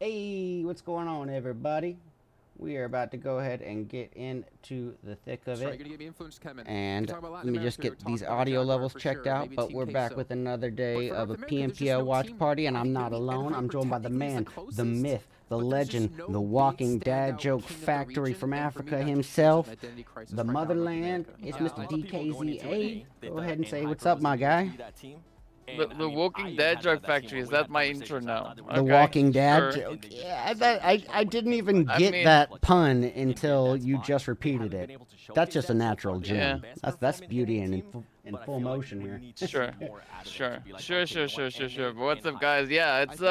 Hey, what's going on, everybody? We are about to go ahead and get into the thick of it. And let me just get these audio levels checked out. But we're back with another day of a PMPL watch party, and I'm not alone. I'm joined by the man, the myth, the legend, the walking dad joke factory from Africa himself, the motherland. It's Mr. DKZA. Go ahead and say what's up, my guy. The Walking Dead joke factory, is that my intro now? The Okay, Walking Dad sure. joke. Yeah, I didn't even get that pun until you just repeated it. That's just a natural gem. Yeah. That's beauty in full motion here. Sure. But what's up, guys? Yeah, it's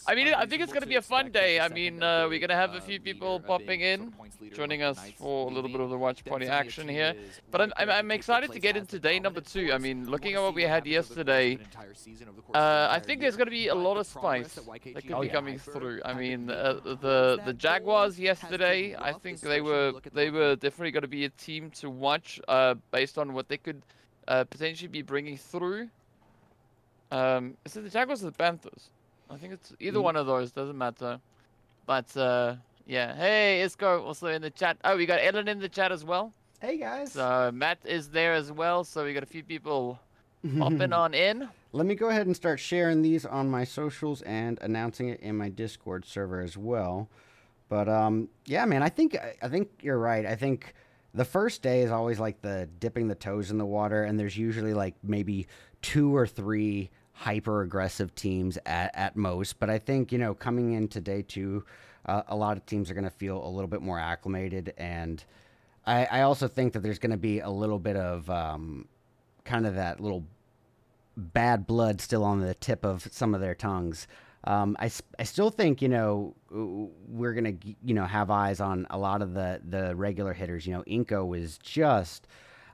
I mean, I think it's gonna be a fun day. I mean, we're gonna have a few people popping in, joining us for a little bit of the watch party action here. But I'm excited to get into day number 2. I mean, looking at what we had yesterday, I think there's gonna be a lot of spice that could be coming through. I mean, the Jaguars yesterday, I think they were definitely gonna be a team to watch, based on what they could potentially be bringing through. Is it the Jaguars or the Panthers? I think it's either one of those, doesn't matter. But yeah, hey, Isco also in the chat. Oh, we got Ellen in the chat as well. Hey guys. So Matt is there as well, so we got a few people hopping on in. Let me go ahead and start sharing these on my socials and announcing it in my Discord server as well. But yeah, man, I think you're right. I think the first day is always like the dipping the toes in the water, and there's usually like maybe 2 or 3 hyper aggressive teams at most. But I think, you know, coming into day 2, a lot of teams are going to feel a little bit more acclimated, and I also think that there's going to be a little bit of kind of that little bad blood still on the tip of some of their tongues. I still think, you know, we're going to, you know, have eyes on a lot of the regular hitters. You know, Inco was just,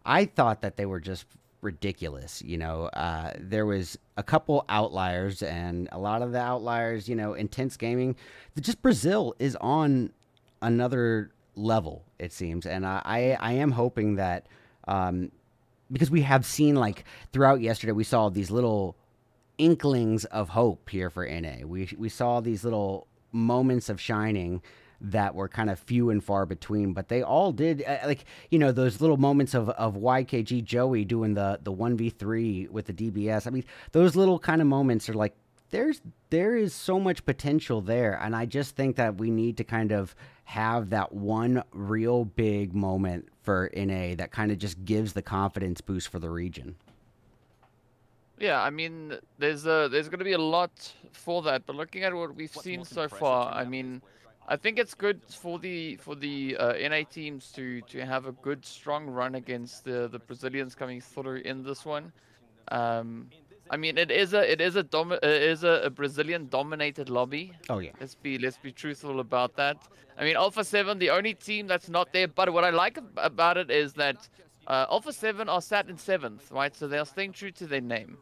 I thought that they were just ridiculous. You know, there was a couple outliers, and a lot of the outliers, you know, intense gaming. Just Brazil is on another level, it seems. And I am hoping that, because we have seen, like, throughout yesterday, we saw these little inklings of hope here for NA. We saw these little moments of shining that were kind of few and far between, but they all did, like, you know, those little moments of YKG Joey doing the 1v3 with the DBS. I mean, those little kind of moments are like, there is so much potential there, and I just think that we need to kind of have that one real big moment for NA that kind of just gives the confidence boost for the region. Yeah, I mean, there's going to be a lot for that, but looking at what we've seen so far, I mean, I think it's good for the NA teams to have a good strong run against the Brazilians coming through in this one. I mean, it is a Brazilian dominated lobby. Oh yeah. Let's be truthful about that. I mean, Alpha 7, the only team that's not there, but what I like about it is that Alpha 7 are sat in 7th, right? So they're staying true to their name.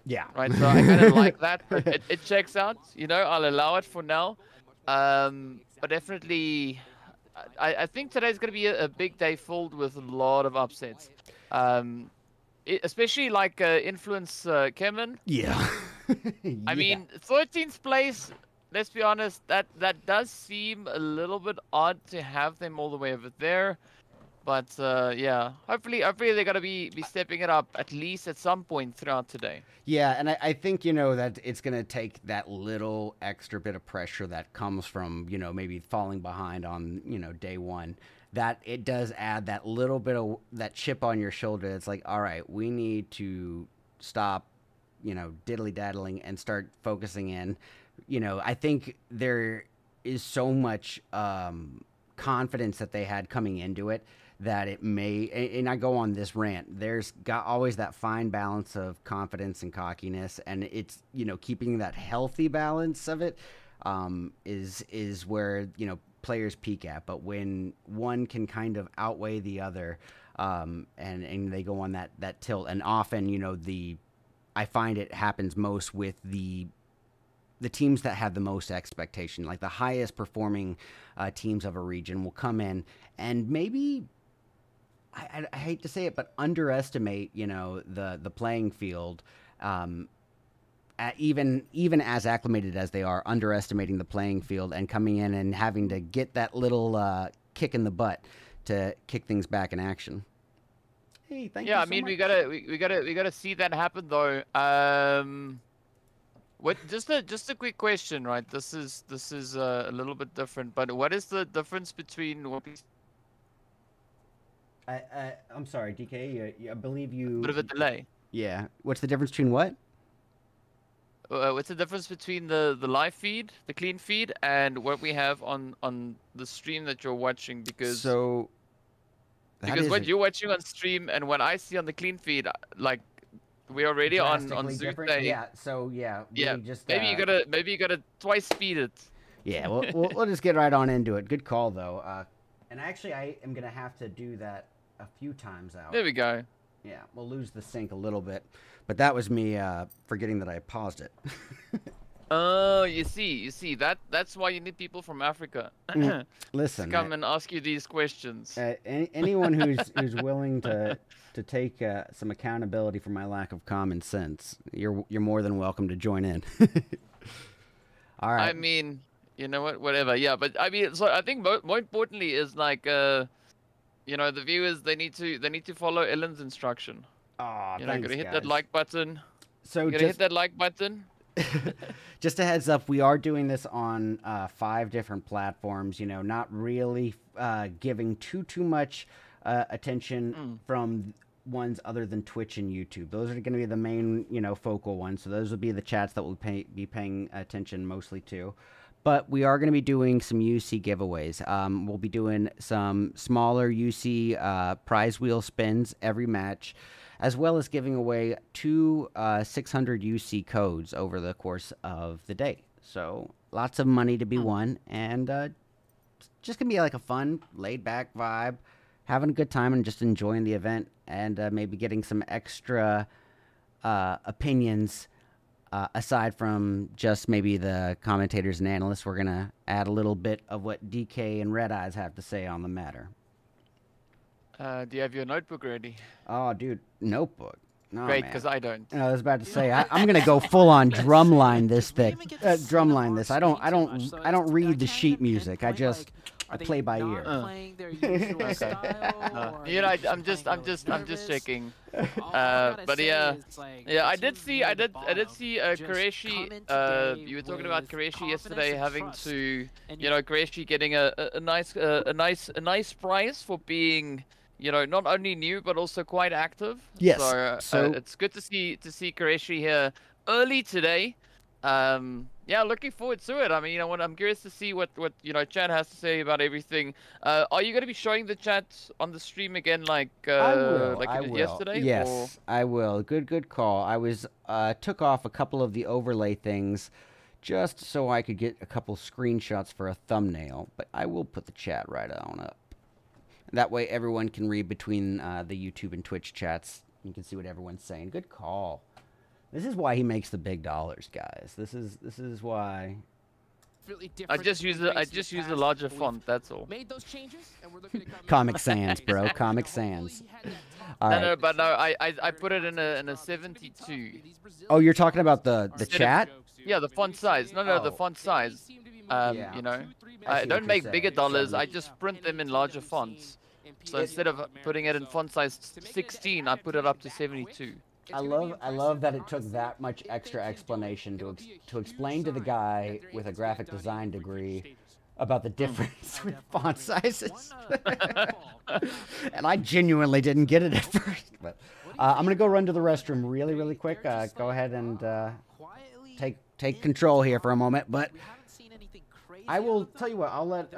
Yeah. Right, so I kind of like that. It checks out, you know, I'll allow it for now. But definitely, I think today's going to be a big day filled with a lot of upsets. Especially like Influence Kevin. Yeah. I mean, 13th place, let's be honest, that does seem a little bit odd to have them all the way over there. But yeah, hopefully they're gonna be stepping it up at least at some point throughout today. Yeah, and I think, you know, that it's gonna take that little extra bit of pressure that comes from, you know, maybe falling behind on, you know, day 1. That it does add that little bit of that chip on your shoulder. It's like, all right, we need to stop, you know, diddly-daddling and start focusing in. You know, I think there is so much confidence that they had coming into it that it may, and I go on this rant, there's got always that fine balance of confidence and cockiness, and it's, you know, keeping that healthy balance of it is where, you know, players peak at. But when one can kind of outweigh the other, and they go on that tilt, and often, you know, I find it happens most with the teams that have the most expectation, like the highest performing teams of a region will come in and maybe, I hate to say it, but underestimate, you know, the playing field even as acclimated as they are, underestimating the playing field and coming in and having to get that little kick in the butt to kick things back in action. Hey, thank you so much. we gotta see that happen though. What? Just a quick question, right? This is a little bit different, but what is the difference between what we? I'm sorry, DK. I believe you. A bit of a delay. Yeah. What's the difference between what? What's the difference between the live feed, the clean feed, and what we have on the stream that you're watching? Because what you're watching on stream and what I see on the clean feed, like we're already on Zootay. Yeah. So yeah. Just, maybe you gotta twice speed it. Yeah. We'll just get right on into it. Good call though. And actually, I am gonna have to do that a few times out. There we go. Yeah, we'll lose the sync a little bit, but that was me forgetting that I paused it. Oh, you see, that's why you need people from Africa. Listen, to come and ask you these questions. Anyone who's willing to take some accountability for my lack of common sense, you're more than welcome to join in. All right. I mean, you know what? Whatever. Yeah, but I mean, so I think more importantly is like, you know, the viewers they need to follow Ellen's instruction. Oh, you know, gotta hit that like button. So gotta hit that like button. Just a heads up, we are doing this on 5 different platforms. You know, not really giving too much attention from ones other than Twitch and YouTube. Those are going to be the main, you know, focal ones. So those will be the chats that we'll be paying attention mostly to. But we are going to be doing some UC giveaways. We'll be doing some smaller UC prize wheel spins every match, as well as giving away 2 600 UC codes over the course of the day. So lots of money to be won, and just going to be like a fun, laid-back vibe, having a good time and just enjoying the event, and maybe getting some extra opinions aside from just maybe the commentators and analysts. We're going to add a little bit of what DK and RedEyes have to say on the matter. Do you have your notebook ready? Oh, dude, notebook. No, great, because I don't. I was about to say I'm gonna go full on drumline this thing. Drumline this. I don't read the sheet music. I play by ear. You know, I'm just checking. But yeah, I did see Qureshi. You were talking about Qureshi yesterday having to, you know, Qureshi getting a nice prize for being, you know, not only new but also quite active. Yes. So it's good to see Qureshi here early today. Yeah, looking forward to it. I mean, you know, I'm curious to see what you know Chad has to say about everything. Are you going to be showing the chat on the stream again, like I will. Yesterday? Yes, or? I will. Good call. I was took off a couple of the overlay things just so I could get a couple screenshots for a thumbnail, but I will put the chat right on up. That way everyone can read between the YouTube and Twitch chats. You can see what everyone's saying. Good call. This is why he makes the big dollars, guys. This is why. I just use a larger font. That's all. Made those changes, and we're looking at Comic Sans, bro. Comic Sans. All right. No, but no, I put it in a 72. Oh, you're talking about the chat? Yeah, the font size. No, the font size. Yeah. You know, I don't make bigger dollars. I just print them in larger fonts. So instead of putting it in font size 16, I put it up to 72. I love that it took that much extra explanation to explain to the guy with a graphic design degree about the difference with font sizes. And I genuinely didn't get it at first. But I'm gonna go run to the restroom really quick. Go ahead and take control here for a moment. But I will tell you what. I'll let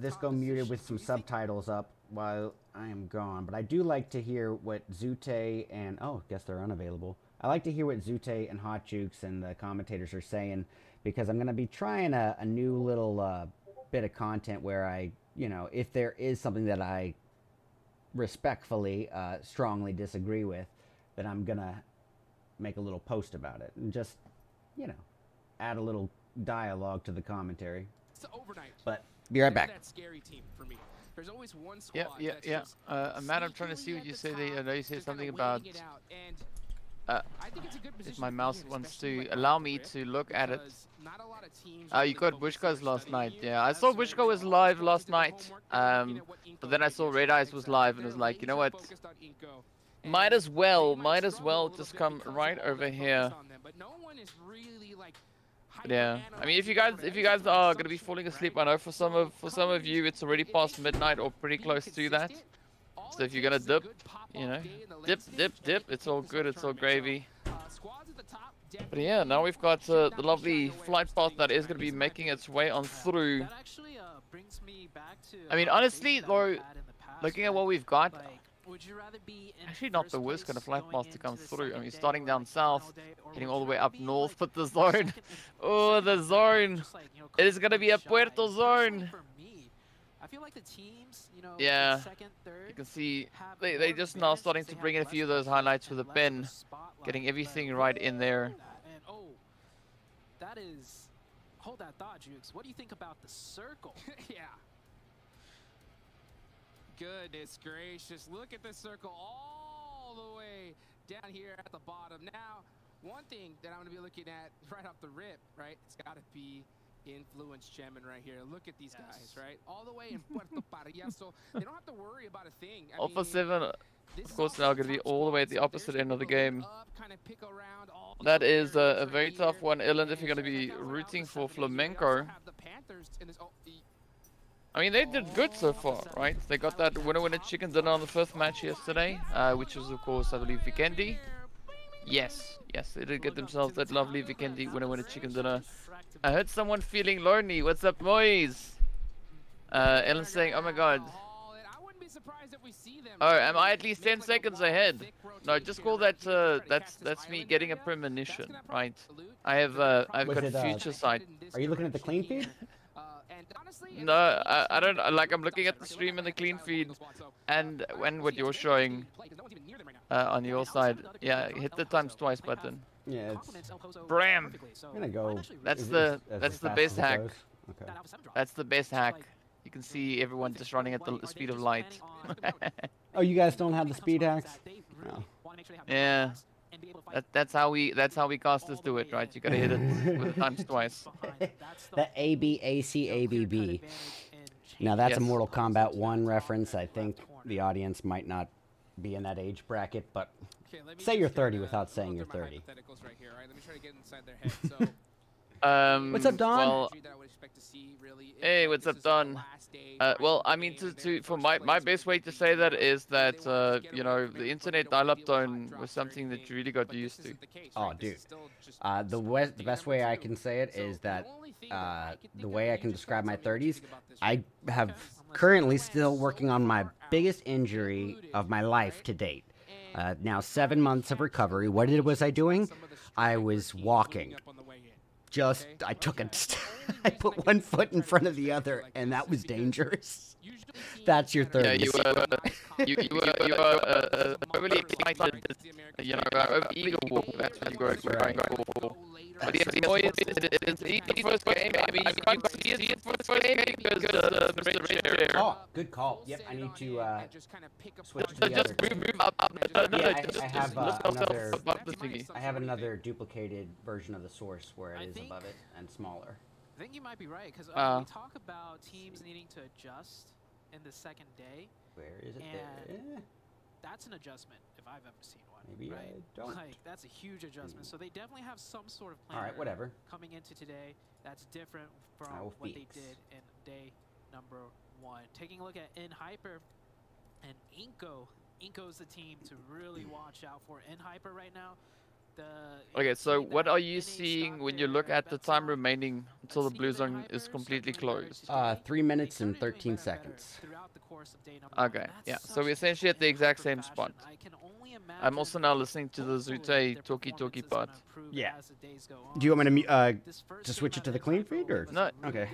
this go muted with some subtitles up while I am gone, but I do like to hear what Zootay and guess they're unavailable. I like to hear what Zootay and Hot Jukes and the commentators are saying, because I'm going to be trying a new little bit of content where I, you know, if there is something that I respectfully, strongly disagree with, then I'm going to make a little post about it and just, you know, add a little dialogue to the commentary. But be right back. There's always one squad yeah. Matt, I'm trying to see what you say. I know you said something about if my mouse wants to allow me to look at it. You got Bushka's last night. Yeah, I saw Bushka was live last night. But then I saw RedEyes was live and was like, you know what? Might as well just come right over here. Yeah, I mean, if you guys are gonna be falling asleep, I know for some of you it's already past midnight or pretty close to that. So if you're gonna dip, you know, dip, it's all good, it's all gravy. But yeah, now we've got the lovely flight path that is gonna be making its way on through. I mean, honestly, though, looking at what we've got, actually not the worst kind of flight path to come through. I mean, starting down south, getting all the way up north, but the zone. Oh, the zone. It is going to be a Puerto zone. Yeah, you can see they just now starting to bring in a few of those highlights with a pen, getting everything right in there. That is, hold that thought, Jukes. What do you think about the circle? Yeah. Goodness gracious, look at the circle all the way down here at the bottom. Now, one thing that I'm going to be looking at right off the rip, right, it's got to be influence jamming right here. Look at these guys, right, all the way in Puerto Paria, so they don't have to worry about a thing. Alpha 7, of course, now going to be all the way at the opposite end of the game. That is a very tough one, Ellen, if you're going to be rooting for Flamenco. I mean, they did good so far, right? They got that winner chicken dinner on the first match yesterday, which was, of course, I believe, Vikendi. Yes, they did get themselves that lovely Vikendi winner chicken dinner. I heard someone feeling lonely. What's up, boys? Ellen saying, oh my god. Oh, am I at least 10 seconds ahead? No, just call that, that's me getting a premonition, right? I've got future sight. Are you looking at the clean feed? No, I don't, like, I'm looking at the stream in the clean feed and what you're showing on your side. Yeah, hit the times twice button. Yeah, it's Bram. I'm gonna go. That's the best hack. Okay. That's the best hack. You can see everyone just running at the speed of light. Oh, you guys don't have the speed hacks? No. Yeah. That's how we casters do it, right? You gotta hit it with the times twice. The ABACABB. Now that's a Mortal Kombat 1 reference. I think the audience might not be in that age bracket, but say you're 30 without saying you're 30. What's up, Don? Well, hey, what's up, Don? Well, I mean, for my best way to say that is that you know, the internet dial-up tone was something that you really got used to. Oh, dude. The best way I can say it is that the way I can describe my 30s, I have currently still working on my biggest injury of my life to date. Now 7 months of recovery. What was I doing? I was walking. I took I put one foot in front of the other, and that was dangerous. That's your 30s. Yeah, you were overly excited. You know, eager walk. That's what you were going for. But yeah, it's the first game. I mean, you can't see it for the first game because the rate is there. Oh, good call. Yep, I need to switch to the just other. move up. I have another duplicated version of the source where it is above it and smaller. I think you might be right, because we talk about teams needing to adjust in the second day. Where is it? And that's an adjustment if I've ever seen one. Maybe right? I don't. Like, that's a huge adjustment. So they definitely have some sort of plan. All right, whatever. Coming into today, that's different from what they did in day number 1. Taking a look at Hyper and Inko. Inko's the team to really watch out for. Hyper right now. Okay, so what are you seeing when you look at the time remaining until the blue zone is completely closed? 3 minutes and 13 seconds. Okay, yeah, so we're essentially at the exact same spot. I'm also now listening to the Zute talkie part. Yeah. Do you want me to switch it to the clean feed, or? No. Okay.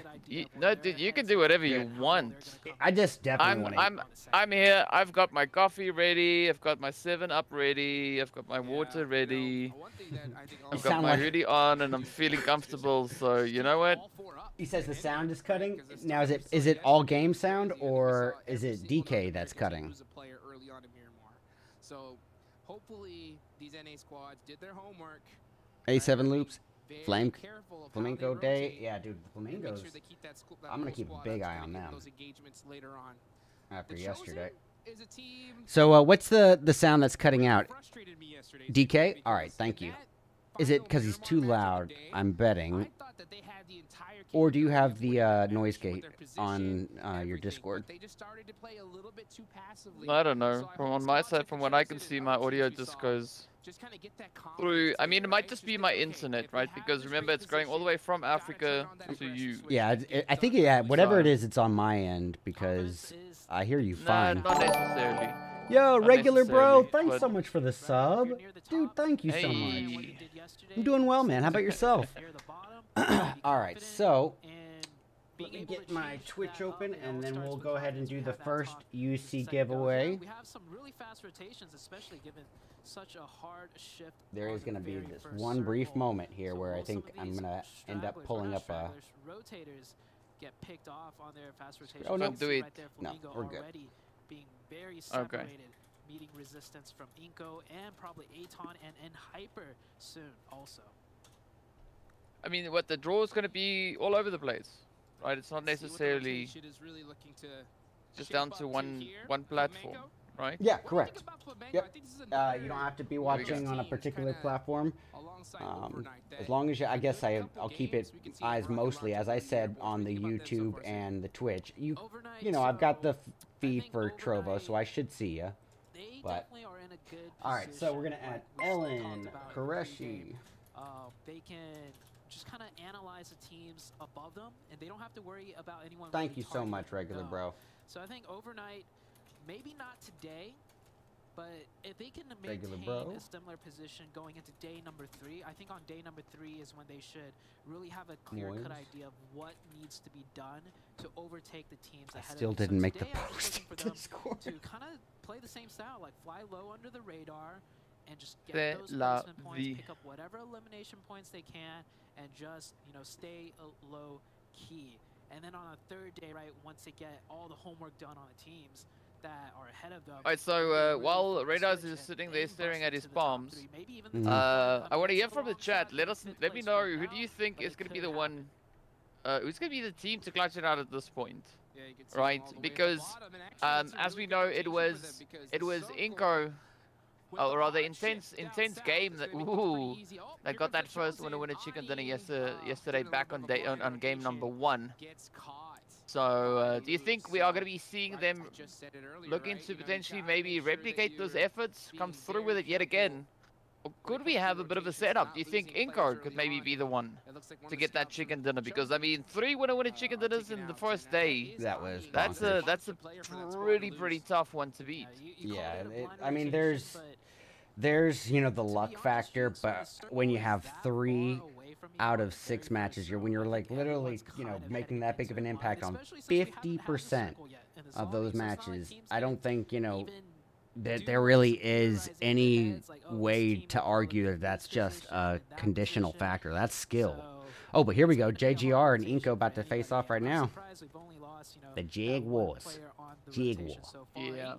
No, dude, you can do whatever you want. I just definitely want to. I'm here. I've got my coffee ready. I've got my 7-Up ready. I've got my water ready. I've got my hoodie on, and I'm feeling comfortable. So you know what? He says the sound is cutting. Now is it all game sound, or is it DK that's cutting? So hopefully these NA squads did their homework. A7 loops, Flame, Flamingo Day. Yeah, dude, the Flamingos. Sure I'm going to keep a big eye on them later on. after yesterday. Is a team So what's the sound that's cutting out? DK? All right, thank you. Is it because he's too loud? I'm betting. Or do you have the noise gate on your Discord? I don't know. From on my side, from what I can see, my audio just goes through. I mean, it might just be my internet, right? Because remember, it's going all the way from Africa to you. Yeah, I think, yeah, whatever it is, it's on my end because I hear you fine. Not necessarily. Yo, Not regular bro, necessarily, thanks but- so much for the sub. Dude, thank you so much. Hey. I'm doing well, man. How about yourself? All right, so let me get my Twitch open, and then we'll go ahead and do the first UC giveaway. We have some really fast rotations, especially given such a hard shift. There is going to be this one brief moment here where I think I'm going to end up pulling up a... Rotators get picked off on their fast rotation. Oh, no. Don't do it. No, we're good. Being very separated, meeting resistance from Inko and probably Aton and Hyper soon also. I mean, what the draw is going to be all over the place, right? It's not necessarily just down to one platform, right? Yeah, correct. Yep. You don't have to be watching on a particular platform. As long as you, I guess I'll keep it eyes mostly, as I said, on the YouTube and the Twitch. You know, I've got the feed for Trovo, so I should see ya. But all right, so we're gonna add Ellen Qureshi. They can just kind of analyze the teams above them, and they don't have to worry about anyone. Thank you so much, regular bro. So I think overnight, maybe not today, but if they can Regular maintain bro. a similar position going into day number 3, I think on day number 3 is when they should really have a clear-cut idea of what needs to be done to overtake the teams ahead of them. Still didn't make the today, I'm just post looking for them Discord. to kind of play the same style, like fly low under the radar and just get C'est those la placement points, vie. pick up whatever elimination points they can, and just, you know, stay low key. And then on a third day, right, once they get all the homework done on the teams that are ahead of them. Alright, so while RedEyes is sitting there staring at his bombs, I want to hear from the chat. Let me know, who do you think is going to be the one, who's going to be the team to clutch it out at this point, right? Because as we know, it was Inko, or rather intense game that they got that first winner chicken dinner yesterday back on game number 1. So do you think we are going to be seeing them looking to potentially maybe replicate those efforts, come through with it yet again? Or could we have a bit of a setup? Do you think Inko could maybe be the one to get that chicken dinner? Because I mean, 3 winner chicken dinners in the first day. That's a pretty tough one to beat. Yeah, I mean, there's you know, the luck factor, but when you have 3 out of 6 matches, when you're like literally, you know, making that big of an impact on 50% of those matches, I don't think, you know, that there really is any way to argue that that's just a conditional factor. That's skill. Oh, but here we go. JGR and Inko about to face off right now. The Jaguars. Yeah.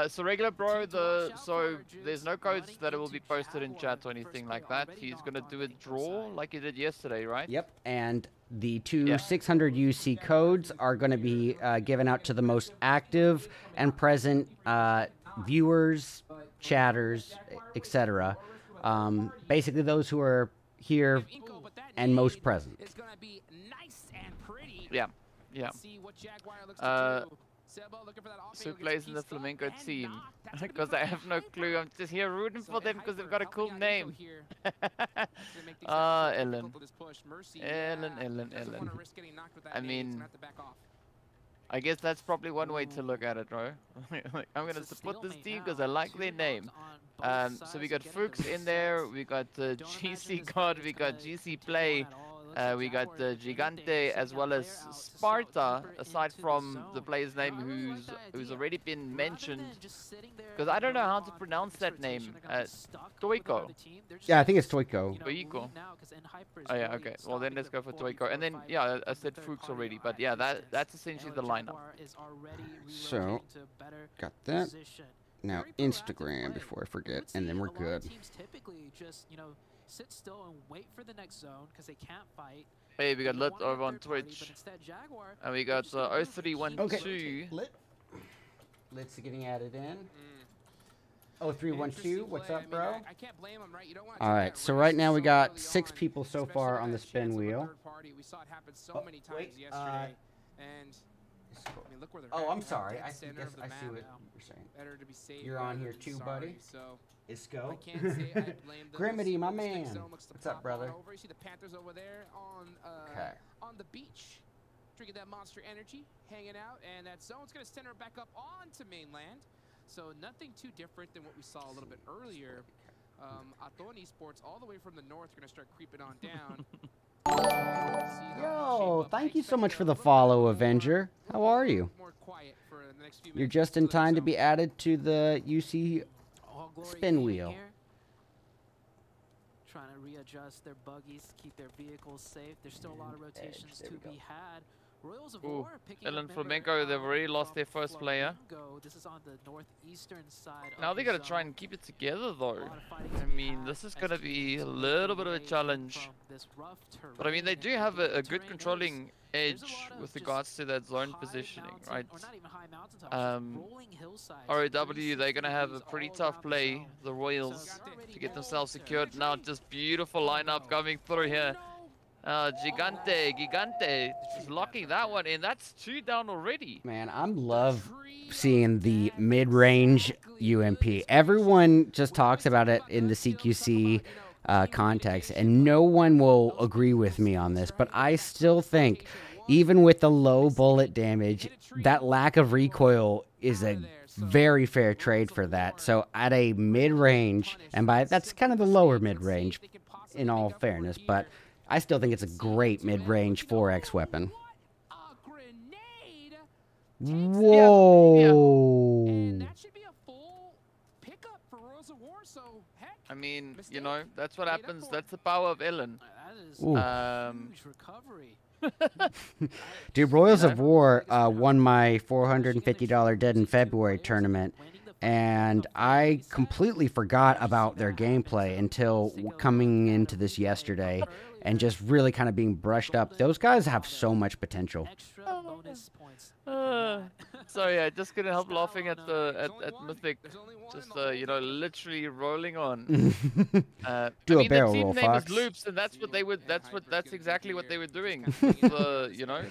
So regular bro, so there's no codes that will be posted in chat or anything like that. He's gonna do a draw like he did yesterday, right? Yep. And the 2 600 UC codes are going to be given out to the most active and present viewers, chatters, etc. Basically, those who are here and most present. Yeah. Yeah. Who plays in the Flamenco team? Because I have no clue. I'm just here rooting for them because they've got a cool name. Ellen. I mean, I guess that's probably one way to look at it, bro. I'm gonna support this team because I like their name. So we got Fuchs in there, we got GC God, we got GC Play, we got Gigante as well as Sparta, aside from the player's name who's already been mentioned. Because I don't know how to pronounce that name. Toiko. Yeah, I think it's Toiko. Toiko. Oh yeah, okay. Well then let's go for Toiko. And then yeah, I said Fuchs already, but yeah, that's essentially the lineup. So got that. Now Instagram before I forget, and then we're good. Teams typically just, you know, sit still and wait for the next zone because they can't fight. Hey, we got Lit over on Twitch. And we got 0312. Okay. Lit's getting added in. 0312, what's up, bro? I can't blame him, right? You don't want All right, so right now we got 6 people so far on the spin wheel. We saw it happen so many times yesterday. And I mean, look where they're I'm sorry. I see what you're saying. Better to be safe. You're on here too, buddy. So Isco. I can't say I blame them. Grimity, my man. What's up, brother? You see the Panthers over there on the beach, drinking that Monster Energy, hanging out, and that zone's gonna send her back up onto mainland. So nothing too different than what we saw a little bit earlier. Aton Esports all the way from the north are gonna start creeping on down. Yo, thank you so much for the follow, Avenger. How are you? You're just in time to be added to the UC spin wheel. Trying to readjust their buggies, keep their vehicles safe. There's still a lot of rotations to be had. Royals of War picking Ellen up Flamenco, they've already lost their first player. This is on the northeastern side. Now they got to try and keep it together, though. I mean, this is going to be a little bit of a challenge. But I mean, they do have a good controlling edge with regards to that zone positioning, right? ROW, they're going to have a pretty tough play, the Royals, to get themselves secured. Now, just beautiful lineup coming through here. Gigante, just locking that one in. That's 2 down already. Man, I love seeing the mid-range UMP. Everyone just talks about it in the CQC context, and no one will agree with me on this, but I still think, even with the low bullet damage, that lack of recoil is a very fair trade for that. So at a mid-range, and that's kind of the lower mid-range, in all fairness, but I still think it's a great mid-range 4X weapon. Whoa! And that should be a full pickup for Royals of War, so heck. I mean, you know, that's what happens. That's the power of Ellen. Huge recovery. Dude, Royals of War won my $450 Dead in February tournament, and I completely forgot about their gameplay until coming into this yesterday and just really kind of being brushed up. Those guys have so much potential. So yeah, just couldn't help laughing at Mythic, just you know, literally rolling on. Do I mean, a barrel the team roll, name Fox. is Loops, and that's what they would. That's exactly what they were doing. You know,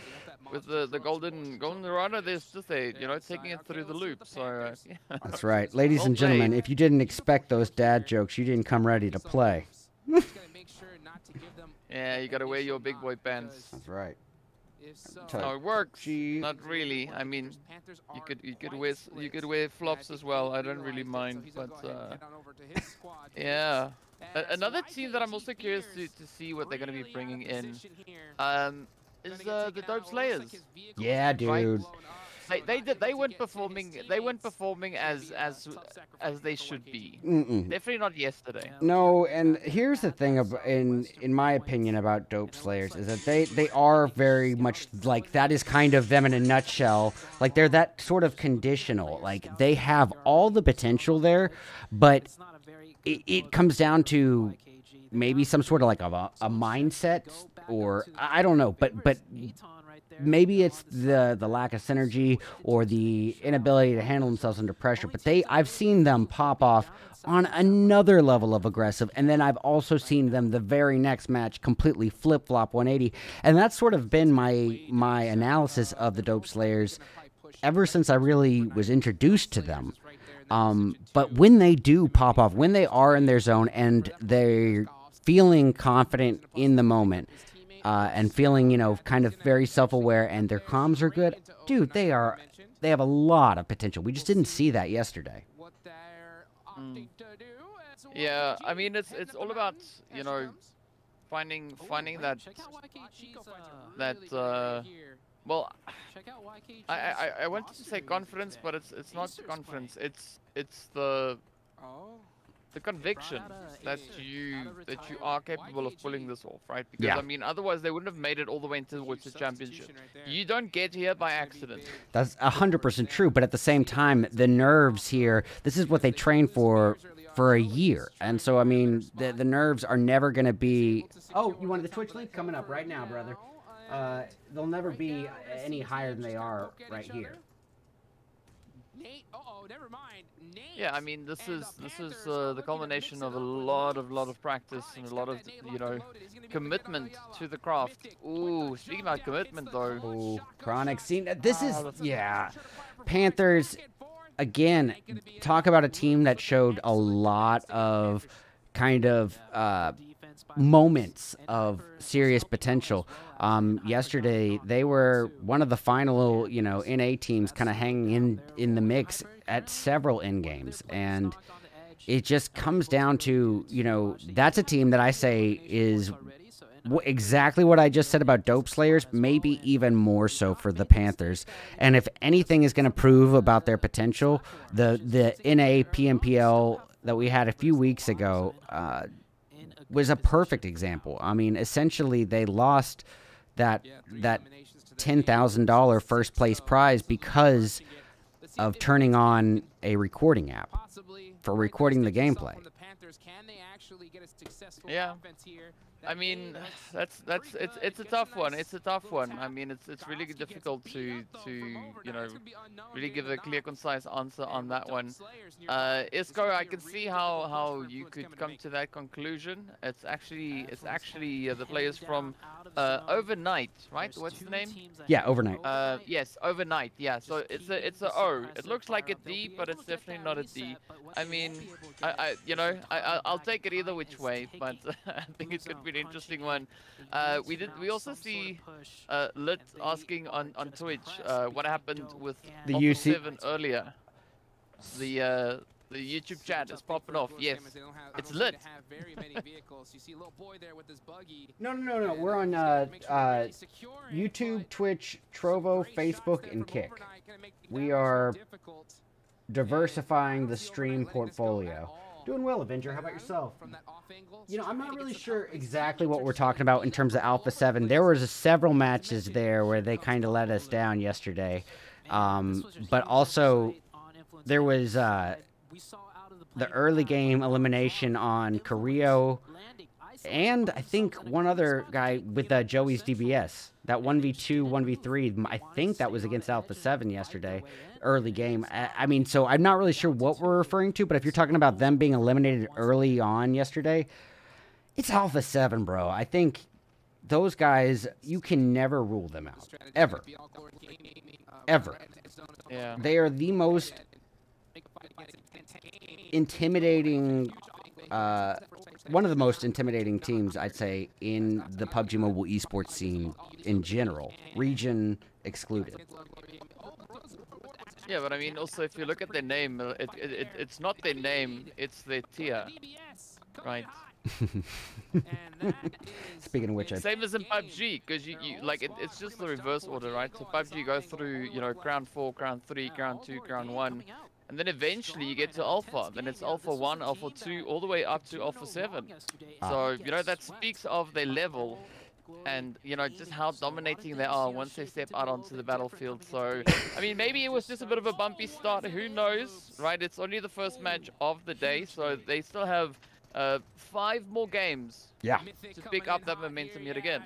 with the golden runner, there's just taking it through the loop. So yeah. That's right, ladies and gentlemen. If you didn't expect those dad jokes, you didn't come ready to play. Yeah, you gotta wear your big boy pants. That's right. No, it works. Not really. I mean, you could wear flops as well. I don't really mind, but yeah. Another team that I'm also curious to see what they're gonna be bringing in is the Dope Slayers. Yeah, dude. They weren't performing. They weren't performing as they should be. Definitely not yesterday. No, and here's the thing in my opinion about Dope Slayers is that they are very much like, that is kind of them in a nutshell. Like, they're that sort of conditional. Like, they have all the potential there, but it comes down to maybe some sort of like a mindset, or I don't know, but maybe it's the lack of synergy or the inability to handle themselves under pressure. But I've seen them pop off on another level of aggressive, and then I've also seen them the very next match completely flip-flop 180. And that's sort of been my analysis of the Dope Slayers ever since I really was introduced to them. But when they do pop off, when they are in their zone and they're feeling confident in the moment, and feeling, kind of very self-aware, and their comms are good, dude, they have a lot of potential. We just didn't see that yesterday. Yeah, I mean, it's all about, finding that well, I wanted to say conference, but it's not conference. It's the the conviction that you are capable of pulling this off, right? Because I mean, otherwise they wouldn't have made it all the way towards the championship. You don't get here by accident. That's 100% true. But at the same time, the nerves here, this is what they train for a year. And so, I mean, the nerves are never going to be... Oh, you wanted the Twitch link? Coming up right now, brother. They'll never be any higher than they are right here. Never mind. Yeah, I mean, this is the culmination of a lot of practice and a lot of, you know, commitment to the craft. Ooh, speaking about commitment though. Ooh, Chronic scene. This is, yeah. Panthers, again, talk about a team that showed a lot of kind of moments of serious potential. Yesterday, they were one of the final, you know, NA teams kind of hanging in the mix at several end games. And it just comes down to, you know, that's a team that I say is exactly what I just said about Dope Slayers, maybe even more so for the Panthers. And if anything is going to prove about their potential, the NA PMPL that we had a few weeks ago was a perfect example. I mean, essentially they lost that $10,000 first place prize because of turning on a recording app for recording the gameplay. Yeah, I mean, it's a tough one. It's a tough one. I mean, it's really difficult to you know, really give a clear, concise answer on that one. Isco, I can see how you could come to that conclusion. It's actually the players from Overnight, right? What's the name? Yeah, Overnight. Yes, Overnight. Yeah, so it's a O. It looks like a D, but it's definitely not a D. I mean, I'll take it either which way, but I think it could be an interesting one. We also see Lit asking on Twitch what happened with the UC7 earlier. The YouTube chat is popping off. Yes, it's Lit. No. We're on YouTube, Twitch, Trovo, Facebook, and Kick. We are diversifying the stream portfolio. Doing well, Avenger. How about yourself? You know, I'm not really sure exactly what we're talking about in terms of Alpha 7. There was several matches there where they kind of let us down yesterday. But also, there was the early game elimination on Carrillo, and I think one other guy with Joey's DBS. That 1v2, 1v3, I think that was against Alpha 7 yesterday, early game. I mean, so I'm not really sure what we're referring to, but if you're talking about them being eliminated early on yesterday, it's Alpha 7, bro. I think those guys, you can never rule them out. Ever. Ever. Yeah. They are the most intimidating, one of the most intimidating teams, I'd say, in the PUBG Mobile esports scene in general, region excluded. Yeah, but I mean, also, if you look at their name, it's not their name, it's their tier, right? Speaking of which, same as in PUBG, because you like it's just the reverse order, right? So PUBG goes through, you know, Crown 4, Crown 3, Crown 2, Crown 1. And then eventually you get to Alpha. Then it's Alpha 1, Alpha 2, all the way up to Alpha 7. So, you know, that speaks of their level and, you know, just how dominating they are once they step out onto the battlefield. So, I mean, maybe it was just a bit of a bumpy start. Who knows, right? It's only the first match of the day, so they still have 5 more games to pick up that momentum yet again.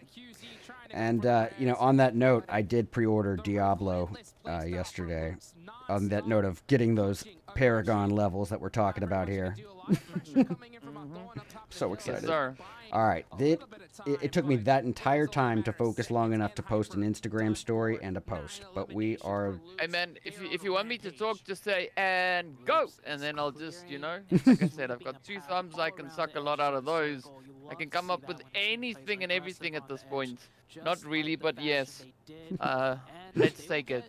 And, you know, on that note, I did pre-order Diablo yesterday. On that note of getting those Paragon levels that we're talking about here. So excited. Yes, sir. All right. It took me that entire time to focus long enough to post an Instagram story and a post. But we are... Hey, man, if you want me to talk, just say, and go! And then I'll just, you know, like I said, I've got 2 thumbs. I can suck a lot out of those. I can come up with anything and everything at this point. Not really, but yes. Let's take it.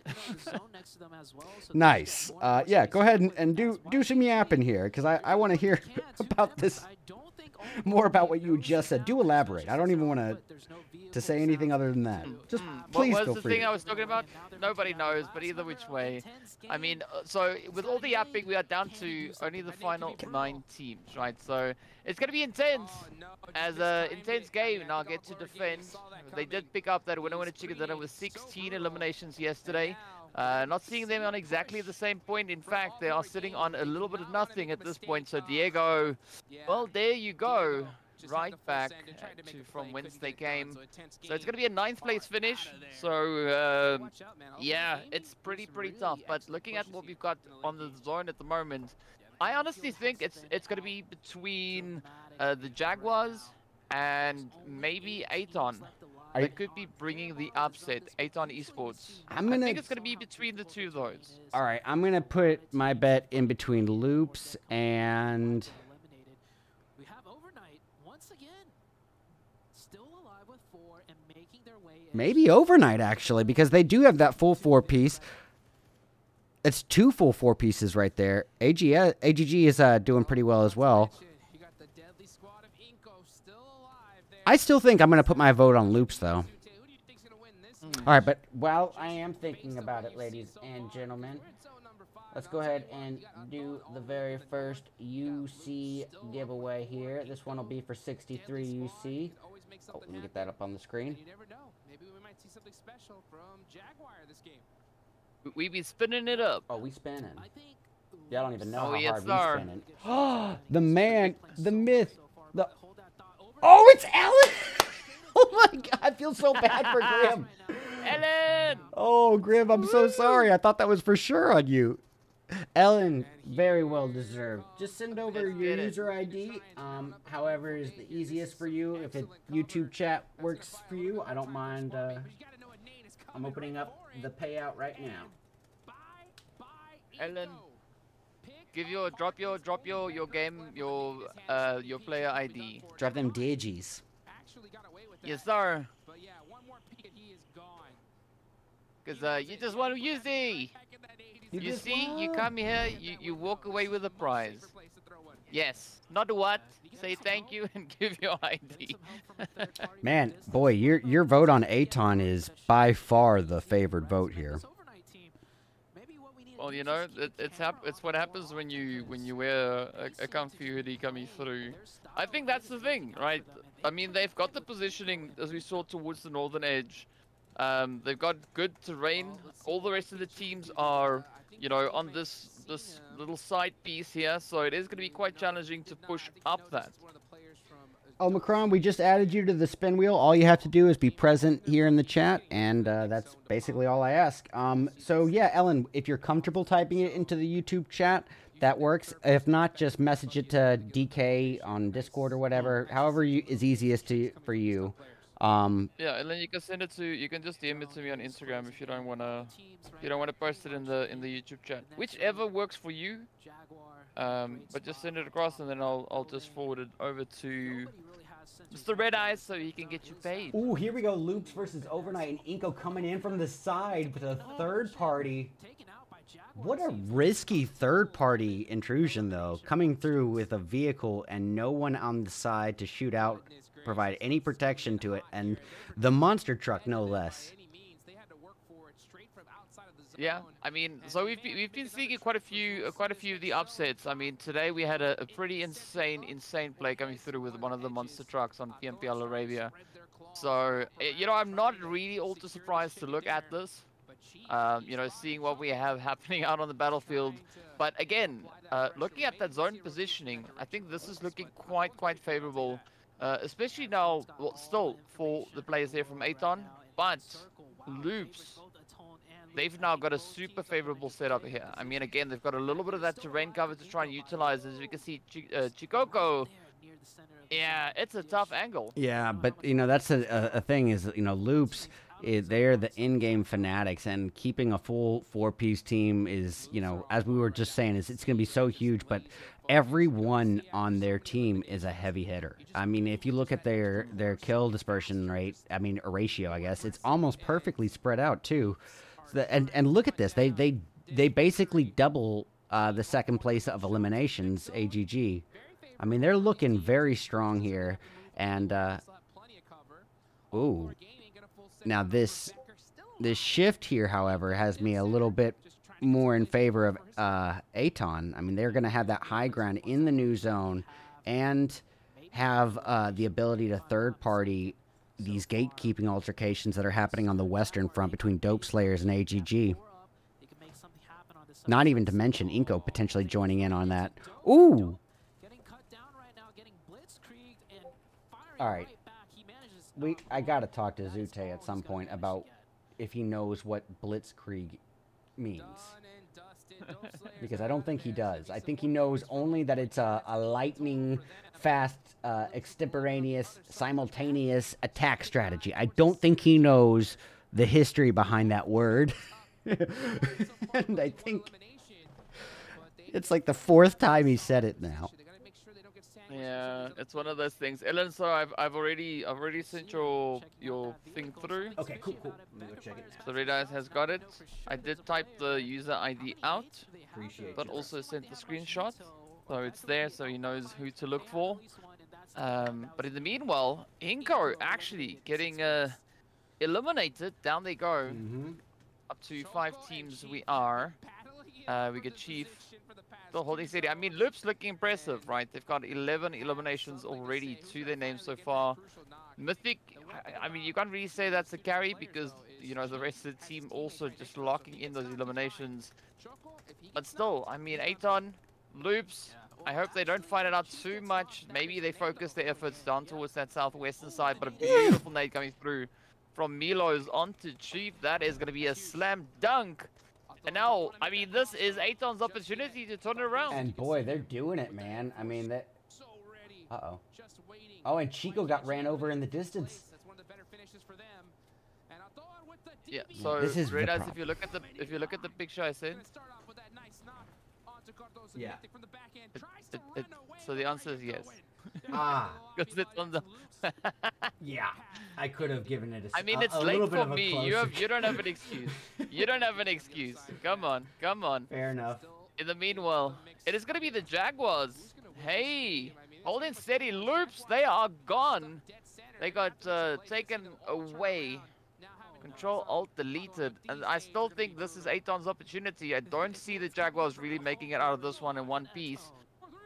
Nice. Yeah, go ahead and do some yapping here, because I want to hear about this more about what you just said. Do elaborate. I don't even want to say anything other than that. Just please what feel was the free. thing I was talking about? Nobody knows, but either which way. I mean, so with all the yapping, we are down to only the final 9 teams, right? So it's going to be intense. As an intense game, now get to defend. They did pick up that winner chicken dinner with 16 eliminations yesterday. Not seeing them on exactly the same point. In fact, they are sitting on a little bit of nothing at this point. So Diego, well, there you go. Right back to from whence they came. So it's going to be a 9th place finish. So, yeah, it's pretty tough. But looking at what we've got on the zone at the moment, I honestly think it's going to be between the Jaguars and maybe Aton. They could be bringing the upset, Aton Esports. I think it's going to be between the two of those. All right, I'm going to put my bet in between Loops and... We have Overnight once again still alive with 4 and making their way in. Maybe Overnight, actually, because they do have that full 4-piece. It's 2 full 4-pieces right there. AGG is doing pretty well as well. I still think I'm going to put my vote on Loops, though. All right, but while I am thinking about it, ladies and gentlemen, let's go ahead and do the very first UC giveaway here. This one will be for 63 UC. Oh, let me get that up on the screen. Maybe we might see something special from Jaguar this game. We be spinning it up. Oh, we spinning. Yeah, I don't even know how hard yes, we sir. spinning. Oh, the man, the myth, the... Oh, it's Ellen! Oh my God, I feel so bad for Grim. Ellen! Oh, Grim, I'm so sorry. I thought that was for sure on you. Ellen, very well deserved. Just send over your user ID. However is the easiest for you. If YouTube chat works for you, I don't mind. I'm opening up the payout right now. Ellen, drop your game, your player ID. Drop them digis. Yes, sir. Because you just want to use the. You see, you come here, you walk away with a prize. Yes, not what. Say thank you and give your ID. Man, boy, your vote on Aton is by far the favored vote here. Well, you know, it's what happens when you wear a comfy hoodie coming through. I think that's the thing, right? I mean, they've got the positioning, as we saw, towards the northern edge. They've got good terrain. All the rest of the teams are, you know, on this little side piece here, so it is going to be quite challenging to push up that. Oh, Macron, we just added you to the spin wheel. All you have to do is be present here in the chat, and that's basically all I ask. So, yeah, Ellen, if you're comfortable typing it into the YouTube chat, that works. If not, just message it to DK on Discord or whatever, however is easiest for you. Yeah, and then you can send it to, you can just DM it to me on Instagram if you don't wanna post it in the YouTube chat, whichever works for you. But just send it across, and then I'll just forward it over to Mr. RedEyes so he can get you paid. Ooh, here we go. Loops versus Overnight, and Inko coming in from the side with a third party. What a risky third-party intrusion, though. Coming through with a vehicle and no one on the side to shoot out, provide any protection to it, and the monster truck, no less. Yeah, I mean, so we've been seeing quite a few of the upsets. I mean, today we had a pretty insane play coming through with one of the monster trucks on PMPL Arabia. So, you know, I'm not really all too surprised to look at this. You know, seeing what we have happening out on the battlefield. But again, looking at that zone positioning, I think this is looking quite favorable, especially now, well, still for the players there from Aton, but Loops, they've now got a super favorable setup here. I mean, again, they've got a little bit of that terrain cover to try and utilize. As we can see, Chikoko, yeah, it's a tough angle. Yeah, but, you know, that's a thing is, you know, Loops, they're the in-game fanatics, and keeping a full four-piece team is, you know, as we were just saying, it's going to be so huge, but everyone on their team is a heavy hitter. I mean, if you look at their kill dispersion rate, I mean, ratio, I guess, it's almost perfectly spread out, too. So and look at this. They basically double the second place of eliminations, AGG. I mean, they're looking very strong here. And, ooh. Now, this shift here, however, has me a little bit more in favor of Aton. I mean, they're going to have that high ground in the new zone and have the ability to third-party these gatekeeping altercations that are happening on the western front between Dope Slayers and AGG. Not even to mention Inko potentially joining in on that. Ooh! Alright. I gotta talk to Zute at some point about if he knows what Blitzkrieg means. Because I don't think he does. I think he knows only that it's a lightning fast, extemporaneous, simultaneous attack strategy. I don't think he knows the history behind that word. And I think it's like the 4th time he said it now. Yeah, it's one of those things. Ellen, so I've already sent your thing through. Okay, cool. Let me go check it. So RedEyes has got it. I did type the user ID out, but also sent the screenshot, so it's there, so he knows who to look for. But in the meanwhile, Inko actually getting eliminated. Down they go. Up to 5 teams we are. We get Chief. Still holding steady. I mean, Loop's looking impressive, right? They've got 11 eliminations already to their name so far. Mythic, I mean, you can't really say that's a carry because, you know, the rest of the team also just locking in those eliminations. But still, I mean, Aton, Loops, I hope they don't find it out too much. Maybe they focus their efforts down towards that southwestern side, but a beautiful nade coming through from Milos onto Chief. That is going to be a slam dunk. And now, I mean, this is Aton's opportunity to turn it around. And boy, they're doing it, man. I mean, that... Uh-oh. Oh, and Chico got ran over in the distance. Yeah, so this is RedEyes, if you look at the picture I sent. Yeah. So the answer is yes. Ah. Because it's on the... Yeah, I could have given it a... I mean, it's late for me. You don't have an excuse. You don't have an excuse. Come on. Fair enough. In the meanwhile, it is going to be the Jaguars. Hey, holding steady. Loops, they are gone. They got taken away. Control Alt deleted. And I still think this is Aton's opportunity. I don't see the Jaguars really making it out of this one in one piece.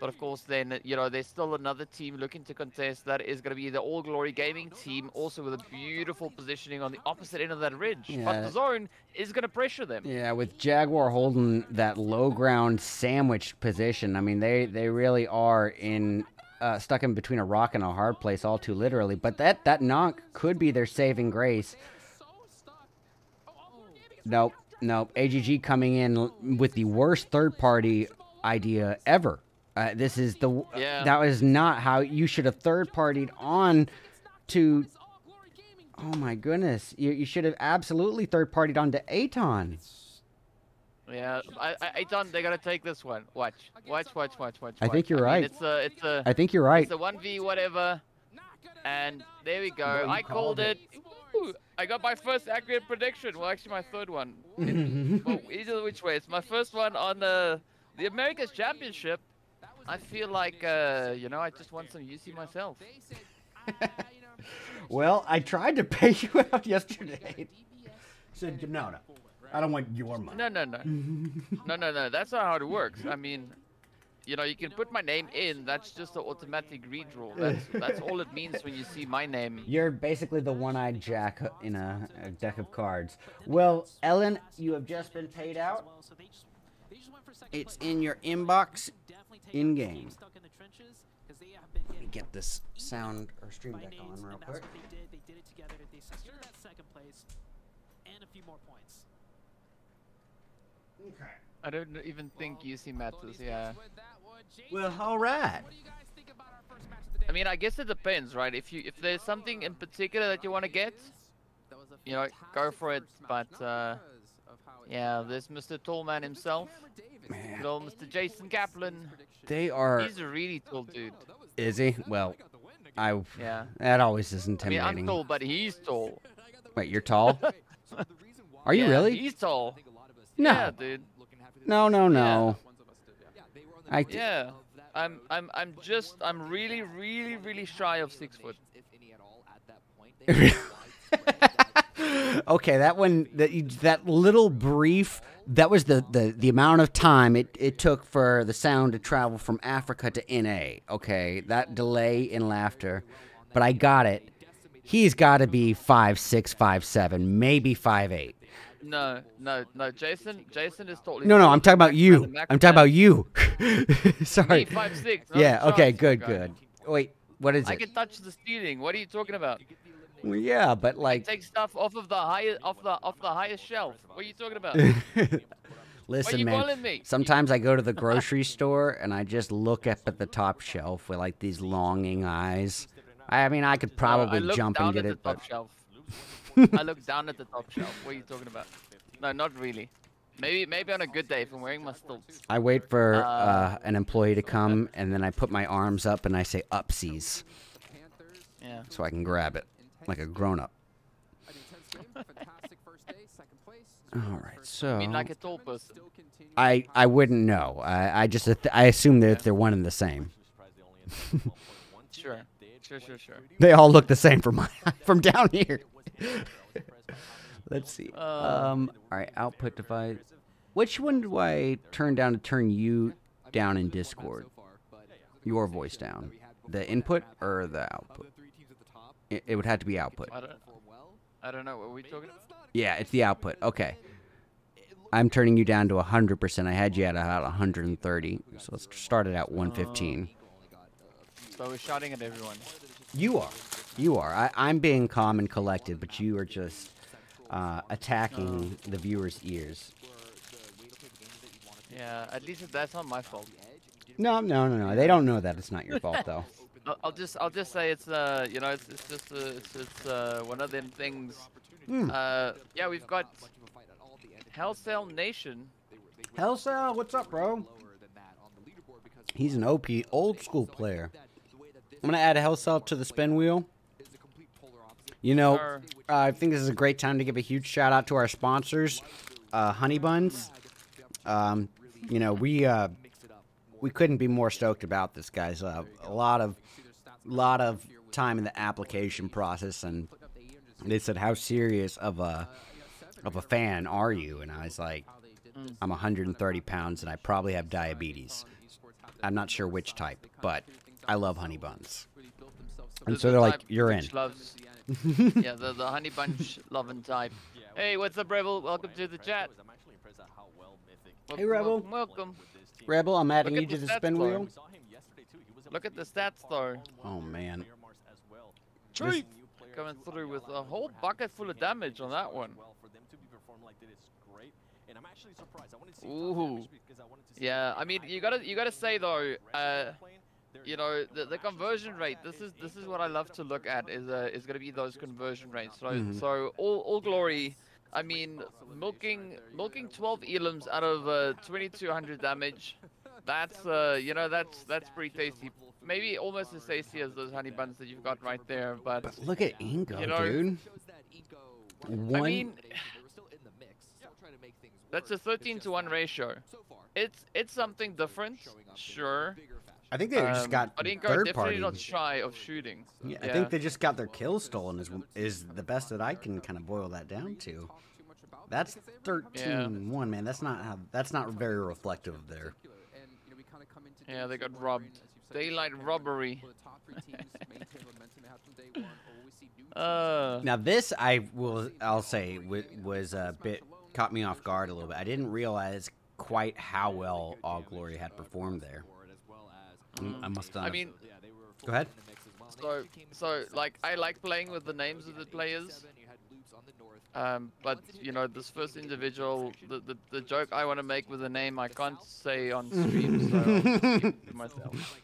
But of course, then, you know, there's still another team looking to contest. That is going to be the All Glory Gaming team, also with a beautiful positioning on the opposite end of that ridge. Yeah. But the zone is going to pressure them. Yeah, with Jaguar holding that low ground sandwich position, I mean, they really are in stuck in between a rock and a hard place, all too literally. But that knock could be their saving grace. Nope. AGG coming in with the worst third-party idea ever. This is the... That was not how you should have third-partied on to... Oh my goodness. You should have absolutely third-partied on to Aton. Yeah, Aton, they gotta take this one. Watch. I think you're right. I think you're right. It's a 1v whatever. And there we go. I called it. Ooh, I got my first accurate prediction. Well, actually, my third one. Well, either which way. It's my first one on the America's Championship. I feel like, you know, I just want some UC myself. Well, I tried to pay you out yesterday. Said, no. I don't want your money. No. That's not how it works. I mean, you know, you can put my name in. That's just an automatic redraw. That's all it means when you see my name. You're basically the one-eyed jack in a deck of cards. Well, Ellen, you have just been paid out. It's in your inbox in-game. Let me get this sound or stream deck on real quick. They did it together. They secured that second place and a few more points. Okay. I don't even think UC matters, yeah. Well, all right. I mean, I guess it depends, right? If there's something in particular that you want to get, you know, go for it. But yeah, there's Mr. Tallman himself. Good old Mr. Jason Kaplan. They are... He's a really tall dude. Is he? Well, yeah. That always is intimidating. I mean, I'm tall, but he's tall. Wait, you're tall? Are you really? He's tall. No. Yeah, dude. No. Yeah. I'm really shy of 6 foot. Okay, that one, that little brief, that was the amount of time it took for the sound to travel from Africa to NA. Okay, that delay in laughter, but I got it. He's got to be 5'6", 5'7", maybe 5'8". No. Jason is totally. No, I'm talking about you. I'm talking about you. Sorry. Me, 5'6". Yeah. Okay. Good. Wait. What is it? I can touch the ceiling. What are you talking about? Well, yeah, but like. Take stuff off of the highest shelf. What are you talking about? Listen, man. Sometimes I go to the grocery store and I just look up at the top shelf with like these longing eyes. I mean, I could probably jump and get it, but. I look down at the top shelf. What are you talking about? No, not really. Maybe on a good day if I'm wearing my stilts. I wait for an employee to come, and then I put my arms up and I say "upsies," yeah, so I can grab it like a grown-up. All right, so. I mean, like a tall person. I wouldn't know. I just I assume that they're one and the same. Sure. They all look the same from down here. Let's see. All right, output device. Which one do I turn down to turn you down in Discord? Your voice down. The input or the output? It would have to be output. I don't know. What are we talking about? Yeah, it's the output. Okay. I'm turning you down to 100%. I had you at about 130. So let's start it at 115. So we're shouting at everyone. You are. I'm being calm and collected, but you are just attacking the viewers' ears. Yeah, at least that's not my fault. No. They don't know that it's not your fault, though. I'll just say it's you know it's just one of them things. Yeah, we've got Hellcell Nation. Hellcell, what's up, bro? He's an OP old school player. I'm gonna add a Hellcell to the spin wheel. You know, I think this is a great time to give a huge shout out to our sponsors, Honey Buns. You know, we couldn't be more stoked about this, guys. A lot of time in the application process, and they said, "How serious of a fan are you?" And I was like, "I'm 130 pounds, and I probably have diabetes. I'm not sure which type, but I love Honey Buns." And so they're like, "You're in." Yeah, the Honey Bunch loving type. Hey, what's up, Rebel? Welcome to the chat. Hey, Rebel. Welcome. Rebel, I'm adding you to the spin wheel. Look at the stats, though. Oh, man. Cheap! Coming through with a whole bucket full of damage on that one. Ooh. Yeah, I mean, you gotta say though, you know, the conversion rate. This is what I love to look at is gonna be those conversion rates. So so all glory. I mean, milking 12 elims out of 2200 damage. That's you know, that's pretty tasty. Maybe almost as tasty as those honey buns that you've got right there. But look at Ingo, you know, dude. I mean, that's a 13-to-1 ratio. It's something different, sure. I think they just got but Ingo third definitely party. not shy of shooting. Yeah, I think they just got their kills stolen. Is the best that I can kind of boil that down to. That's 13-1, man. That's not very reflective of their. Yeah, they got robbed. Daylight robbery. Now this I'll say was a bit caught me off guard a little bit. I didn't realize quite how well All Glory had performed there. I must have. I mean, go ahead. So like I like playing with the names of the players. But you know, this first individual, the joke I want to make with a name I can't say on stream, so I'll keep it to myself.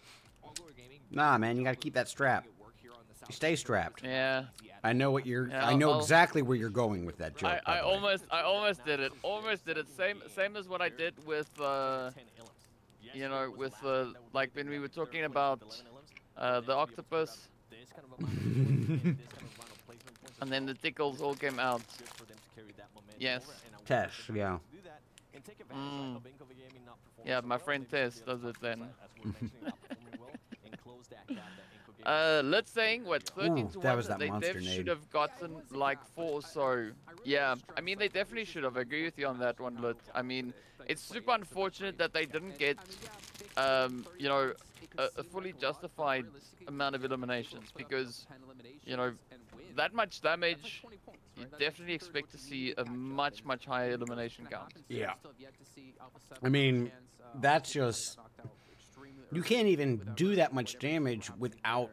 Nah, man, you gotta keep that strap. You stay strapped. Yeah. I know what you're. Yeah, I know exactly where you're going with that joke. I almost did it. Almost did it. Same as what I did with you know, with like when we were talking about the octopus. And then the tickles all came out. Yes. Tess, yeah. Yeah, my friend Tess does it then. Let's saying what 13 to 1. That was that they monster should nade. have gotten like 4 or so. Yeah, I mean they definitely should have. I agree with you on that one, Lit. I mean, it's super unfortunate that they didn't get, you know, a fully justified amount of eliminations because, you know, that much damage. You definitely expect to see a much higher elimination count. Yeah. I mean, that's just... You can't even do that much damage without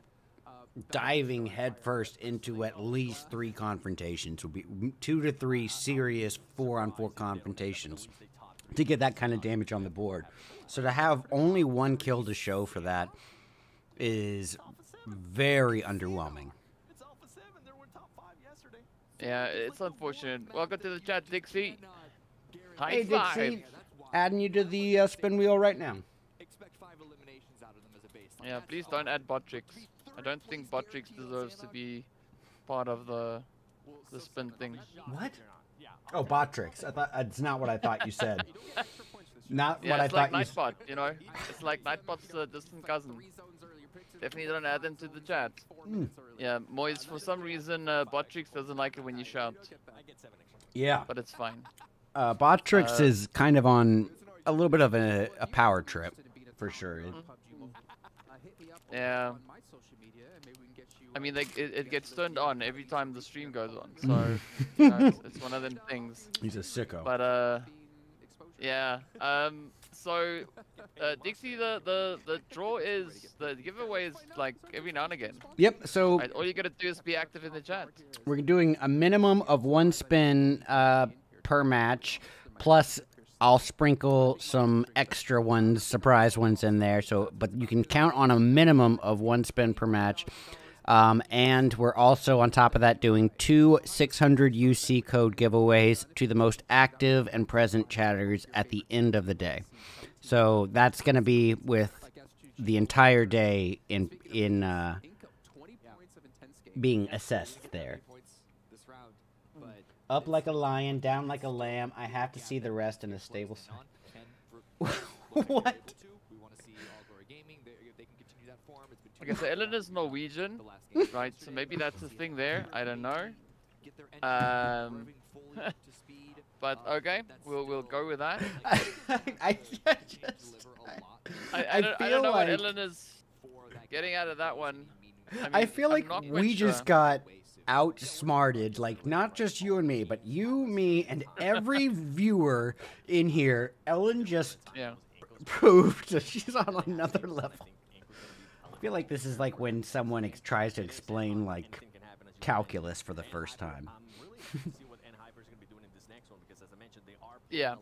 diving headfirst into at least 3 confrontations. Would be 2 to 3 serious 4-on-4 confrontations to get that kind of damage on the board. So to have only 1 kill to show for that is very underwhelming. Yeah, it's unfortunate. Welcome to the chat, Dixie. High Hey, five. Dixie, adding you to the spin wheel right now. Yeah, please don't add Botrix. I don't think Botrix deserves to be part of the spin thing. What? Oh, Botrix. I thought it's not what I thought you said. Not Yeah, what I it's thought like you Nightbot, you know? It's like Nightbot's distant cousin. Definitely don't add them to the chat. Yeah, Moise, for some reason, Botrix doesn't like it when you shout. Yeah. But it's fine. Botrix is kind of on a little bit of a power trip, for sure. Yeah. I mean, it gets turned on every time the stream goes on, so you know, it's one of them things. He's a sicko. But yeah. So Dixie, the draw is the giveaway is like every now and again. Yep. So right? All you gotta do is be active in the chat. We're doing a minimum of 1 spin per match, plus I'll sprinkle some extra ones, surprise ones in there. So, but you can count on a minimum of 1 spin per match. And we're also on top of that doing 2 600 UC code giveaways to the most active and present chatters at the end of the day. So that's going to be with the entire day in being assessed there. Up like a lion, down like a lamb. I have to see the rest in a stable sign. What? Okay, so Ellen is Norwegian, right? So maybe that's the thing there. I don't know. But okay, we'll go with that. I don't know what Ellen is getting out of that one. I mean, I feel like we just sure. got outsmarted, like not just you and me, but you, me, and every viewer in here. Ellen just proved that she's on another level. I feel like this is like when someone tries to explain like calculus for the first time. Yeah.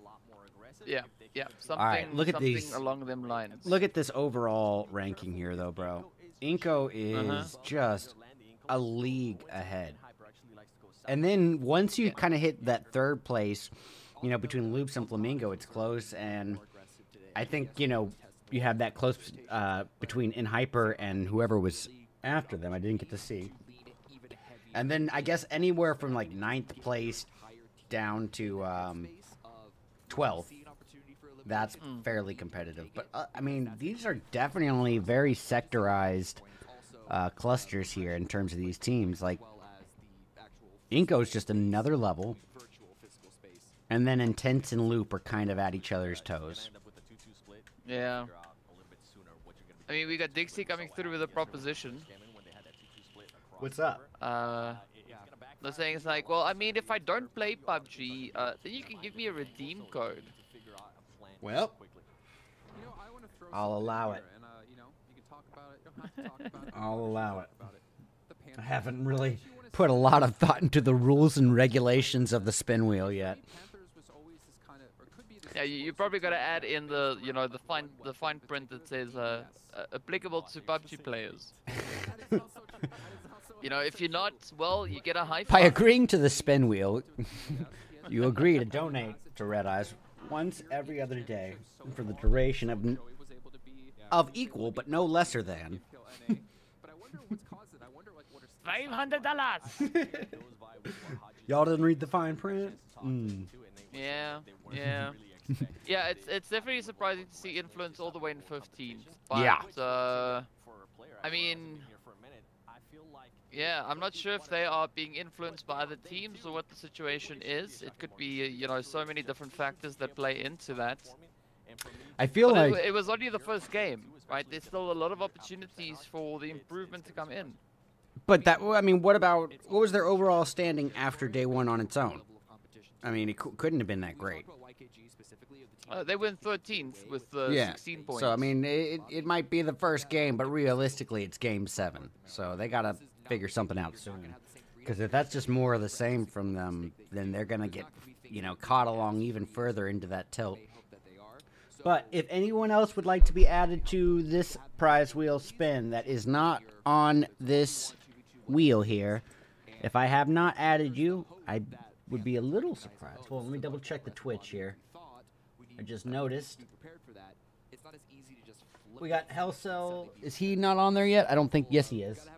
Something, all right, look at these along them lines. Look at this overall ranking here, though, bro. Inko is just a league ahead. And then once you kind of hit that 3rd place, you know, between Loops and Flamingo, it's close. And I think, you know, you have that close between InHyper and whoever was after them. I didn't get to see. And then I guess anywhere from like 9th place down to 12th. That's fairly competitive. But, I mean, these are definitely very sectorized clusters here in terms of these teams. Like, Inko's just another level. And then Intense and Loop are kind of at each other's toes. Yeah. I mean, we got Dixie coming through with a proposition. What's up? The saying is like, well, I mean, if I don't play PUBG, then you can give me a redeem code. Well, I'll allow it. I'll allow it. I haven't really put a lot of thought into the rules and regulations of the spin wheel yet. Yeah, you probably got to add in the, you know, the fine print that says applicable to PUBG players. You know, if you're not, well, you get a high five. By agreeing to the spin wheel, you agree to donate to RedEyes once every other day for the duration of equal but no lesser than $500. Y'all didn't read the fine print? Yeah. Yeah, it's definitely surprising to see influence all the way in 15th. But, I mean, yeah, I'm not sure if they are being influenced by other teams or what the situation is. It could be, you know, so many different factors that play into that. I feel like it was only the first game, right? There's still a lot of opportunities for the improvement to come in. But that, I mean, what was their overall standing after day 1 on its own? I mean, it couldn't have been that great. They win 13th with 16 points. So, I mean, it might be the first game, but realistically, it's game 7. So they got to figure something out soon. Because if that's just more of the same from them, then they're going to get, you know, caught along even further into that tilt. But if anyone else would like to be added to this prize wheel spin that is not on this wheel here, if I have not added you, I would be a little surprised. Well, let me double check the Twitch here. I just noticed. We got Hellcell. Is he not on there yet? I don't think. Yes, he is.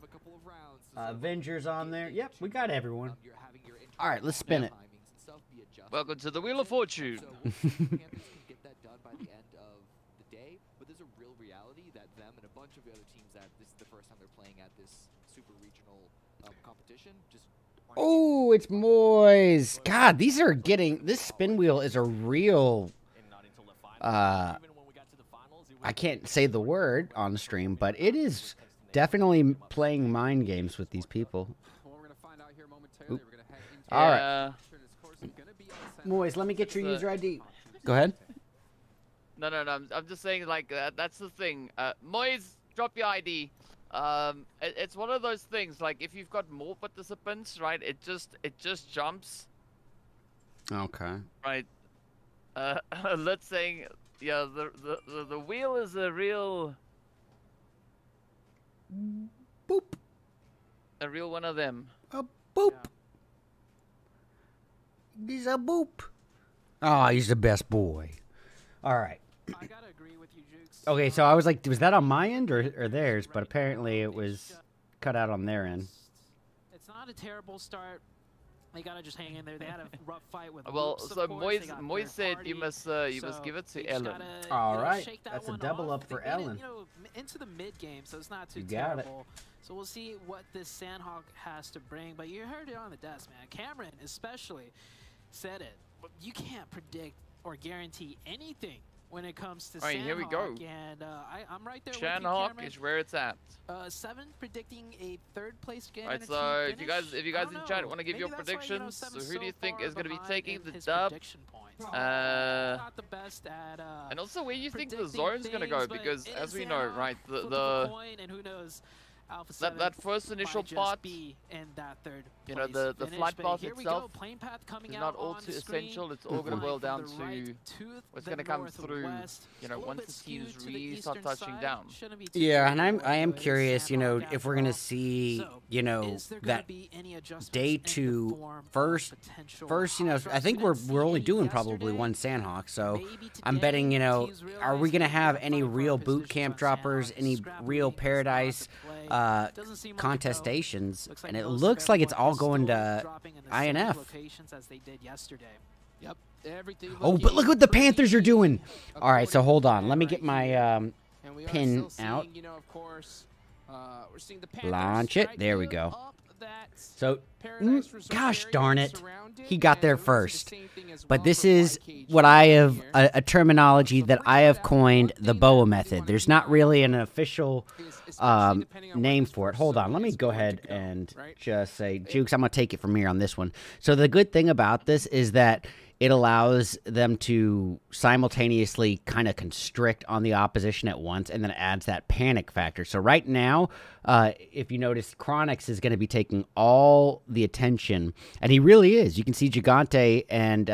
Avengers on there. Yep, we got everyone. All right, let's spin it. Welcome to the Wheel of Fortune. Oh, it's Moise. God, these are getting... This spin wheel is a real... I can't say the word on the stream, but it is definitely playing mind games with these people. Oop. All right. Moise, let me get your user ID. Go ahead. No. I'm just saying, like, that's the thing. Moise, drop your ID. It's one of those things, like, if you've got more participants, right, it just jumps. Okay. Right. Let's say, yeah, the wheel is a real... Boop. A real one of them. A boop. Yeah. He's a boop. Oh, he's the best boy. All right. I gotta agree with you, Jukes. Okay, so I was like, was that on my end or theirs? But apparently it was cut out on their end. It's not a terrible start. They gotta just hang in there. They had a rough fight with. Well, so Moise said you must give it to Ellen. All right, that's a double up for Ellen. You know, into the mid game, so it's not too terrible. So we'll see what this Sandhawk has to bring. But you heard it on the desk, man. Cameron especially said it. You can't predict or guarantee anything when it comes to Sandhawk. Here we go. And I'm right there with you, Cameron. is where it's at. 7 predicting a 3rd place game. Right, so if you guys in chat want to give your predictions, so who do you think is going to be taking the dub? Not the best at, and also where you think the zone's going to go, because as we know, right, and who knows, that first initial part, you know, the flight path itself is not all too essential. It's all going to boil down to what's going to come through, you know, once the teams really start touching down. Yeah, and I am curious, you know, if we're going to see, you know, that day 2 first, you know, I think we're only doing probably one Sandhawk, so I'm betting, you know, are we going to have any real boot camp droppers, any real Paradise contestations, and it looks like it's all going to INF. Oh, but look what the Panthers are doing. All right, so hold on. Let me get my pin out. Launch it. There we go. So, gosh darn it, he got there first. But this is what I have, a terminology that I have coined, the BOA method. There's not really an official name for it. Hold on, let me go ahead and just say, Jukes, I'm going to take it from here on this one. So the good thing about this is that it allows them to simultaneously kind of constrict on the opposition at once, and then it adds that panic factor. So right now, if you notice, Chronix is going to be taking all the attention, and he really is. You can see Gigante and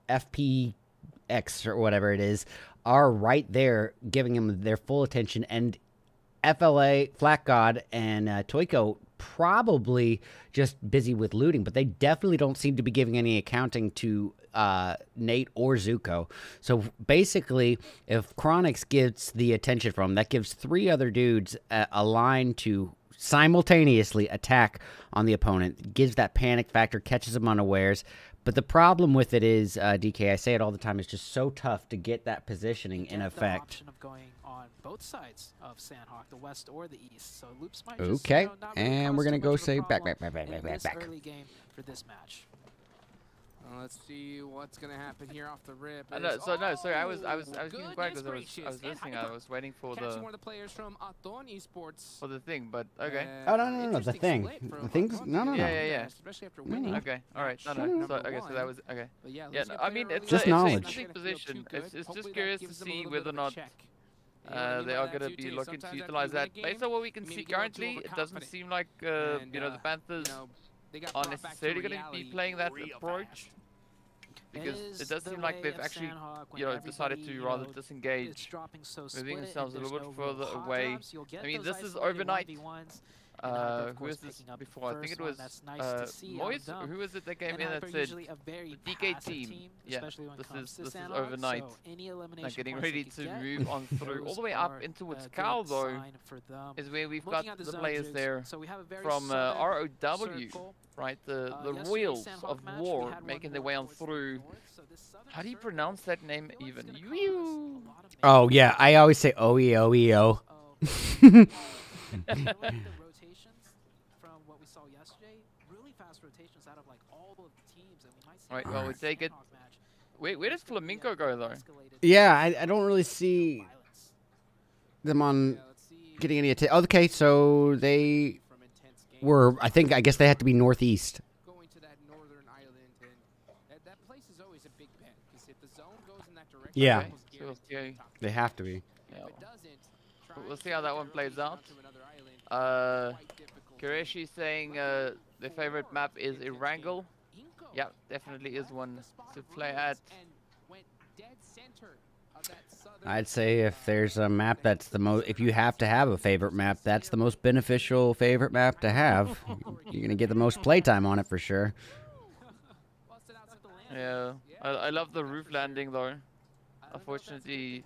FPX, or whatever it is, are right there giving him their full attention, and FLA, Flat God, and Toiko probably just busy with looting, but they definitely don't seem to be giving any accounting to Nate or Zuko. So basically, if Chronix gets the attention from him, that gives 3 other dudes a line to simultaneously attack on the opponent, gives that panic factor, catches them unawares. But the problem with it is, DK, I say it all the time, it's just so tough to get that positioning in effect. on both sides of Sandhawk, the west or the east. So Loops might just, okay, not really and we're gonna go say back. Early game for this match. Let's see what's gonna happen here off the rip. Sorry, I was being quiet because I was listening. I was waiting for one of the players from Aton Esports. For the thing, but okay. Oh no, the thing. The thing's no. Yeah. Especially after winning. Okay, all right. No. So okay, so that was okay. Yeah, no, I mean it's just knowledge. It's position. It's just curious to see whether or not they are going to be looking to utilize that. Based on what we can see currently, it doesn't seem like you know, the Panthers are necessarily going to be playing that approach. Because it does seem like they've actually, you know, decided to rather disengage, moving themselves a little bit further away. I mean, this is overnight. Who is this before? I think it was Moise. Who was it that came in that said the DK team? Yeah, this is overnight. Now getting ready to move on through all the way up into what's Cal though, is where we've got the players there from ROW, right? The Royals of War making their way on through. How do you pronounce that name even? Oh yeah, I always say OEO. Right, well, we take it. Where does Flamenco go, though? Yeah, I don't really see them on getting any attention. Okay, so they were, I guess they had to be northeast. Going to that northern island, and that place is always a big bet, because if the zone goes in that direction, yeah, okay. They have to be. Yeah. We'll see how that one plays out. Kureshi saying their favorite map is Erangel. Yeah, definitely is one to play at. I'd say if there's a map that's the most, if you have to have a favorite map, that's the most beneficial favorite map to have. You're going to get the most playtime on it for sure. Yeah, I love the roof landing though. Unfortunately,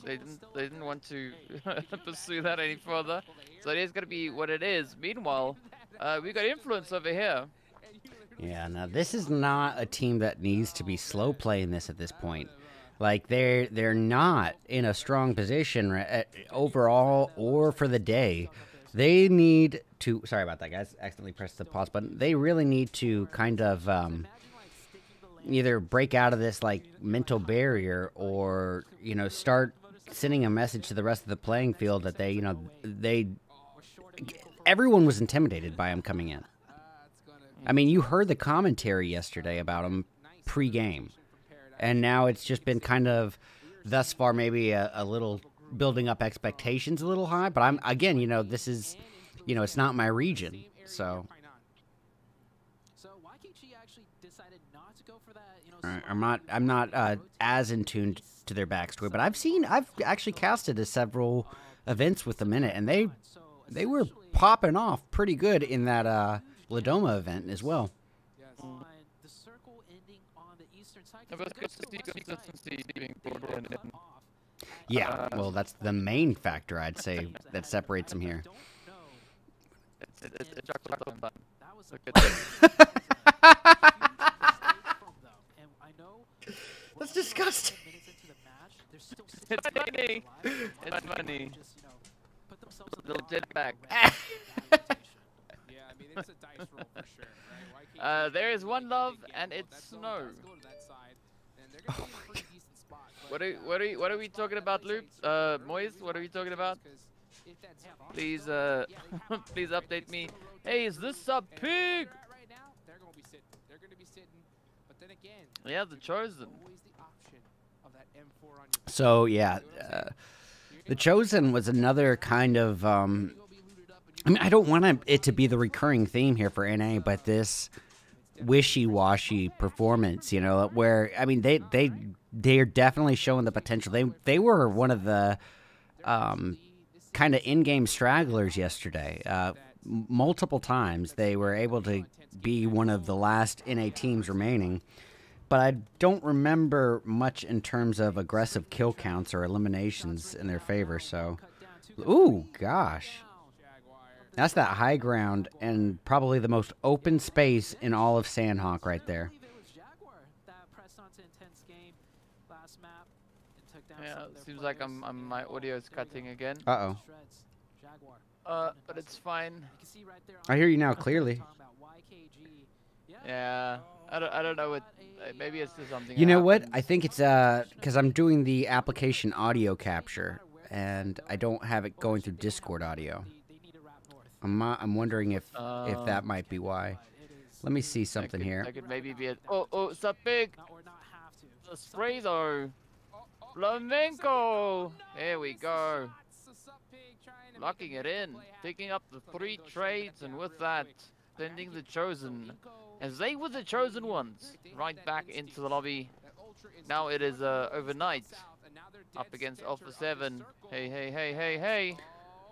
they didn't want to pursue that any further. So it is going to be what it is. Meanwhile, we got influence over here. Yeah, now this is not a team that needs to be slow playing this at this point. Like they're not in a strong position overall or for the day. They need to. Sorry about that, guys. Accidentally pressed the pause button. They really need to kind of either break out of this like mental barrier, or start sending a message to the rest of the playing field that everyone was intimidated by him coming in. I mean, you heard the commentary yesterday about him pre-game, and now it's just been kind of, thus far, maybe a little building up expectations a little high. But again, this is, it's not my region, so. I'm not as in tune to their backstory, but I've actually casted several events with them in it, and they were popping off pretty good in that Ladoma event as well. Yeah, well, that's the main factor, I'd say, that separates them here. That's disgusting. It's funny. It's funny. Little jetpack. It's a dice roll for sure, right? There is one love, and it's snow. Oh what are we talking about, Loop? Moise, what are we talking about? Please, please update me. Hey, is this a pig? Yeah, the Chosen. So yeah, the Chosen was another kind of. I mean, I don't want it to be the recurring theme here for NA, but this wishy-washy performance, where, I mean, they're definitely showing the potential. They were one of the kind of in-game stragglers yesterday. Multiple times they were able to be one of the last NA teams remaining, but I don't remember much in terms of aggressive kill counts or eliminations in their favor, so. Ooh, gosh. That's that high ground and probably the most open space in all of Sandhawk right there. Yeah, it seems like my audio is cutting again. Uh-oh. But it's fine. I hear you now clearly. Yeah, I don't know what. Maybe it's just something. You know what? I think it's because I'm doing the application audio capture, and I don't have it going through Discord audio. I'm wondering if that might be why. Let me see something here. That could maybe be it. Oh, it's a big. The sprays are flamenco. There we go. Locking it in, picking up the 3 trades, and with that, sending the chosen, as they were the chosen ones, right back into the lobby. Now it is overnight, up against Alpha 7. Hey, hey, hey, hey, hey.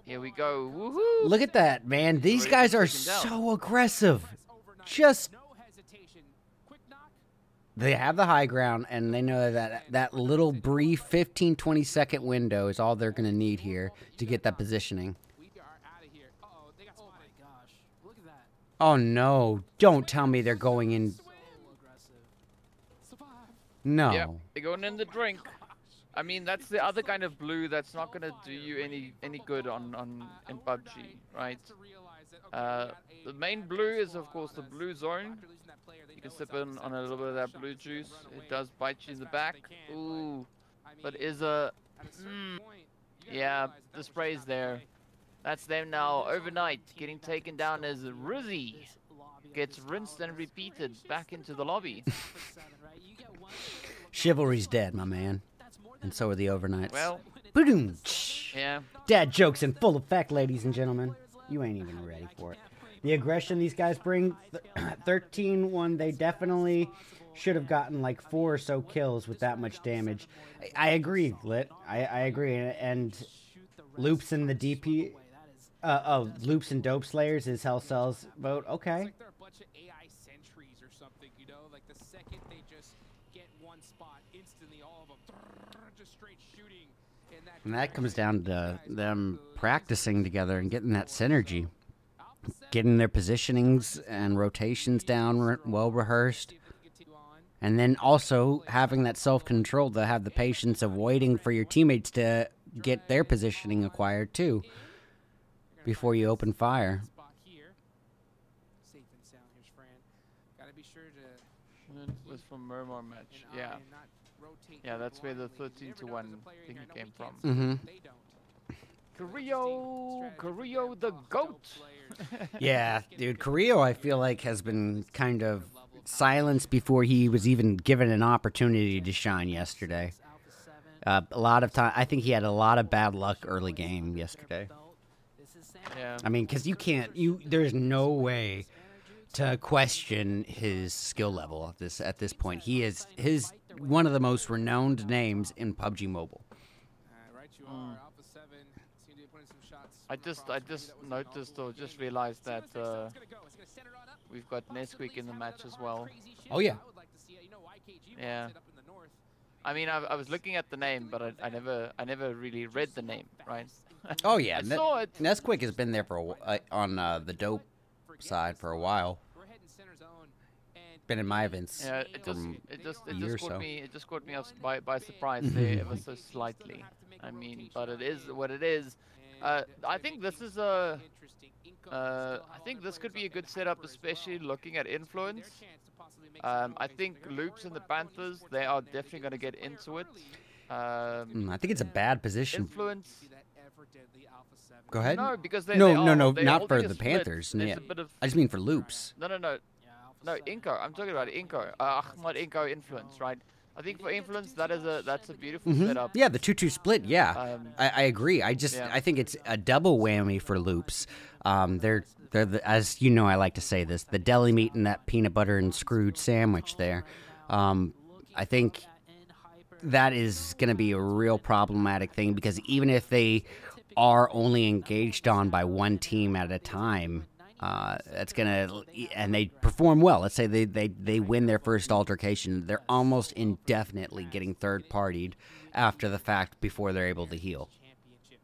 Here we go. Woohoo! Look at that, man. These guys are so aggressive. Just they have the high ground, and they know that little brief 15-20 second window is all they're going to need here to get that positioning. Oh no, don't tell me they're going in. No. Yep, they're going in the drink. I mean, that's the other kind of blue that's not going to do you any good in PUBG, right? The main blue is, of course, the blue zone. You can sip in on a little bit of that blue juice. It does bite you in the back. Ooh, but is a... yeah, the spray's there. That's them now, overnight, getting taken down as Rizzy gets rinsed and repeated back into the lobby. Chivalry's dead, my man. And so are the overnights. Well, boom. Yeah. Dad jokes in full effect, ladies and gentlemen. You ain't even ready for it. The aggression these guys bring, 13-1, they definitely should have gotten like 4 or so kills with that much damage. I agree, Lit. I agree. And Loops in the DP... Loops and Dope Slayers is Hell Cells vote. Okay. It's like they're a bunch of AI sentries or something, you know? Like the second they just get one spot, instantly all of them just straight shooting. And that comes down to them practicing together and getting that synergy. Getting their positionings and rotations down well rehearsed. And then also having that self-control to have the patience of waiting for your teammates to get their positioning acquired too. Before you open fire. It was from Murmur match, yeah. Yeah, that's where the 13-1 thing came from. Carrillo the GOAT! Yeah, dude, Carrillo I feel like has been kind of silenced before he was even given an opportunity to shine yesterday. A lot of time, I think he had a lot of bad luck early game yesterday. Yeah. I mean, because there's no way to question his skill level at this point. He is one of the most renowned names in PUBG Mobile. I just noticed or just realized that we've got Nesquik in the match as well. Oh yeah. Yeah. I mean, I was looking at the name, but I never really read the name, right? Oh yeah, I saw it. Nesquik has been there for on the dope side for a while. Been in my events. Yeah, it just caught me by surprise there ever so slightly. I mean, but it is what it is. I think this is I think this could be a good setup, especially looking at influence. I think Loops and the Panthers, they are definitely going to get into it. I think it's a bad position. Influence. Go ahead. No, because they no, they not for the split. Panthers. Yeah. I just mean for Loops. No, Inco. I'm talking about Inco. Ahmad Inco influence, right? I think for influence, that's a beautiful setup. Yeah, the 2-2 split. Yeah, I agree. I think it's a double whammy for Loops. They're as you know, I like to say this, the deli meat and that peanut butter and screwed sandwich there. I think that is going to be a real problematic thing because even if they are only engaged on by one team at a time, that's gonna, and they perform well. Let's say they win their first altercation, they're almost indefinitely getting third-partied after the fact before they're able to heal.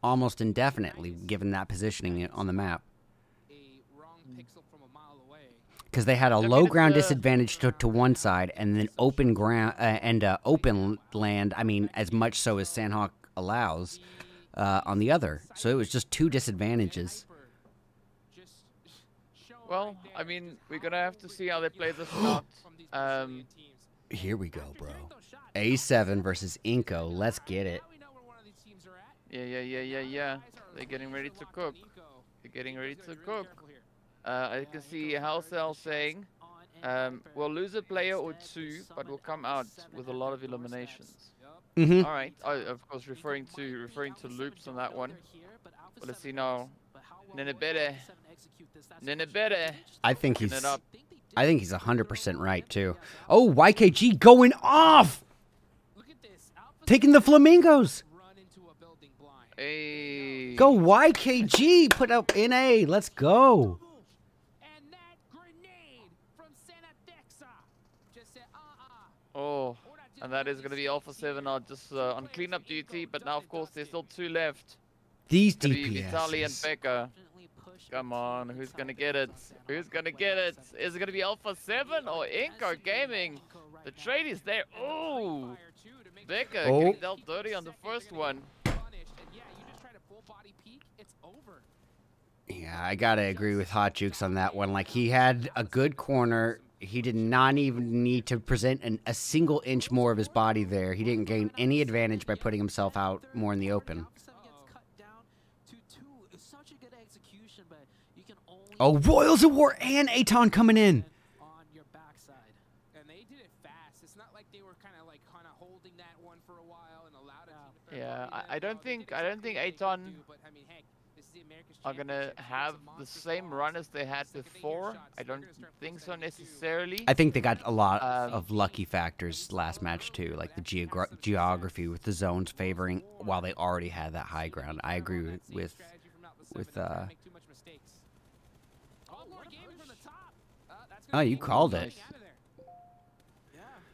Almost indefinitely, given that positioning on the map. because they had a low ground disadvantage to one side, and then open ground and open land. I mean, as much so as Sandhawk allows on the other. So it was just 2 disadvantages. Well, I mean, we're gonna have to see how they play this out. Here we go, bro. A7 versus Inko. Let's get it. Yeah. They're getting ready to cook. They're getting ready to cook. I can see Halcel saying, we'll lose a player or 2, but we'll come out with a lot of eliminations. Mm-hmm. All right. Of course, referring to loops on that one. Well, let's see now. Nenebere. I think he's 100% right too. Oh, YKG going off, taking the flamingos. Hey. Go YKG, put up NA. Let's go. Oh, and that is going to be Alpha 7 now just on cleanup duty, but now of course there's still 2 left. These DPS. Vitaly and DPS. Becca. Come on, who's gonna get it? Who's gonna get it? Is it gonna be Alpha 7 or Inko Gaming? The trade is there. Oh, Becca getting dealt dirty on the first one. Yeah, I gotta agree with Hot Jukes on that one. Like, he had a good corner. He did not even need to present a single inch more of his body there. He didn't gain any advantage by putting himself out more in the open. Oh, Royals of War and Aton coming in. On your backside. And they did it fast. It's not like they were kind of holding that one for a while and allowed it. Yeah, I don't think Aton are gonna have the same run as they had before. I don't think so necessarily. I think they got a lot of lucky factors last match too, like the geography with the zones favoring while they already had that high ground. I agree with Oh, you called it.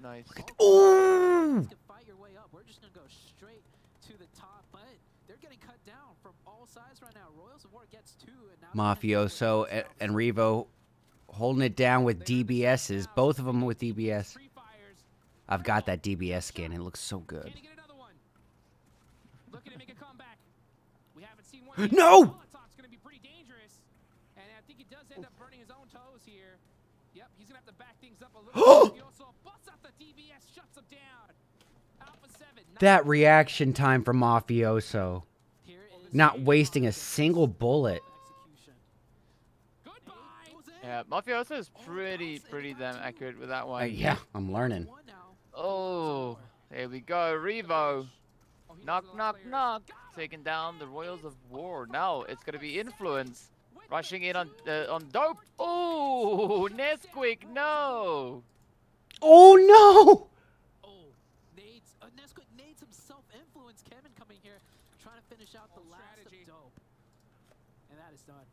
Nice. Oh! Fight your way up. We're just gonna go straight to the top, but they're getting cut down from all sides right now. Royals of War gets 2, and now Mafioso and Revo holding it down with DBSs. Both of them with DBS. I've got that DBS skin. It looks so good. No! That reaction time from Mafioso. Not wasting a single bullet. Yeah, Mafioso is pretty damn accurate with that one. Yeah, I'm learning. Oh, there we go, Revo. Knock, knock, knock. Taking down the Royals of War. Now it's gonna be Influence rushing in on Dope. Oh, Nesquik, no. Oh no! Nesquik needs some self-influence. Kevin coming here, trying to finish out the last of Dope, and that is done.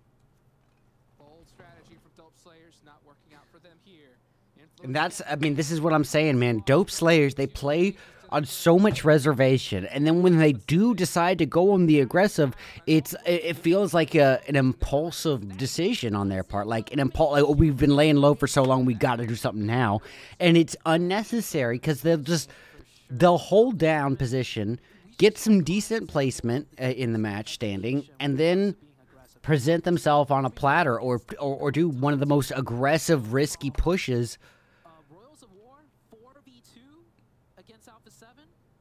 Bold strategy from Dope Slayers, not working out for them here. And that's, I mean, this is what I'm saying, man. Dope Slayers, they play on so much reservation, and then when they do decide to go on the aggressive, it feels like an impulsive decision on their part, like an impulse. Like, oh, we've been laying low for so long, we got to do something now, and it's unnecessary because they'll hold down position, get some decent placement in the match standing, and then present themselves on a platter or do one of the most aggressive, risky pushes. Royals of War 4v2 against Alpha 7.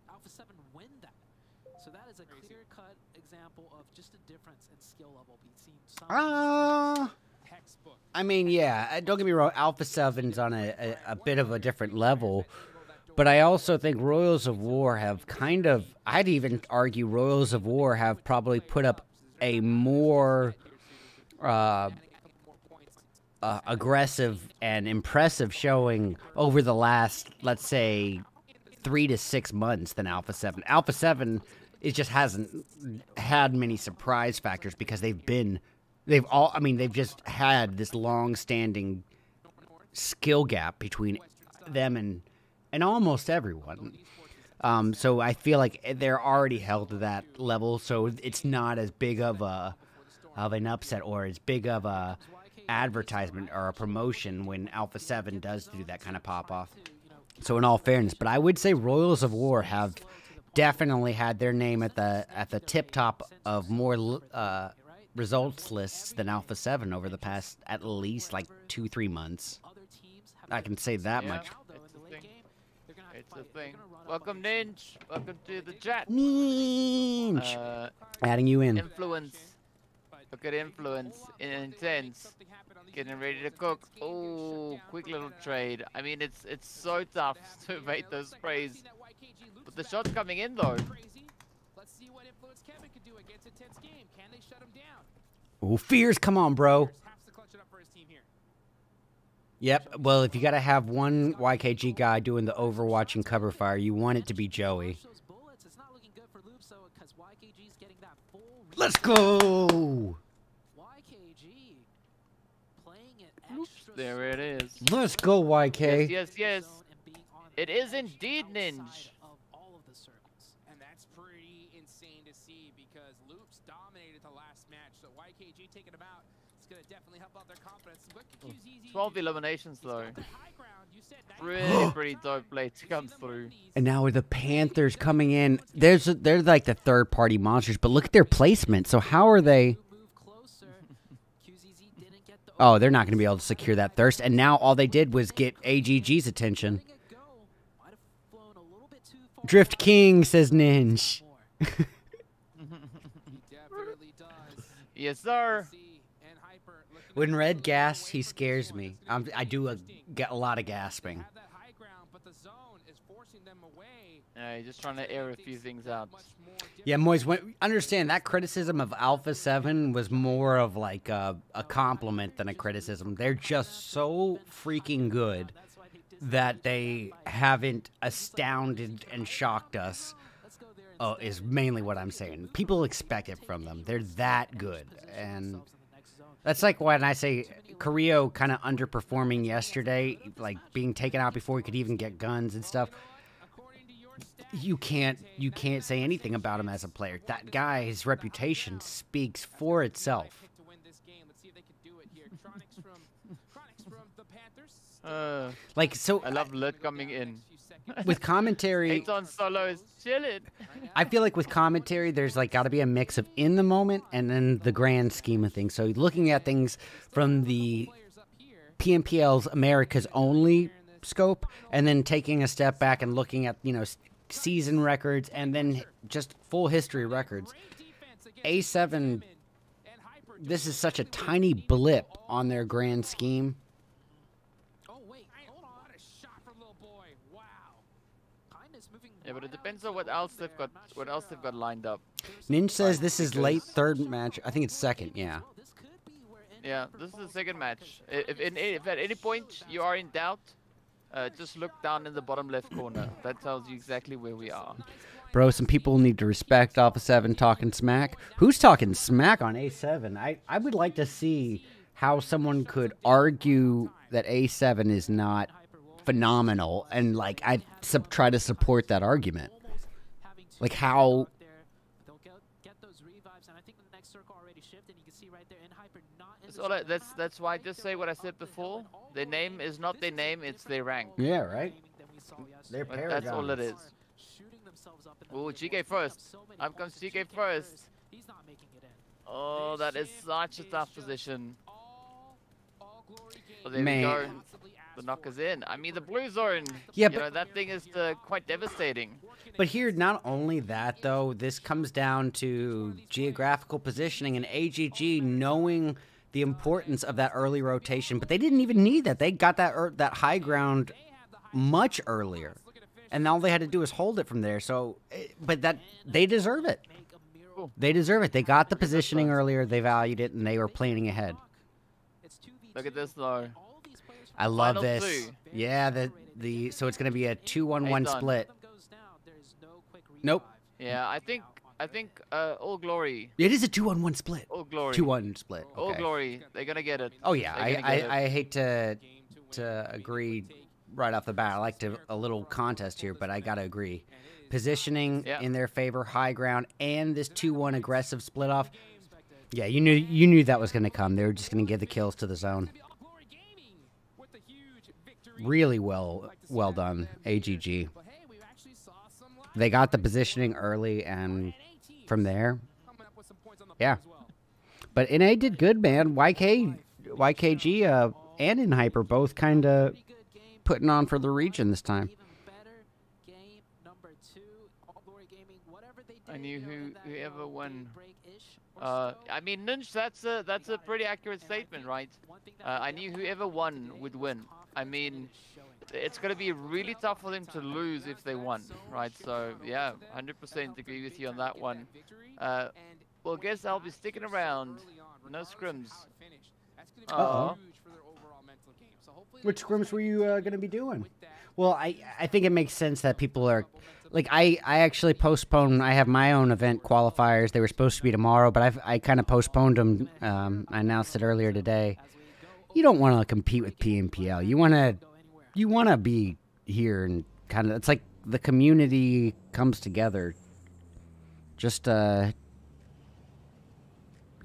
Alpha 7 win that. So that is a clear-cut example of just a difference in skill level between some textbook. I mean, yeah, don't get me wrong, Alpha 7's on a bit of a different level. But I also think Royals of War have kind of, I'd even argue Royals of War have probably put up a more aggressive and impressive showing over the last, let's say, 3 to 6 months than Alpha 7. Alpha 7, it just hasn't had many surprise factors because they've just had this long-standing skill gap between them and almost everyone. So I feel like they're already held to that level, so it's not as big of an upset or as big of a advertisement or a promotion when Alpha 7 does do that kind of pop-off. So in all fairness, but I would say Royals of War have definitely had their name at the tip top of more results lists than Alpha 7 over the past at least like 2-3 months. I can say that much. It's a thing. Welcome, Ninja. Welcome to the chat. Ninja. Adding you in. Influence. Look at influence. Intense. Getting ready to cook. Oh, quick little trade. I mean, it's so tough to evade those sprays. But the shot's coming in though. Let's see what influence Kevin can do against a tense game. Can they shut him down? Oh, Fears, come on, bro. Yep, well, if you got to have one YKG guy doing the Overwatch and cover fire, you want it to be Joey. Let's go! There it is. Let's go, YK. Yes, yes, yes. It is indeed Ninja. And that's pretty insane to see because Loops dominated the last match. So YKG taking them out. It's going to definitely help out their confidence. 12 eliminations though. Pretty dope play to come through. And now with the Panthers coming in, they're like the third-party monsters, but look at their placement. So how are they? Oh, they're not going to be able to secure that thirst. And now all they did was get AGG's attention. Drift King, says Ninja. Yes, sir. When Red gas, he scares me. I do get a lot of gasping. Yeah, he's just trying to air a few things out. Yeah, Moise, understand that criticism of Alpha 7 was more of like a compliment than a criticism. They're just so freaking good that they haven't astounded and shocked us. Oh, is mainly what I'm saying. People expect it from them. They're that good. And that's like when I say Carrillo kind of underperforming yesterday, like being taken out before he could even get guns and stuff. You can't say anything about him as a player. That guy, his reputation speaks for itself. Like, so I love Lit coming in. With commentary, on solo is chilling. I feel like with commentary, there's like got to be a mix of in the moment and then the grand scheme of things. So looking at things from the PMPL's Americas only scope, and then taking a step back and looking at, you know, season records and then just full history records. A7, this is such a tiny blip on their grand scheme. Yeah, but it depends on what else they've got lined up. Ninja says this is late third match. I think it's second, yeah. Yeah, this is the second match. If at any point you are in doubt, just look down in the bottom left corner. That tells you exactly where we are. Bro, some people need to respect Alpha 7 talking smack. Who's talking smack on A7? I would like to see how someone could argue that A7 is not phenomenal, and like I try to support that argument. Like how that's why I just say what I said before. Their name is not their name, it's their rank. Yeah, right. They're paragons. That's all it is. Oh, GK first. Up comes GK first. Oh, that is such a tough position. Oh, there we go. The knock is in. I mean, the blue zone. Yeah, but you know, that thing is quite devastating. But here, not only that, though, this comes down to geographical positioning and AGG knowing the importance of that early rotation. But they didn't even need that. They got that high ground much earlier, and all they had to do is hold it from there. So, but they deserve it. They deserve it. They got the positioning earlier. They valued it, and they were planning ahead. Look at this, though. I love this. Yeah, so it's going to be a 2-1-1 split. Nope. Yeah, I think All Glory. It is a 2-1-1 split. All Glory. 2-1 split. Okay. All Glory. They're going to get it. Oh yeah, I hate to agree right off the bat. I like a little contest here, but I got to agree. Positioning in their favor, high ground, and this 2-1 aggressive split off. Yeah, you knew that was going to come. They were just going to give the kills to the zone. Really well done, AGG. They got the positioning early, and from there, yeah. But NA did good, man. YKG and InHyper both kind of putting on for the region this time. I knew whoever won. I mean, Ninja, that's a pretty accurate statement, right? I knew whoever won would win. I mean, it's going to be really tough for them to lose if they won, right? So, yeah, 100% agree with you on that one. Well, guess I'll be sticking around. No scrims. Uh-oh. Which scrims were you going to be doing? Well, I think it makes sense that people are... Like, I actually postponed... I have my own event qualifiers. They were supposed to be tomorrow, but I kind of postponed them. I announced it earlier today. You don't want to compete with PMPL. You want to be here and kind of... It's like the community comes together. Just, you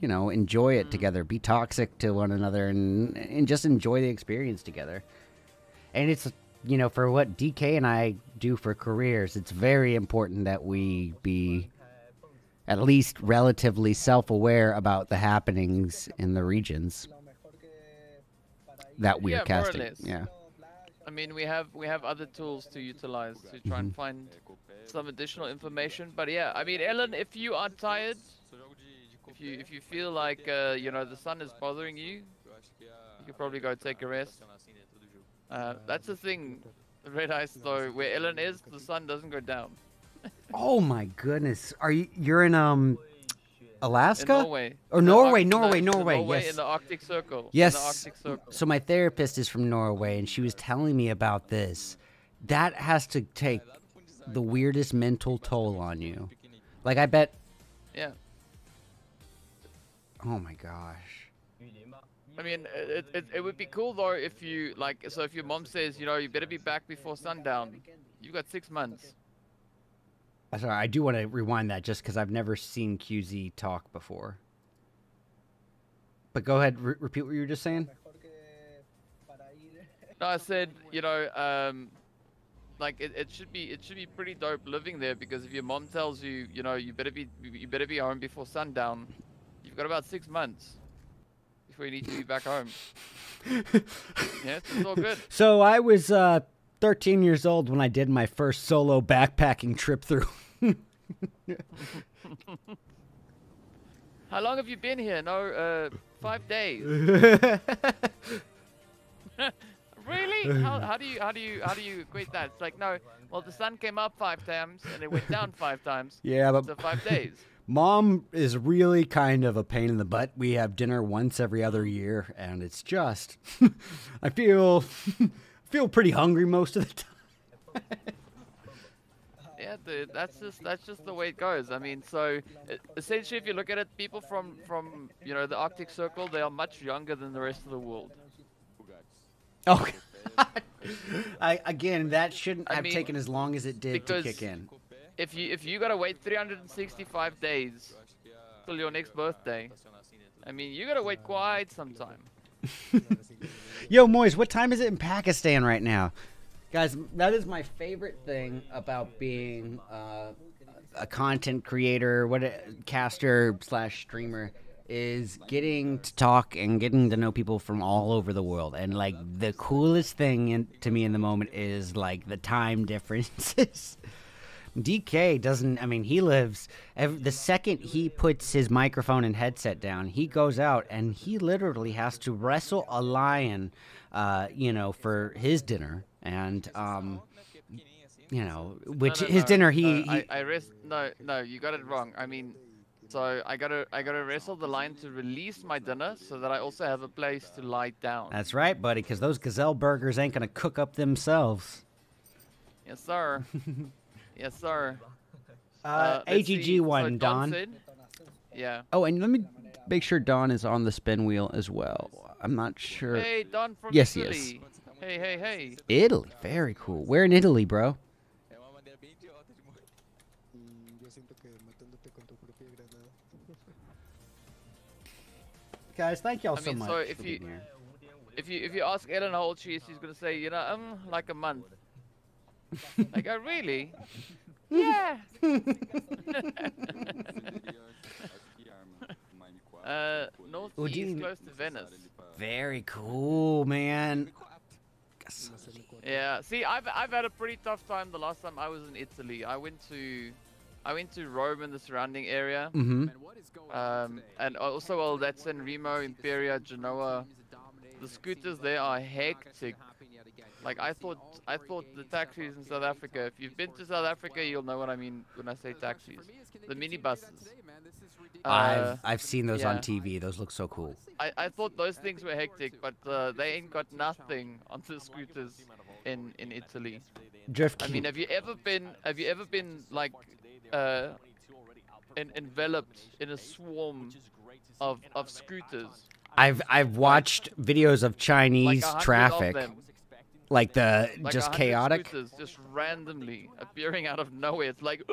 know, enjoy it together. Be toxic to one another and just enjoy the experience together. And it's... You know, for what DK and I do for careers, it's very important that we be at least relatively self-aware about the happenings in the regions that we're casting. Yeah. I mean, we have other tools to utilize to try and find some additional information. But yeah, I mean, Ellen, if you are tired, if you feel like you know, the sun is bothering you, you could probably go take a rest. That's the thing, RedEyes, though, where Ellen is, the sun doesn't go down. Oh my goodness. You're in Alaska? In Norway. Or Norway, yes. In the Arctic Circle. Yes. In the Arctic Circle. So my therapist is from Norway, and she was telling me about this. That has to take the weirdest mental toll on you. Like, I bet... Yeah. Oh my gosh. I mean, it would be cool though if you, like, so if your mom says, you know, you better be back before sundown, you've got 6 months. Sorry, I do want to rewind that just because I've never seen QZ talk before. But go ahead, repeat what you were just saying. No, I said, you know, like it should be pretty dope living there, because if your mom tells you, you know, you better be home before sundown, you've got about 6 months. We need to be back home. Yes, it's all good. So I was 13 years old when I did my first solo backpacking trip through. How long have you been here? No, 5 days. Really? How do you equate that? It's like, no, well, the sun came up 5 times and it went down 5 times. Yeah, but so 5 days. Mom is really kind of a pain in the butt. We have dinner once every other year, and it's just I feel pretty hungry most of the time. Yeah, dude, that's just the way it goes. I mean, so essentially, if you look at it, people from you know, the Arctic Circle, they are much younger than the rest of the world. Oh, again, that shouldn't have taken as long as it did to kick in. If you gotta wait 365 days till your next birthday, I mean, you gotta wait quite some time. Yo, Moise, what time is it in Pakistan right now? Guys, that is my favorite thing about being a content creator, caster / streamer, is getting to talk and getting to know people from all over the world. And like the coolest thing to me in the moment is like the time differences. DK doesn't, I mean, he lives, the second he puts his microphone and headset down, he goes out and he literally has to wrestle a lion, you know, for his dinner. And, you know, which his dinner, no, you got it wrong. I mean, so I gotta wrestle the lion to release my dinner so that I also have a place to lie down. That's right, buddy, because those gazelle burgers ain't gonna cook up themselves. Yes, sir. Yes, sir. AGG won, so Don. Said, yeah. Oh, and let me make sure Don is on the spin wheel as well. I'm not sure. Hey, Don from Yes, Italy. he is. Hey. Italy, very cool. Where in Italy, bro? guys. Thank y'all so much. So if you ask Ellen how old she is, she's gonna say, you know, like a month. Like, oh really? Yeah. Northeast, close to Venice. Very cool, man. Yeah. See, I've had a pretty tough time the last time I was in Italy. I went to Rome and the surrounding area. Mm-hmm. And also all that San Remo, Imperia, Genoa. The scooters there are hectic. Like I thought the taxis in South Africa. If you've been to South Africa, you'll know what I mean when I say taxis. The minibuses. I've seen those on TV. Those look so cool. I thought those things were hectic, but they ain't got nothing on the scooters in Italy. Drift. I mean, have you ever been like enveloped in a swarm of scooters? I've watched videos of Chinese like traffic. Like just chaotic, just randomly appearing out of nowhere. It's like,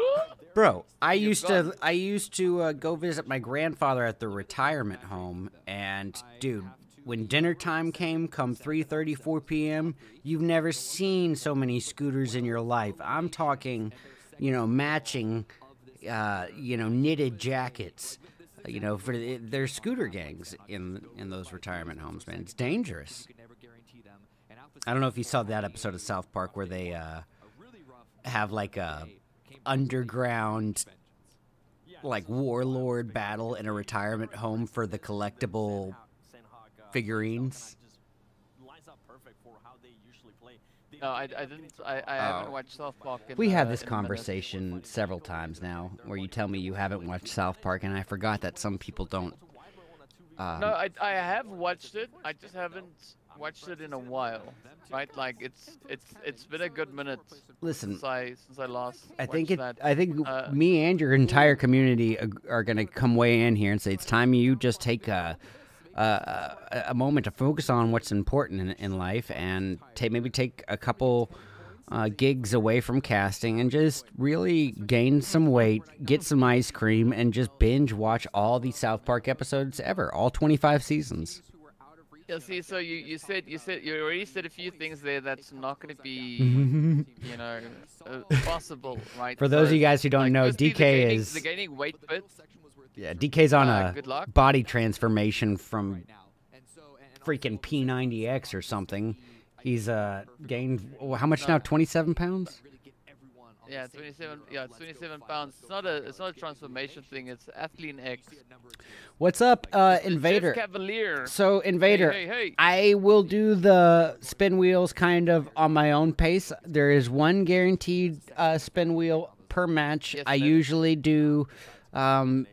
bro. I used to go visit my grandfather at the retirement home, and dude, when dinner time came, come 3:30, 4 p.m., you've never seen so many scooters in your life. I'm talking, matching, knitted jackets, for there's scooter gangs in those retirement homes, man. It's dangerous. I don't know if you saw that episode of South Park where they have like a underground like warlord battle in a retirement home for the collectible figurines. No, I didn't. I haven't watched South Park. We had this conversation several times now, where you tell me you haven't watched South Park, and I forgot that some people don't. No, I have watched it. I just haven't watched it in a while, right? Like it's been a good minute. Listen, since I last. I think me and your entire community are gonna come way in here and say it's time you just take a moment to focus on what's important in life and maybe take a couple gigs away from casting and just really gain some weight, get some ice cream, and just binge watch all the South Park episodes ever, all 25 seasons. Yeah, see, so you already said a few things there that's not going to be, possible, right? For those of you guys who don't know, DK is the gaining weight bit. Yeah, DK's on a body transformation from freaking P90X or something. He's gained how much now? 27 pounds. Yeah, 27. Yeah, 27 pounds. It's not a transformation thing. It's Athlete X. What's up, Invader? Cavalier. So, Invader, hey. I will do the spin wheels kind of on my own pace. There is one guaranteed spin wheel per match. Yes, I usually do, an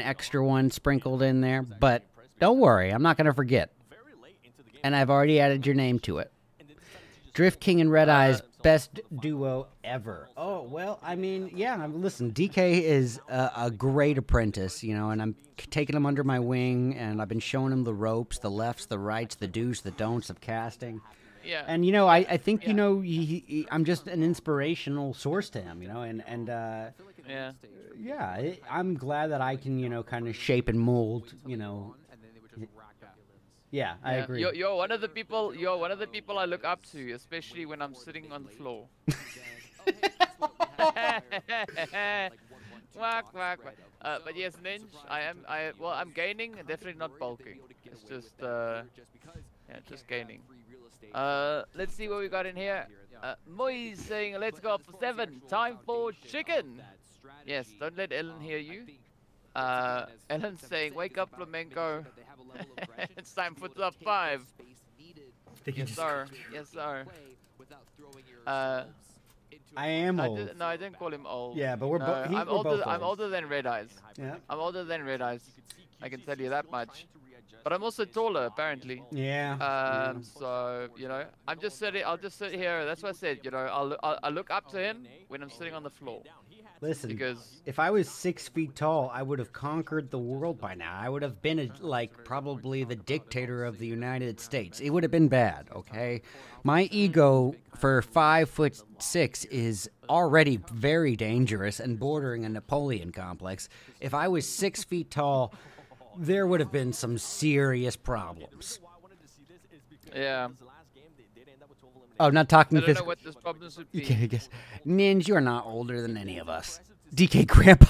extra one sprinkled in there. But don't worry, I'm not going to forget. And I've already added your name to it. Drift King and RedEyes, best duo ever. Oh, well, I mean, yeah, listen, DK is a great apprentice, and I'm taking him under my wing, and I've been showing him the ropes, the lefts, the rights, the do's, the don'ts of casting. Yeah. And, I think, I'm just an inspirational source to him, yeah, I'm glad that I can, kind of shape and mold, Yeah, I agree. You're one of the people. You're one of the people I look up to, especially when I'm sitting on the floor. Quack, quack, quack. But yes, Ninja, I'm gaining, definitely not bulking. It's just just gaining. Let's see what we got in here. Moise saying, "Let's go for 7. Time for chicken." Yes, don't let Ellen hear you. Ellen's saying, "Wake up, Flamenco." It's time for top 5. Yes, sir. Yes, sir. I am old. I didn't call him old. Yeah, but we're both. I'm older than RedEyes. Yeah. I'm older than RedEyes. I can tell you that much. But I'm also taller, apparently. Yeah. So I'm just sitting. I'll just sit here. That's what I said. I'll look up to him when I'm sitting on the floor. Listen, because if I was 6 feet tall, I would have conquered the world by now. I would have been probably the dictator of the United States. It would have been bad, okay? My ego for 5'6" is already very dangerous and bordering a Napoleon complex. If I was 6 feet tall, there would have been some serious problems. Yeah. Oh, not talking I don't know physical. what this problem should be. Okay, I guess. Ninja, you are not older than any of us. DK Grandpa.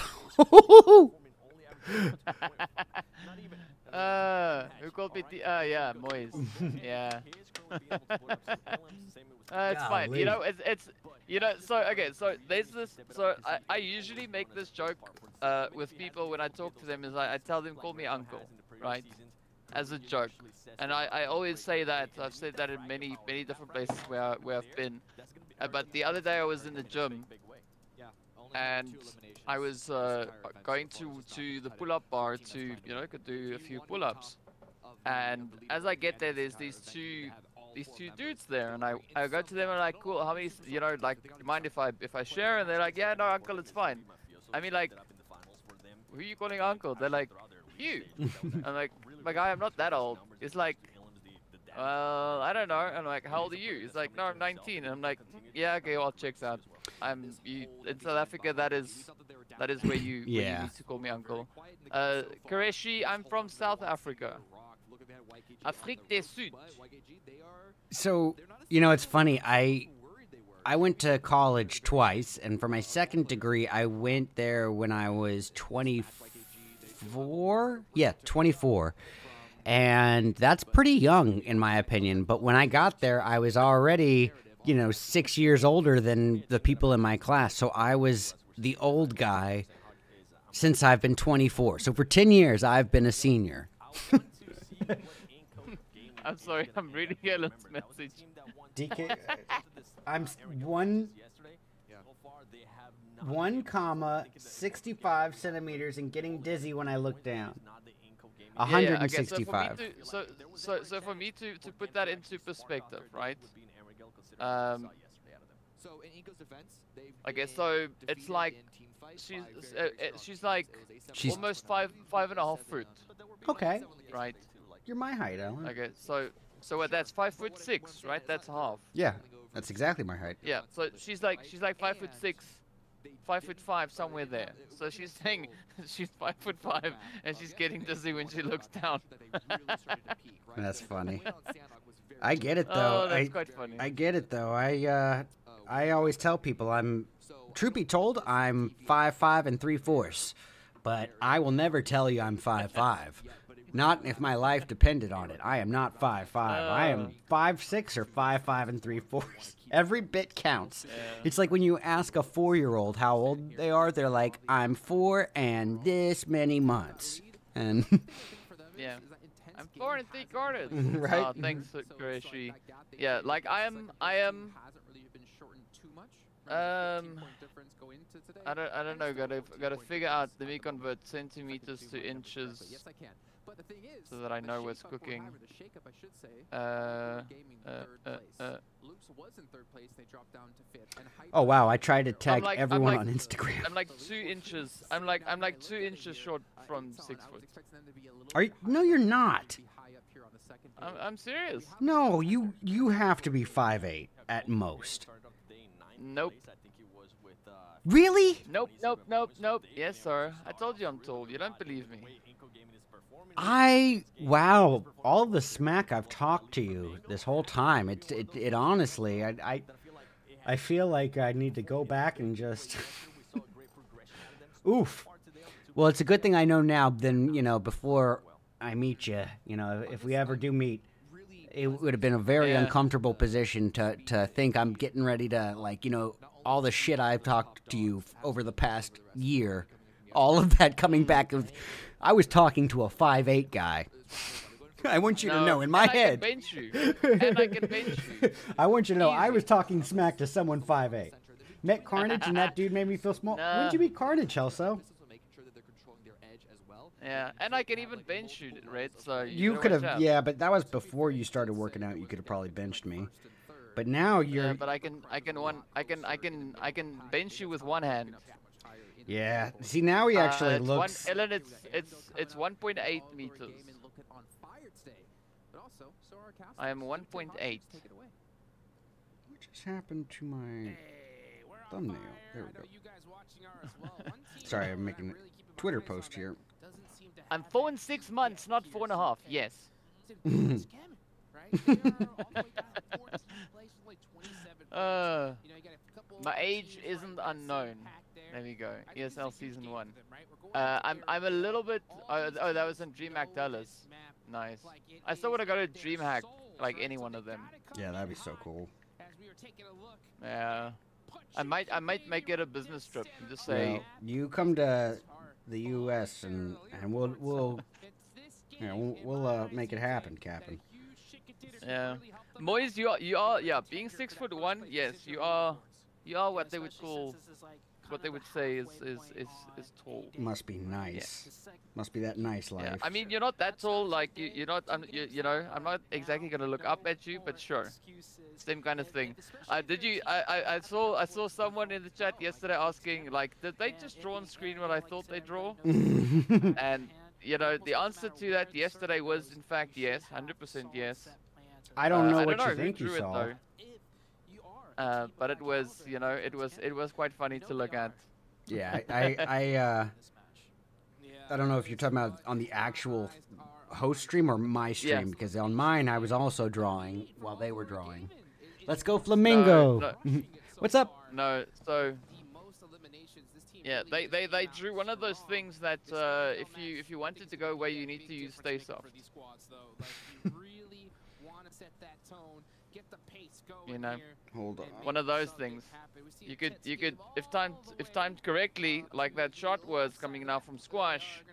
Who called me? Yeah, Moise. Yeah. It's fine. You know, it's you know. So okay, so there's this. So I usually make this joke with people when I talk to them. Is I tell them call me uncle, right? As a joke, and I always say that. I've said that in many different places where I've been. But the other day I was in the gym, and I was going to the pull-up bar to could do a few pull-ups, and as I get there, there's these two dudes there, and I go to them and I'm like, cool, how many, like, mind if I share? And they're like, yeah, no, uncle, it's fine. I mean, like, who are you calling uncle? They're like, you. I'm like, my guy, I'm not that old. It's like, well, I don't know. I'm like, how old are you? He's like, no, I'm 19. And I'm like, yeah, okay, well, checks out. In South Africa, that is where you need to call me uncle. Koreshi, I'm from South Africa. Afrique du Sud. So, it's funny. I went to college twice, and for my second degree, I went there when I was 24. Yeah, 24. And that's pretty young, in my opinion. But when I got there, I was already, 6 years older than the people in my class. So I was the old guy since I've been 24. So for 10 years, I've been a senior. I'm sorry, I'm reading Ellen's message. DK, I'm 1,65 centimeters and getting dizzy when I look down. 165. Okay, so for me to put that into perspective, right? Okay, so it's like she's like almost 5.5 foot. Okay. Right. You're my height, Ellen. Okay, so what? That's 5'6", right? That's half. Yeah, that's exactly my height. Yeah, so she's like 5'6", 5'5", somewhere there. So she's saying she's 5'5", and she's getting dizzy when she looks down. That's funny. I get it though. Oh, that's quite funny. I get it though. I always tell people truth be told, I'm 5'5" and 3/4, but I will never tell you I'm 5'5". Not if my life depended on it. I am not 5'5". I am 5'6" or 5'5" and 3/4. Every bit counts. Yeah. It's like when you ask a 4-year-old how old they are, they're like, I'm 4 and this many months. And yeah, I'm 4 3/4. Right? Oh, thanks, Koreshi. Yeah, like I am. I don't know. Gotta figure out. Let me convert centimeters to inches. Yes, I can. But the thing is, so that I know what's cooking. Luke's was in 3rd place. They dropped down to 5th. Oh wow! I tried to tag everyone on Instagram. I'm like 2 inches. I'm like 2 inches short from 6 foot. Are you? No, you're not. I'm serious. No, you have to be 5'8" at most. Nope. Really? Nope. Yes, sir. I told you I'm tall. You don't believe me. Wow, all the smack I've talked to you this whole time, it honestly, I feel like I need to go back and just, oof. Well, it's a good thing I know now than, before I meet you, if we ever do meet, it would have been a very uncomfortable position to think I'm getting ready to, like, all the shit I've talked to you over the past year, all of that coming back of... I was talking to a 5'8" guy. I want you to know, in my head. I can bench you. And I can bench you. I want you to know, I was talking smack to someone 5'8". Met Carnage, and that dude made me feel small. No. When did you meet Carnage, Helso? Yeah, and I can even bench you, Red. So you could have, yeah, but that was before you started working out. You could have probably benched me. But now you're. Yeah, but I can bench you with one hand. Yeah. See, now he actually looks. Ellen, it's 1.8 meters. I am 1.8. What just happened to my thumbnail? There we go. Sorry, I'm making a Twitter post here. I'm 4 in 6 months, not 4.5. Yes. My age isn't unknown. There we go. ESL Season 1. I'm a little bit... Oh, that was in DreamHack Dallas. Nice. I still want to go to DreamHack, like any one of them. Yeah, that'd be so cool. Yeah. I might make it a business trip and just say... Well, you come to the U.S. and we'll make it happen, Captain. Yeah. Moise, you are, yeah, being 6'1", yes, you are what they would call, what they would say is tall. Must be nice. Yeah. Must be that nice life. Yeah. I mean, you're not that tall, like, you're not, you know, I'm not exactly gonna look up at you, but sure. Same kind of thing. I saw someone in the chat yesterday asking, like, did they just draw on screen what I thought they draw? And, you know, the answer to that yesterday was, in fact, yes, 100% yes. I don't know what you think you saw. But it was, you know, it was quite funny to look at. Yeah, I don't know if you're talking about on the actual host stream or my stream, because on mine I was also drawing while they were drawing. Let's go Flamingo! No. What's up? No, so yeah, they drew one of those things that if you wanted to go where you need to use Stay Soft. You know, hold on. One of those things. You could if timed correctly, like that shot was coming now from Squash.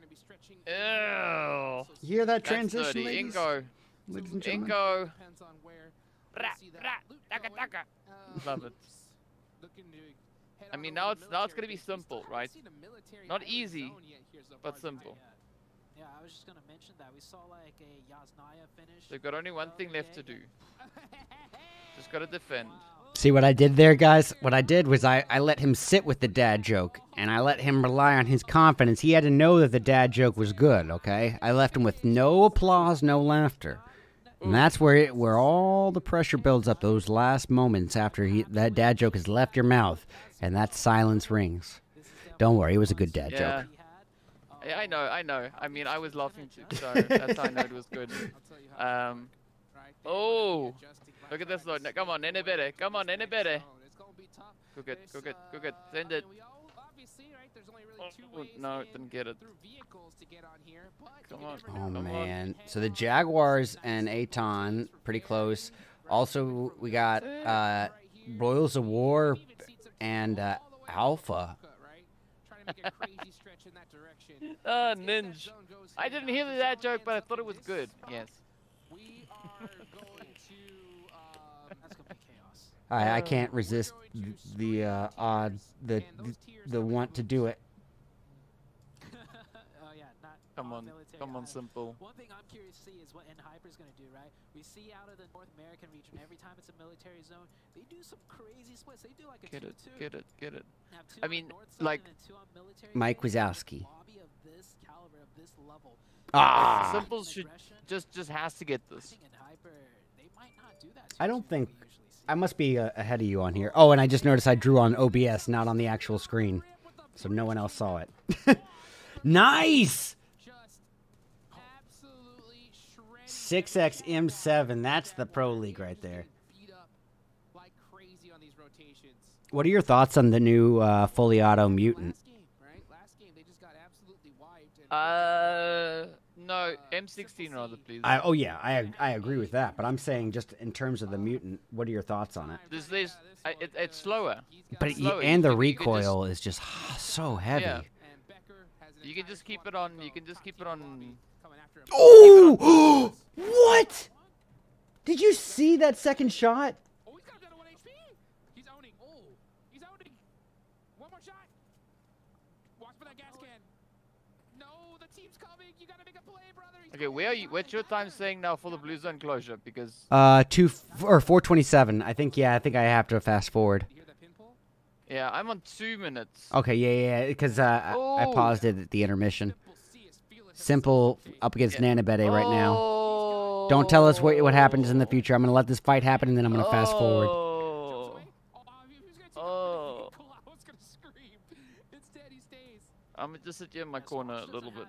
Ew. You hear that transition, ladies? Ingo. Ladies and gentlemen. Ingo. Love it. I mean, now it's gonna be simple, right? Not easy, but simple. Yeah, I was just gonna mention that we saw like a Yasnaya finish. They've got only one thing left to do. Just gotta defend. See what I did there, guys? What I did was I let him sit with the dad joke, and I let him rely on his confidence. He had to know that the dad joke was good, okay? I left him with no applause, no laughter. And that's where all the pressure builds up, those last moments after that dad joke has left your mouth, and that silence rings. Don't worry, it was a good dad joke. Yeah, I know. I mean, I was laughing too, so that's how I know it was good. Oh, look at this though. Come on, Nenebere. Come on, Nenebere. Cook it. Send it. Oh, no, didn't get it. Come on. Oh, man. So the Jaguars and Aton, pretty close. Also, we got Royals of War and Alpha. Ninja. I didn't hear that joke, but I thought it was good. Yes. I can't resist the want to do it. Come on, simple. One thing I'm curious to see is what Hyper's going to do, right? We see out of the North American region, every time it's a military zone, they do some crazy splits. They do like a 2-2. Get it. I mean, like Mike Wazowski. Simple should just has to get this. I don't think I must be ahead of you on here. Oh, and I just noticed I drew on OBS, not on the actual screen, so no one else saw it. Nice. 6x M7. That's the Pro League right there. What are your thoughts on the new fully auto mutant? No, M16 rather, please. Oh yeah, I agree with that. But I'm saying just in terms of the mutant, what are your thoughts on it? It's slower. But and the recoil is just so heavy. Yeah. You can just keep it on. You can just keep it on. Oh! What? Did you see that second shot? Oh, he's got another 1 HP. He's owning. Oh, he's owning. One more shot. Watch for that gas can. No, the team's coming. You gotta make a play, brother. Okay, where are you? What's your time saying now for the blue zone closure? Because 4:27. I think I have to fast forward. Yeah, I'm on 2 minutes. Okay, yeah, because I paused it at the intermission. Simple up against Nanabede right now. Don't tell us what happens in the future. I'm going to let this fight happen, and then I'm going to fast forward. I'm just sit here in my corner a little bit.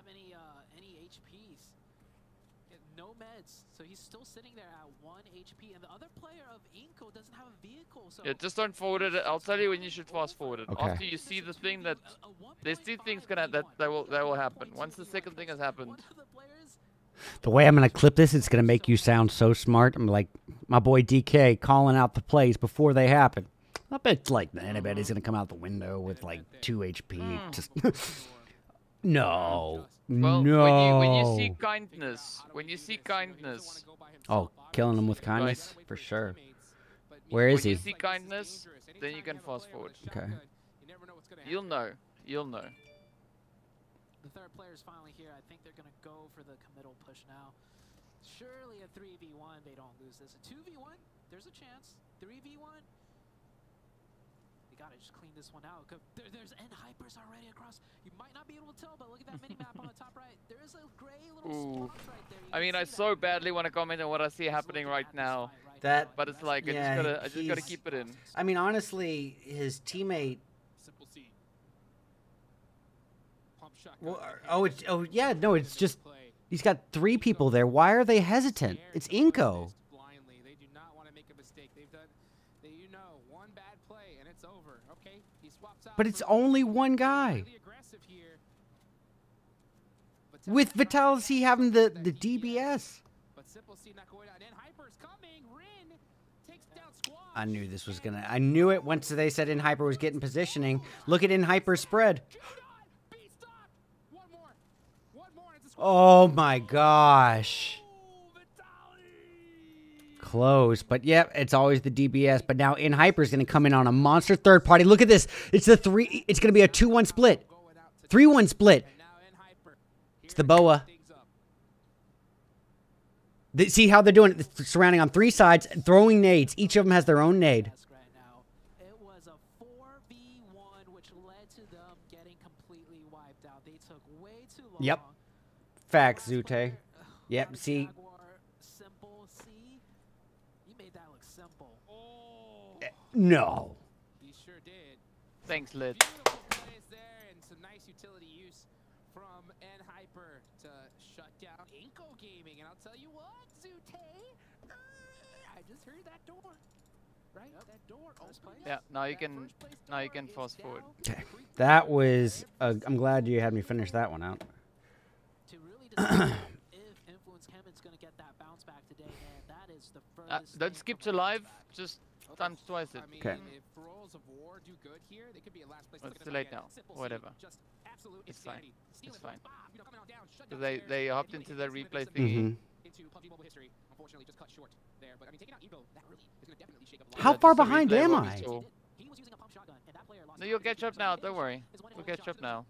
So he's still sitting there at 1 HP, and the other player of Inko doesn't have a vehicle. So Yeah, just don't forward it. I'll tell you when you should fast forward it. Okay. After you see the thing that there's two things that will happen. Once the second thing has happened. The way I'm going to clip this, it's going to make you sound so smart. I'm like my boy DK calling out the plays before they happen. I bet like anybody's going to come out the window with like 2 HP. Just no. Well, No. when you see kindness, Oh, killing him with kindness? For sure. Where is when he? you see kindness, then you can fast forward. Okay. You'll know. You'll know. The third player is finally here. I think they're going to go for the committal push now. Surely a 3v1, they don't lose this. A 2v1, there's a chance. 3v1, they got to just clean this one out. There's N hypers already across. You might not be able to tell, but look at that mini map on the top right. There is a gray little spot right there. I mean, I so badly want to comment on what I see happening right now. That, but it's like, yeah, I just gotta keep it in. I mean, honestly, his teammate. Well, yeah, no, it's just he's got 3 people there. Why are they hesitant? It's Inko. They do not want to make a mistake. They've done, one bad play and it's over. Okay, he swaps out. But it's only one guy. With Vitality having the DBS. I knew this was gonna. I knew it once they said In Hyper was getting positioning. Look at In Hyper spread. Oh my gosh. Close, but yep, it's always the DBS. But now In Hyper is going to come in on a monster third party. Look at this. It's the 3. It's going to be a 2-1 split. 3-1 split. It's the Boa. See how they're doing it? Surrounding on 3 sides, throwing nades. Each of them has their own nade. It was a 4v1, which led to them getting completely wiped out. They took way too long. Yep. Facts, Zute. Yep, see. Simple, see? You made that look simple. No. He sure did. Thanks, Lid. Beautiful plays there and some nice utility use from N Hyper to shut down Inko Gaming. And I'll tell you what, Zute, I just heard that door. Right? That door opened. Yeah, now you can fast forward. Okay. That was I'm glad you had me finish that one out. To really decide if Influence Kevin's going to get that bounce back today, and that is the furthest. Don't skip to live, just times twice it. Okay. If Royals of War do good here, they could be in last place. It's too late now. Whatever. It's fine. It's fine. So they hopped into the replay thingy. Into PUBGMOBILE history, unfortunately, just cut short there. But I mean, taking out Evo, that really is going to definitely shake up. How far behind am I? He was using a pump shotgun, and that player lost. No, you'll catch up now. Don't worry. We'll catch up now.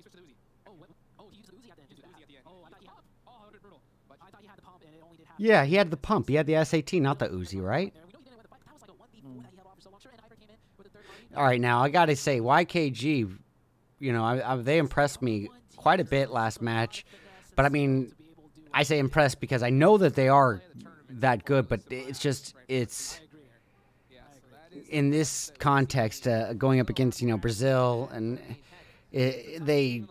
Oh, he used the Uzi at the end. Oh, I thought he had. Oh, that was brutal. But I thought he had the pump, and it only did half. Yeah, he had the pump. He had the SAT, not the Uzi, right? All right, now I gotta say, YKG, you know, they impressed me quite a bit last match. But I mean, I say impressed because I know that they are that good, but it's just, it's in this context, going up against, you know, Brazil, and they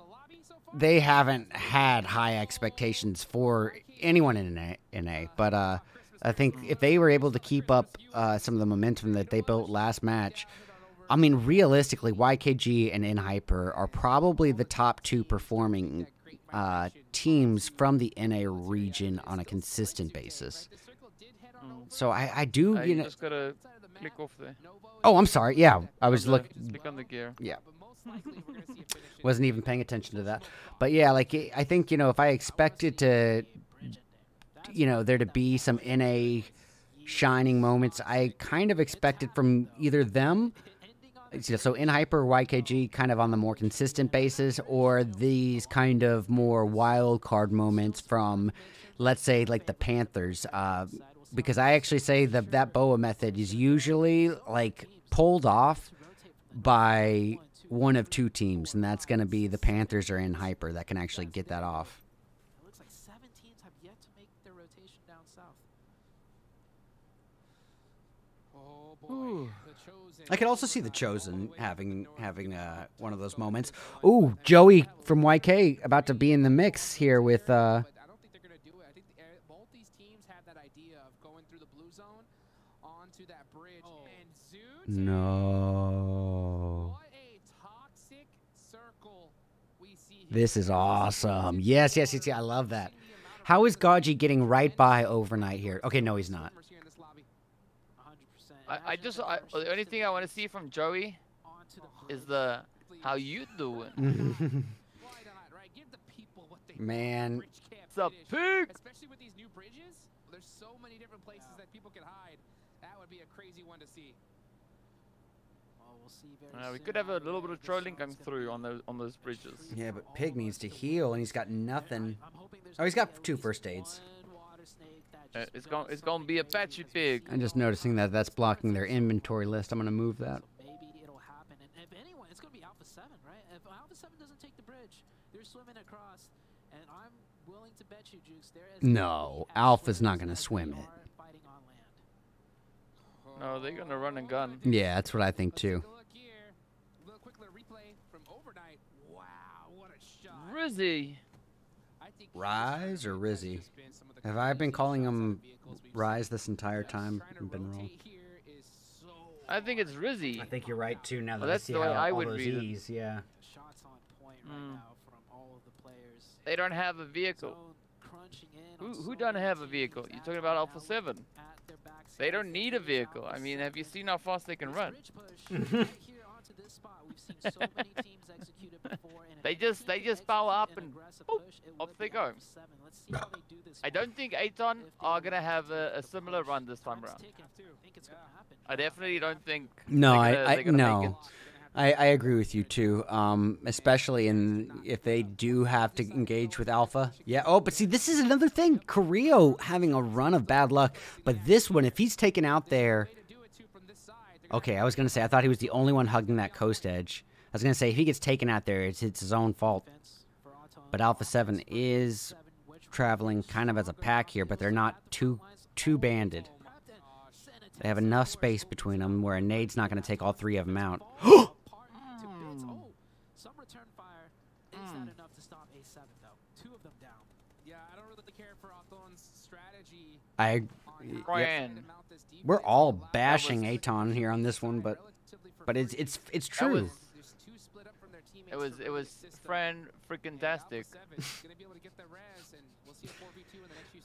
haven't had high expectations for anyone in NA. But I think if they were able to keep up some of the momentum that they built last match, I mean, realistically, YKG and NHyper are probably the top 2 performing teams from the NA region on a consistent basis. So I do, you know. Just gotta click off there. Oh, I'm sorry. Yeah, I was looking. Click on the gear. Yeah. Wasn't even paying attention to that. But yeah, like, I think, you know, if I expected to, you know, there to be some NA shining moments, I kind of expected from either them, so NHyper or YKG, kind of on the more consistent basis, or these kind of more wild card moments from, let's say, like the Panthers. Because I actually say that BOA method is usually like pulled off by one of 2 teams, and that's going to be the Panthers or NHyper that can actually get that off. It looks like 7 teams have yet to make their rotation down south. Oh boy. I could also see the Chosen having one of those moments. Ooh, Joey from YK about to be in the mix here with. But I don't think they're going to do it. I think both these teams have that idea onto that bridge. And Zoot, No. what a toxic circle we see here. This is awesome. Yes, yes, yes, yes. I love that. How is Gaji getting right by overnight here? Okay, no, he's not. 100%. The only thing I want to see from Joey is the how you doing. Man. It's a pig. Especially with these new bridges, there's so many different places that people can hide. That would be a crazy one to see. Well, we'll see very We soon could have a how little bit of this trolling shot's come gonna through be. on those bridges. Yeah, but Pig needs to heal, and he's got nothing. I'm hoping there's Oh, he's gonna got be at 2 least first aids. one water snake that just It's gonna be Apache pig. I'm just noticing that that's blocking their inventory list. I'm gonna move that. So maybe it'll happen. And if anyone, it's gonna be Alpha 7, right? If Alpha 7 doesn't take the bridge, they're swimming across, and I'm willing to bet you, Jukes, they're as No, elite as Alpha's not swimmers gonna as swim they it. are fighting on land. No, they're gonna run and gun. Yeah, that's what I think Let's too. take a look here. A little quick little replay from overnight. Wow, what a shot. Rizzy. I think Rise or has Rizzy? just been some of the Have I been craziest calling shots out him of vehicles we've Rise seen. this entire Just time? trying to I've been wrong. rotate here is so I think it's Rizzy. I think you're right too. Now that Well, I that's see the way how I all would those read it. E's, yeah. Shots on point right Mm. now from all of the players. They don't have a vehicle. Zone crunching in on Who so doesn't many have a teams vehicle? as You're talking of about now Alpha looking 7. at their backside. They don't need a Here's vehicle. Alpha I mean, have you 7. seen how fast they can This run? bridge push right here onto this spot. We've seen so many teams execute it before, and if They any just- team they can just power execute up an and aggressive boop, push, it off would they be go. Alpha 7. Let's see how they do this I one. don't think Aton If they are gonna want have to a the similar push. run this time Time's around. ticking. I think it's gonna happen. I definitely don't think. No, they're gonna no. make it. I agree with you too. Especially if they do have to engage with Alpha. Yeah. Oh, but see, this is another thing. Carrillo having a run of bad luck, but this one, if he's taken out there. Okay, I was gonna say I thought he was the only one hugging that coast edge. I was gonna say if he gets taken out there, it's his own fault. But Alpha 7 is traveling kind of as a pack here, but they're not too banded. They have enough space between them where a nade's not going to take all 3 of them out. Some return fire is not enough to stop A7 though. 2 of them down. Yeah, I don't really care for Aton's strategy. Yep. Brian. We're all bashing Aton here on this one, but it's true. It was friend freaking tastic.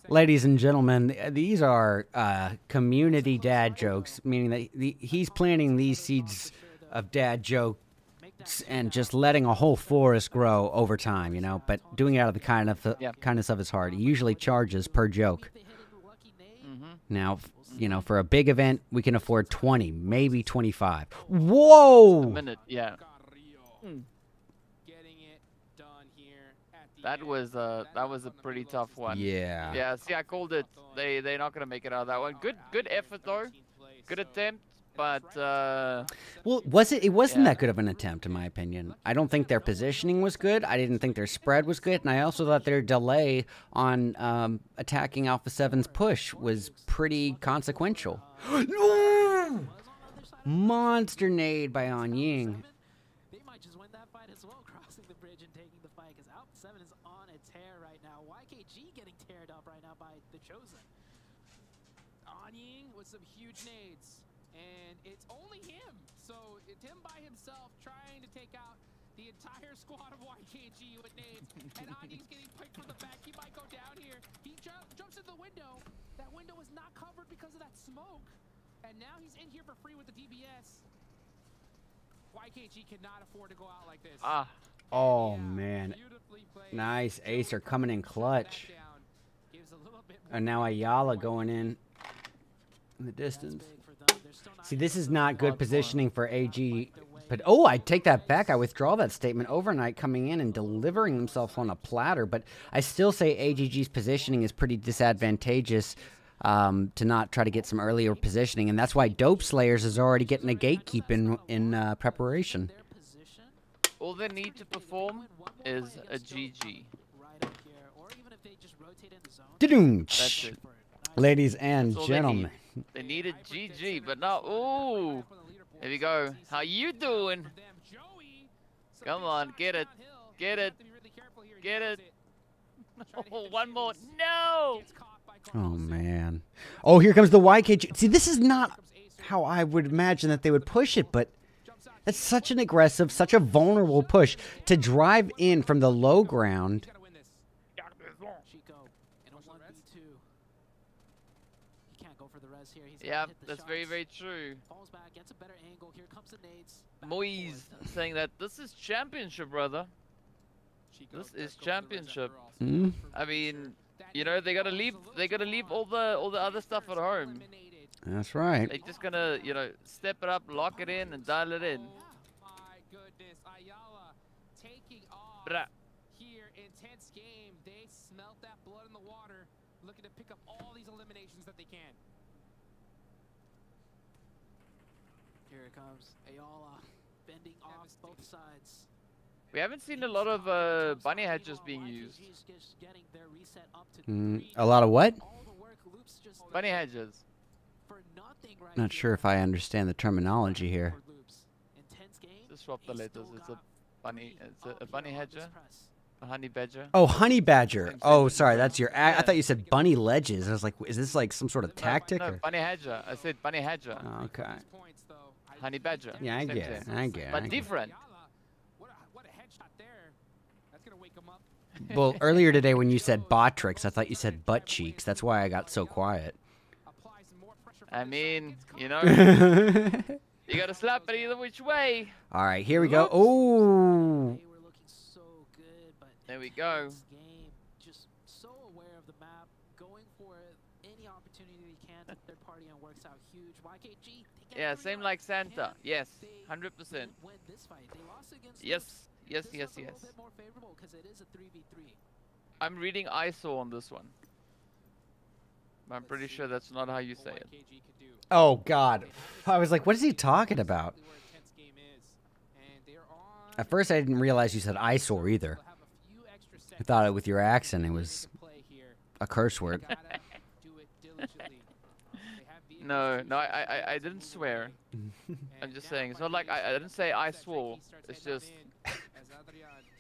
Ladies and gentlemen, these are community dad jokes, meaning that he's planting these seeds of dad jokes and just letting a whole forest grow over time, you know, but doing it out of the kindness of his heart. He usually charges per joke. Now, you know, for a big event, we can afford 20, maybe 25. Whoa! A minute, yeah. That was a pretty tough one. Yeah. Yeah. See, I called it. They're not gonna make it out of that one. Good effort though. Good attempt, but well, it wasn't that good of an attempt in my opinion. I don't think their positioning was good. I didn't think their spread was good, and I also thought their delay on attacking Alpha 7's push was pretty consequential. No! Monster nade by On Ying. They might just win that fight as well, crossing the bridge and taking the fight, because Alpha 7 is on a tear right now. YKG getting teared up right now by the Chosen. Anying with some huge nades, and it's only him. So it's him by himself trying to take out the entire squad of YKG with nades. And Anying's getting picked from the back. He might go down here. He jumps in the window. That window was not covered because of that smoke. And now he's in here for free with the DBS. YKG cannot afford to go out like this. Oh, man. Nice. Acer coming in clutch. And now Ayala going in the distance. See, this is not good positioning for AG. But, oh, I take that back. I withdraw that statement. Overnight coming in and delivering themselves on a platter. But I still say AGG's positioning is pretty disadvantageous to not try to get some earlier positioning. And that's why Dope Slayers is already getting a gatekeep in preparation. all they need to perform is a GG. That's it. Ladies and That's all gentlemen. They need a GG, but not. Ooh, there we go. How you doing? Come on, get it, get it, get it. Oh, one more. No. Oh, man. Oh, here comes the YKG. See, this is not how I would imagine that they would push it, but that's such an aggressive, such a vulnerable push to drive in from the low ground. Yeah, that's very, very true. Moise saying that this is championship, brother. This is championship. I mean, you know, they gotta leave all the other stuff at home. That's right. They're just gonna, you know, step it up, lock it in, and dial it in. My goodness, Ayala taking off Bruh. here. Intense game. They smelt that blood in the water, looking to pick up all these eliminations that they can. Here it comes. Ayala bending off both sides. We haven't seen a lot of bunny hedges being used. A lot of what? Bunny hedges. Not sure if I understand the terminology here. Just swap the letters. It's a bunny. It's a bunny hedger. A honey badger. Oh, honey badger. Oh, sorry, that's your. I thought you said bunny ledges. I was like, is this like some sort of tactic? No, or? bunny hedger. I said bunny hedger. Oh, okay. Honey badger. Yeah, I Same get it. thing. I get it. But different. What a headshot there. That's gonna wake him up. Well, earlier today when you said Botrix, I thought you said butt cheeks. That's why I got so quiet. I mean, you know, you gotta slap it either which way. All right, here we go. Oh. There we go. Just so aware of the map, going for any opportunity they can. Third party and works out huge. YKG. Yeah, same like Santa. Yes, 100%. Yes, yes, yes, yes. I'm reading ISO on this one. But I'm pretty sure that's not how you say it. Oh, God. I was like, what is he talking about? At first, I didn't realize you said eyesore either. I thought it with your accent, it was a curse word. No, I didn't swear. I'm just saying. It's not like I didn't say I swore. It's just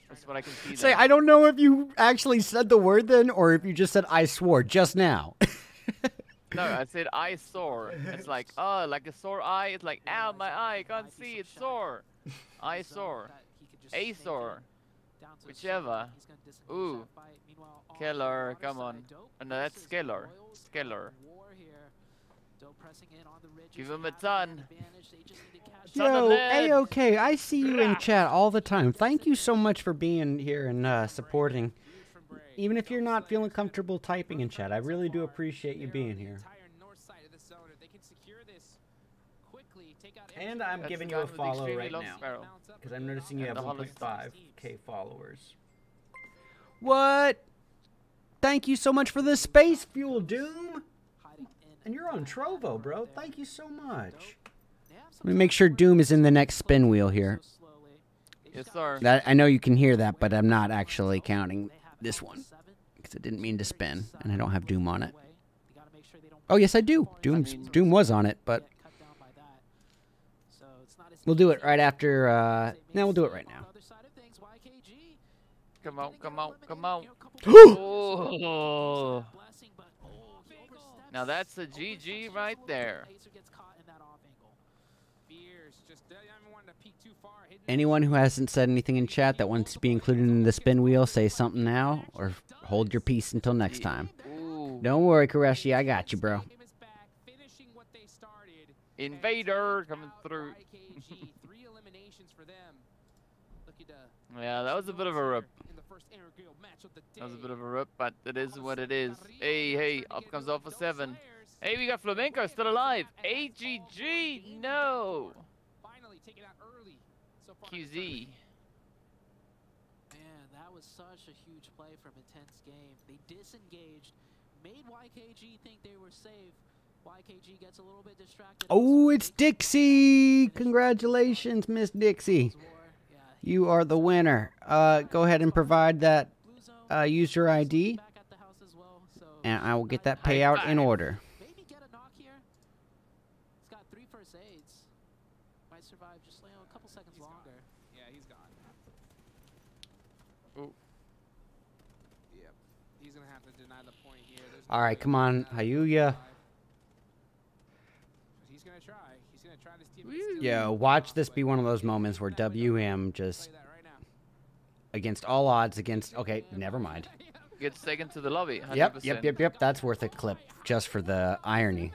that's what I can see. Say, I don't know if you actually said the word then, or if you just said I swore just now. No, I said I sore. It's like, oh, like a sore eye. It's like, ow, my eye, I can't see. It's sore. I sore. A sore. Whichever. Ooh. Keller, come on. Oh, no, that's Skeller. Skeller. Give him a ton. Yo, A-OK, I see you in chat all the time. Thank you so much for being here and supporting. Even if you're not feeling comfortable typing in chat, I really do appreciate you being here. And I'm giving you a follow right now, because I'm noticing you have 1.5k followers. What? Thank you so much for the space fuel, Doom. And you're on Trovo, bro. Thank you so much. Let me make sure Doom is in the next spin wheel here. Yes, sir. I know you can hear that, but I'm not actually counting this one, because I didn't mean to spin, and I don't have Doom on it. Oh, yes, I do. Doom was on it, but we'll do it right after. No, we'll do it right now. Come on, come on, come on. Oh. Now that's a GG right there. Anyone who hasn't said anything in chat that wants to be included in the spin wheel, say something now, or hold your peace until next time. Ooh. Don't worry, Koreshi, I got you, bro. Invader coming through. Yeah, that was a bit of a rip. That was a bit of a rip, but it is what it is. Hey, hey, up comes Alpha 7. Hey, we got Flamenco still alive. AGG, no. QZ. Man, that was such a huge play from Intense Game. They disengaged, made YKG think they were safe. YKG gets a little bit distracted. Oh, it's Dixie! Congratulations, Miss Dixie. You are the winner. Go ahead and provide that user ID, and I will get that payout in order. Maybe get a knock here. It's got 3 first aids. Might survive just a couple seconds longer. Yeah, he's gone. Ooh. Yep. he's gonna have to deny the point here. All right, come on, Hayuya. He's gonna try. He's gonna try to steal. Yeah, watch this be one of those moments where WM just against all odds against. Okay, never mind. Gets taken to the lobby. 100%. Yep. That's worth a clip just for the irony.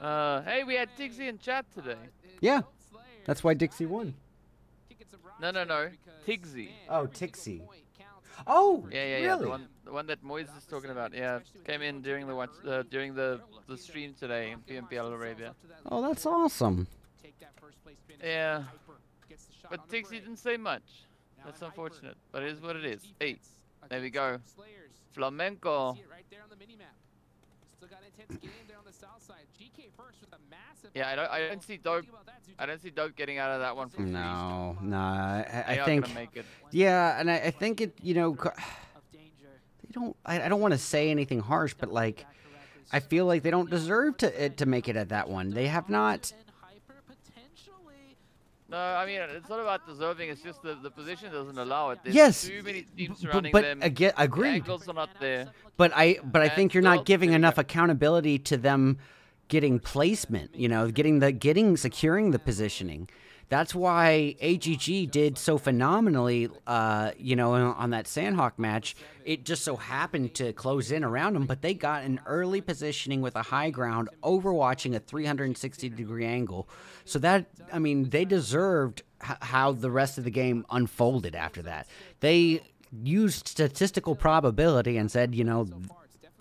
Hey, we had Dixie in chat today. Yeah, that's why Dixie won. No. Tigsy. Oh, Tixie. Oh, yeah. Really? The one that Moise is talking about. Yeah, came in during the stream today in PMPL Arabia. Oh, that's awesome. Yeah, but Tixie didn't say much. That's unfortunate, but it is what it is. Hey, there we go. Flamenco. Yeah, I don't see Dope. I don't see Dope getting out of that one from No. I They think. are gonna make it. Yeah, and I think it. You know, they don't. I don't want to say anything harsh, but like, I feel like they don't deserve to make it at that one. They have not. No, I mean, it's not about deserving. It's just the position doesn't allow it. There's Yes, too many teams surrounding but them. again, The agreed. angles are not there. But I think you're not giving there you enough go. accountability to them getting placement. You know, securing the positioning. That's why AGG did so phenomenally. You know, on that Sandhawk match, it just so happened to close in around them, but they got an early positioning with a high ground, overwatching a 360-degree angle. So that, I mean, they deserved how the rest of the game unfolded after that. They used statistical probability and said, you know,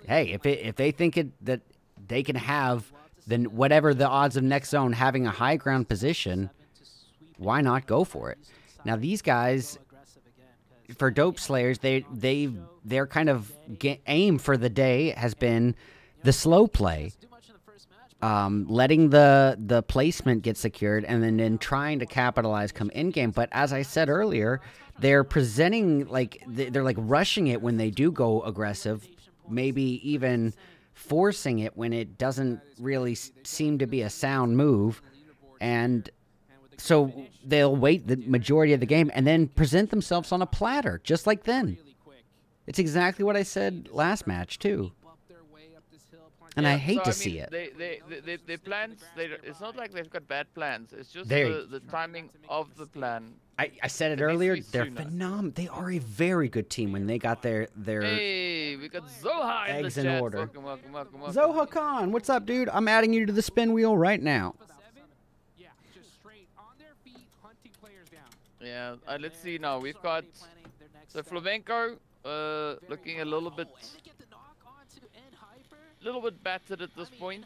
hey, if they think that they can have, then whatever the odds of next zone having a high ground position, why not go for it? Now these guys, for Dope Slayers, their kind of aim for the day has been the slow play, letting the placement get secured, and then trying to capitalize come in game. But as I said earlier, they're presenting like they're like rushing it when they do go aggressive, maybe even forcing it when it doesn't really seem to be a sound move, and so they'll wait the majority of the game and then present themselves on a platter, just like then. It's exactly what I said last match, too. And Yeah, I hate to I see mean, it. They plans, it's not like they've got bad plans. It's just They- the timing of the plan. I said it It needs to earlier, be they're sooner. phenomenal. They are a very good team when they got their Hey, we got Zoha in the eggs in chat. order. Welcome. Zoha Khan, what's up, dude? I'm adding you to the spin wheel right now. Yeah, just straight on their feet, hunting players down. Yeah, let's see now. We've got so Flamenco looking a little bit battered at this point.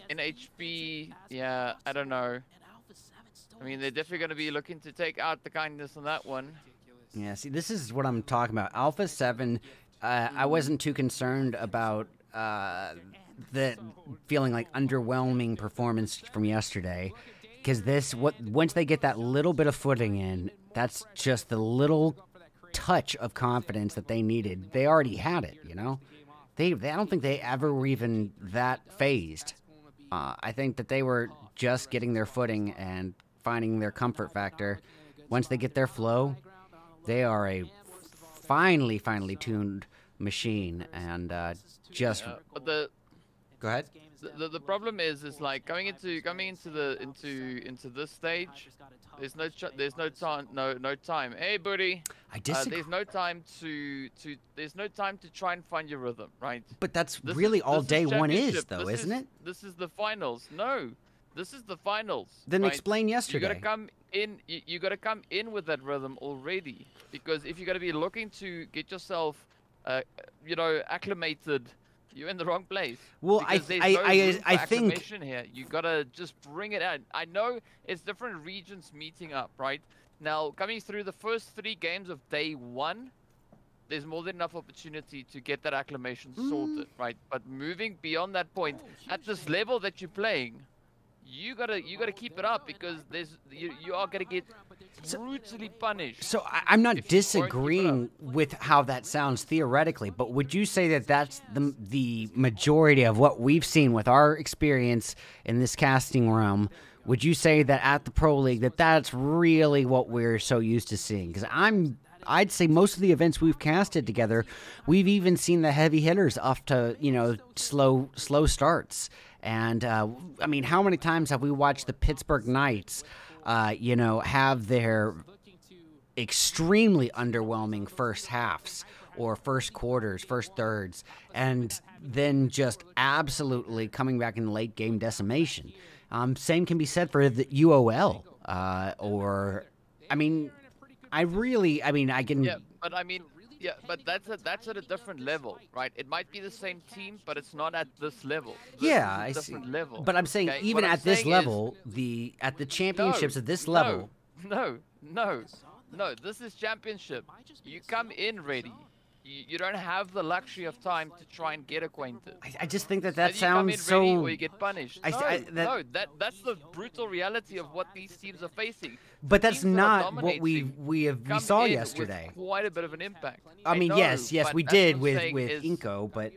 In HP, yeah, I don't know. I mean, they're definitely going to be looking to take out the kindness on that one. Yeah, see, this is what I'm talking about. Alpha 7, I wasn't too concerned about the feeling like underwhelming performance from yesterday. Because once they get that little bit of footing in, that's just the little touch of confidence that they needed. They already had it, you know? I don't think they ever were even that phased. I think that they were just getting their footing and finding their comfort factor. Once they get their flow, they are a finely tuned machine, and just But the go ahead. The problem is like coming into this stage. There's no time. Hey, buddy. I disagree. There's no time to try and find your rhythm, right? But that's This really is- all this day one is, championship. though, This isn't it? This is the finals. No, this is the finals. Then right? explain You yesterday. gotta come in. You gotta come in with that rhythm already, because if you're gonna be looking to get yourself, acclimated, you're in the wrong place. Well, Because there's no room for I think acclimation here. You gotta just bring it out. I know it's different regions meeting up, right? Now, coming through the first 3 games of day 1, there's more than enough opportunity to get that acclimation sorted, right? But moving beyond that point, at this level that you're playing, you gotta keep it up, because you are gonna get brutally punished. so. I'm not if you won't keep it disagreeing with how that sounds theoretically, but would you say that that's the majority of what we've seen with our experience in this casting realm? Would you say that at the Pro League that's really what we're so used to seeing? Because I'm I'd say most of the events we've casted together, we've even seen the heavy hitters off to, you know, slow starts. And, I mean, how many times have we watched the Pittsburgh Knights, you know, have their extremely underwhelming first halves or first quarters, first thirds, and then just absolutely coming back in late game decimation. Same can be said for the UOL, or, I mean, I can... Yeah, but I mean, yeah, but that's at a different level, right? It might be the same team, but it's not at this level. Yeah, I see. Level. But I'm saying, okay? even What at I'm this saying level, is, at the championships at this level... No, this is championship. You come in ready. You don't have the luxury of time to try and get acquainted. I just think that Either sounds you come in so... ready or you get punished. No, That's the brutal reality of what these teams are facing. But that's Teams that are not what we dominating saw come in yesterday. with quite a bit of an impact. I mean, know, yes, but we that's did what I'm with saying is- Inco, but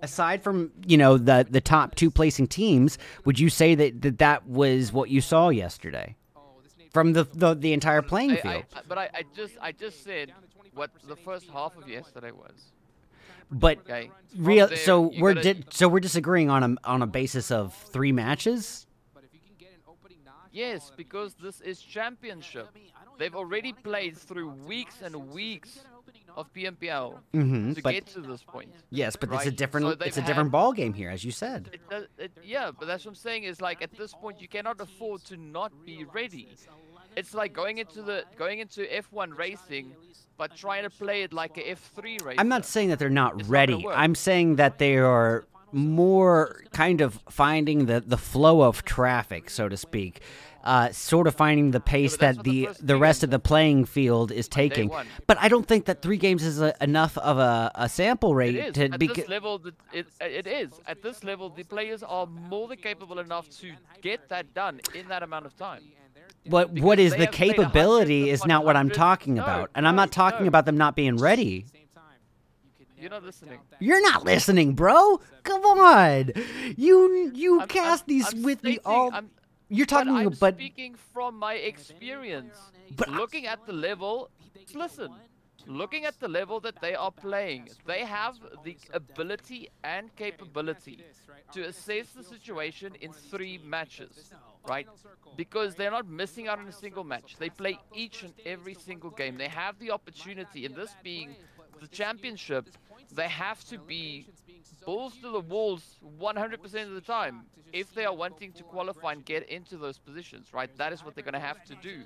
aside from, you know, the top two placing teams, would you say that was what you saw yesterday from the entire playing field? But I just said what the first half of yesterday was. But Okay. so we're disagreeing on a basis of 3 matches. Yes, because this is championship. They've already played through weeks and weeks of PMPL to get to this point. Yes, but right? it's a different ball game here, as you said. Yeah, but that's what I'm saying is, like, at this point you cannot afford to not be ready. It's like going into F1 racing, but trying to play it like a F3 racer. I'm not saying that they're not It's ready. not gonna work. I'm saying that they are more kind of finding the flow of traffic, so to speak. Sort of finding the pace but that's that what the the first the thing rest is of the playing field is taking. one. But I don't think that 3 games is enough of a sample rate It is. to At be. this level, it is. At this level, the players are more than capable enough to get that done in that amount of time. What Because is they the have played capability hundreds is not what I'm upon talking hundreds. about. And I'm not talking about them not being ready. You're not listening. You're not listening, bro. Come on. You I'm- cast these I'm with me stating- all... I'm- You're But talking I'm about... speaking from my experience. But looking at the level, listen. Looking at the level that they are playing, they have the ability and capability to assess the situation in 3 matches, right? Because they're not missing out on a single match. They play each and every single game. They have the opportunity, and this being the championship, they have to be balls to the walls 100% of the time if they are wanting to qualify and get into those positions, right? That is what they're going to have to do.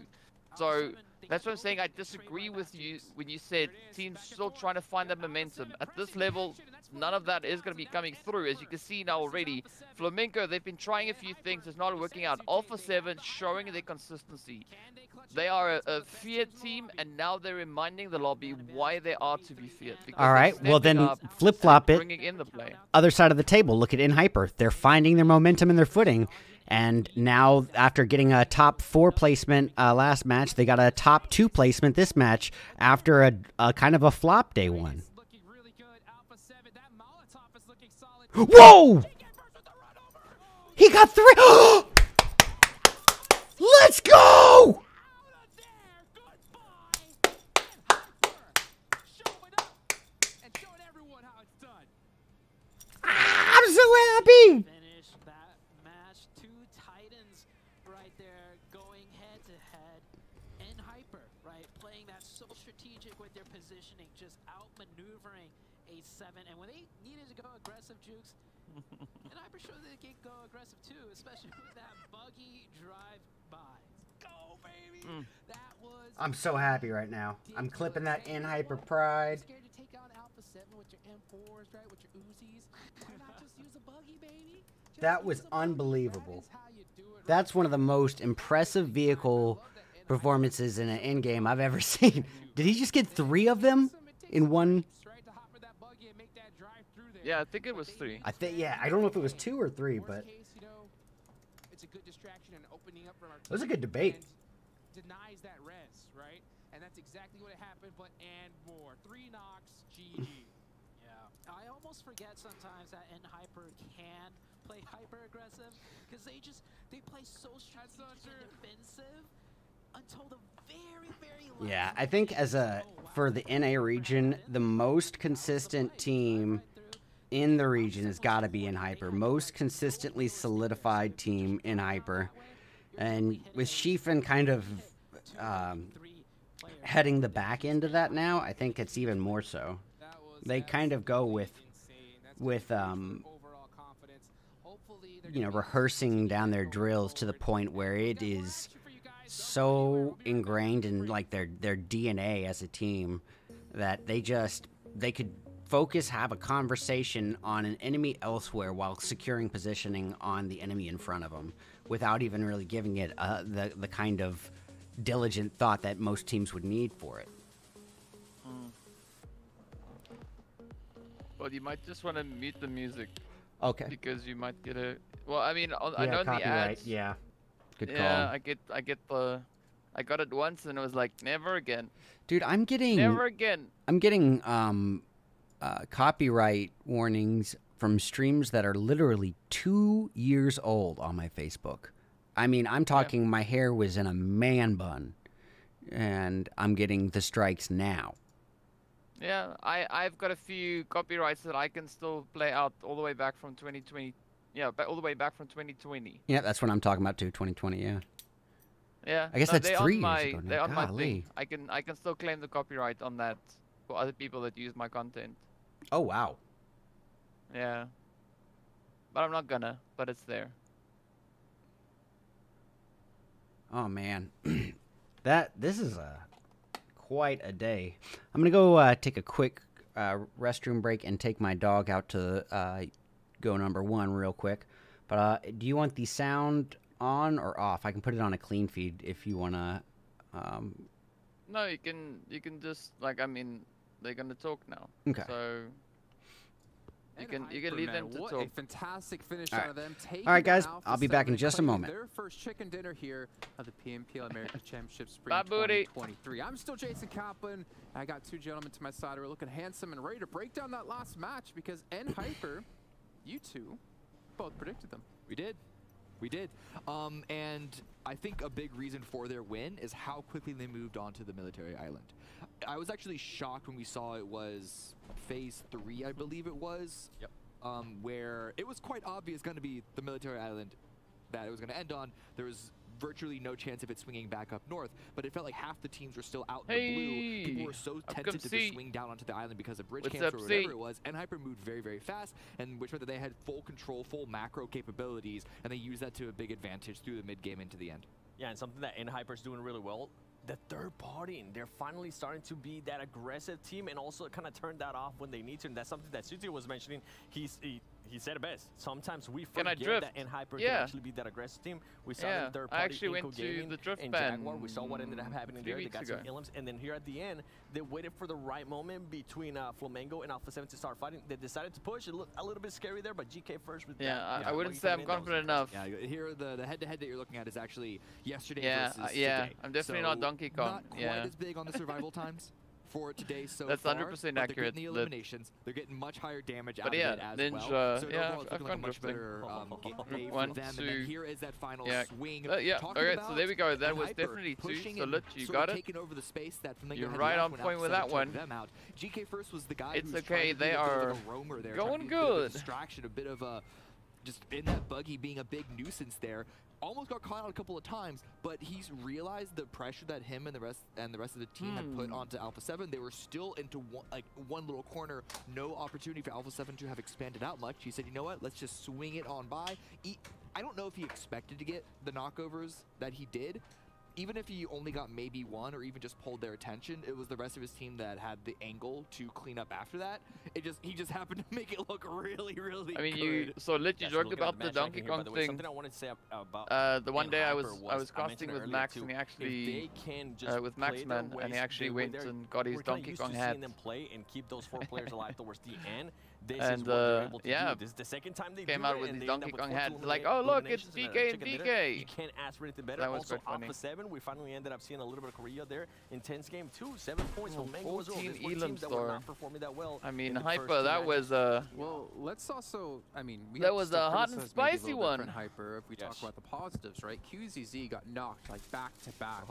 So that's what I'm saying. I disagree with you when you said teams still trying to find that momentum. At this level, none of that is going to be coming through. As you can see now already, Flamenco, they've been trying a few things. It's not working out. Alpha 7 showing their consistency. They are a feared team, and now they're reminding the lobby why they are to be feared. All right, well then flip-flop it. Bringing in the play. Other side of the table, look at InHyper. They're finding their momentum and their footing. And now, after getting a top 4 placement last match, they got a top 2 placement this match after a kind of a flop day 1. Whoa! He got 3! Let's go! I'm so happy! Positioning, just outmaneuvering a 7, and when they needed to go aggressive, Jukes, and I'm sure they can go aggressive too, especially with that buggy drive-by. Go, baby! That was. I'm so happy right now. I'm clipping that InHyper pride. Scared to take out Alpha 7 with your M4s, right? With your Uzis. Why not just use a buggy, baby? That was unbelievable. That's one of the most impressive vehicle performances in an in-game I've ever seen. Did he just get 3 of them in one? Yeah, I think it was 3. I think, yeah, I don't know if it was 2 or 3, but it was a good debate. Denies that res, right? And that's exactly what happened, but and more. 3 knocks, GG. Yeah. I almost forget sometimes that InHyper can play hyper aggressive because they play so strategic and defensive. until the very Yeah, I think for the NA region, the most consistent team in the region has got to be in Hyper. Most consistently solidified team in Hyper. And with Shifen kind of heading the back end of that now, I think it's even more so. They kind of go with you know, rehearsing down their drills to the point where it is so ingrained in like their DNA as a team that they could focus, have a conversation on an enemy elsewhere while securing positioning on the enemy in front of them without even really giving it the kind of diligent thought that most teams would need for it. Well, you might just want to mute the music. Okay. Because you might get a. Well, I mean, Yeah, I know in the copyright. ads. Yeah. Good call. Yeah, I got it once and it was like never again. Dude, I'm getting never again. I'm getting copyright warnings from streams that are literally 2 years old on my Facebook. I mean, I'm talking my hair was in a man bun, and I'm getting the strikes now. Yeah, I've got a few copyrights that I can still play out all the way back from 2020. Yeah, all the way back from 2020. Yeah, that's what I'm talking about too. 2020. Yeah. Yeah. I guess that's 3 years ago. They're on my thing. I can still claim the copyright on that for other people that use my content. Oh wow. Yeah. But I'm not gonna. But it's there. Oh man, this is quite a day. I'm gonna go take a quick restroom break and take my dog out to go number 1 real quick. But do you want the sound on or off? I can put it on a clean feed if you wanna. No, you can just like, I mean, they're gonna talk now. Okay. So you can leave them to what talk. A fantastic finish out of them. All right, guys, I'll be back in just a moment. Their first chicken dinner here of the PMPL America Championship Spring Bye, booty. 2023. I'm still Jason Kaplan. I got 2 gentlemen to my side who are looking handsome and ready to break down that last match because Hyper, you two, both predicted them. We did. We did. And I think a big reason for their win is how quickly they moved on to the military island. I was actually shocked when we saw it was phase 3, I believe it was. Yep. Where it was quite obvious going to be the military island that it was going to end on. There was virtually no chance of it swinging back up north, but it felt like half the teams were still out in the blue. People were so tempted to just swing down onto the island because of bridge camps or whatever it was, and Hyper moved very, very fast, and which meant that they had full control, full macro capabilities, and they used that to a big advantage through the mid-game into the end. Yeah, and something that Hyper's doing really well, the third party, and they're finally starting to be that aggressive team and also kind of turn that off when they need to, and that's something that Suti was mentioning. He said it best. Sometimes we forget that Hyper can actually be that aggressive team. We saw them third party. I actually went to the drift ban. Jaguar. We saw what ended up happening there. They got some ilms, and then here at the end, they waited for the right moment between Flamengo and Alpha 7 to start fighting. They decided to push. It looked a little bit scary there, but GK first with that. I wouldn't say I'm confident enough. Yeah, here the head-to-head that you're looking at is actually yesterday versus yeah, today. I'm definitely not Donkey Kong. Not quite as big on the survival times for today so that's far. 100% accurate. They're getting the eliminations. They're getting much higher damage out of yeah, it as Ninja, well. So yeah, overall, it's looking like a much better day for them. And then here is that final swing. Okay, so there we go. That was definitely 2. So look, you got it. Taking over the space that You're right on point with that one. GK first was the guy. It's okay. They are going good. Distraction, a bit of a just in that buggy being a big nuisance there. Almost got caught out a couple of times, but he's realized the pressure that him and the rest of the team had put onto Alpha 7. They were still into one little corner, no opportunity for Alpha 7 to have expanded out much. He said, you know what, let's just swing it on by. I don't know if he expected to get the knockovers that he did. Even if he only got maybe 1 or even just pulled their attention, it was the rest of his team that had the angle to clean up after that. He just happened to make it look really, really good. I mean, so let you joke about the Donkey Kong thing. Something I wanted to say about the one day I was casting with Max, and he actually with Maxman, and he actually went and got his Donkey Kong hat. Them play and keep those 4 players alive towards the end. This and is what they're able to yeah, do. This is the second time they came out with his Donkey Kong hat. Like, oh look, it's DK and DK. You can't ask for anything better. That was also, quite funny. Alpha 7, we finally ended up seeing a little bit of Korea there. Intense game too. 7 points from Mango as well. 14 teams that were Elam not performing that well. I mean, Hyper, that was well, let's also, I mean, that was a hot and spicy one. Hyper, if we talk about the positives, right? QZZ got knocked like back to back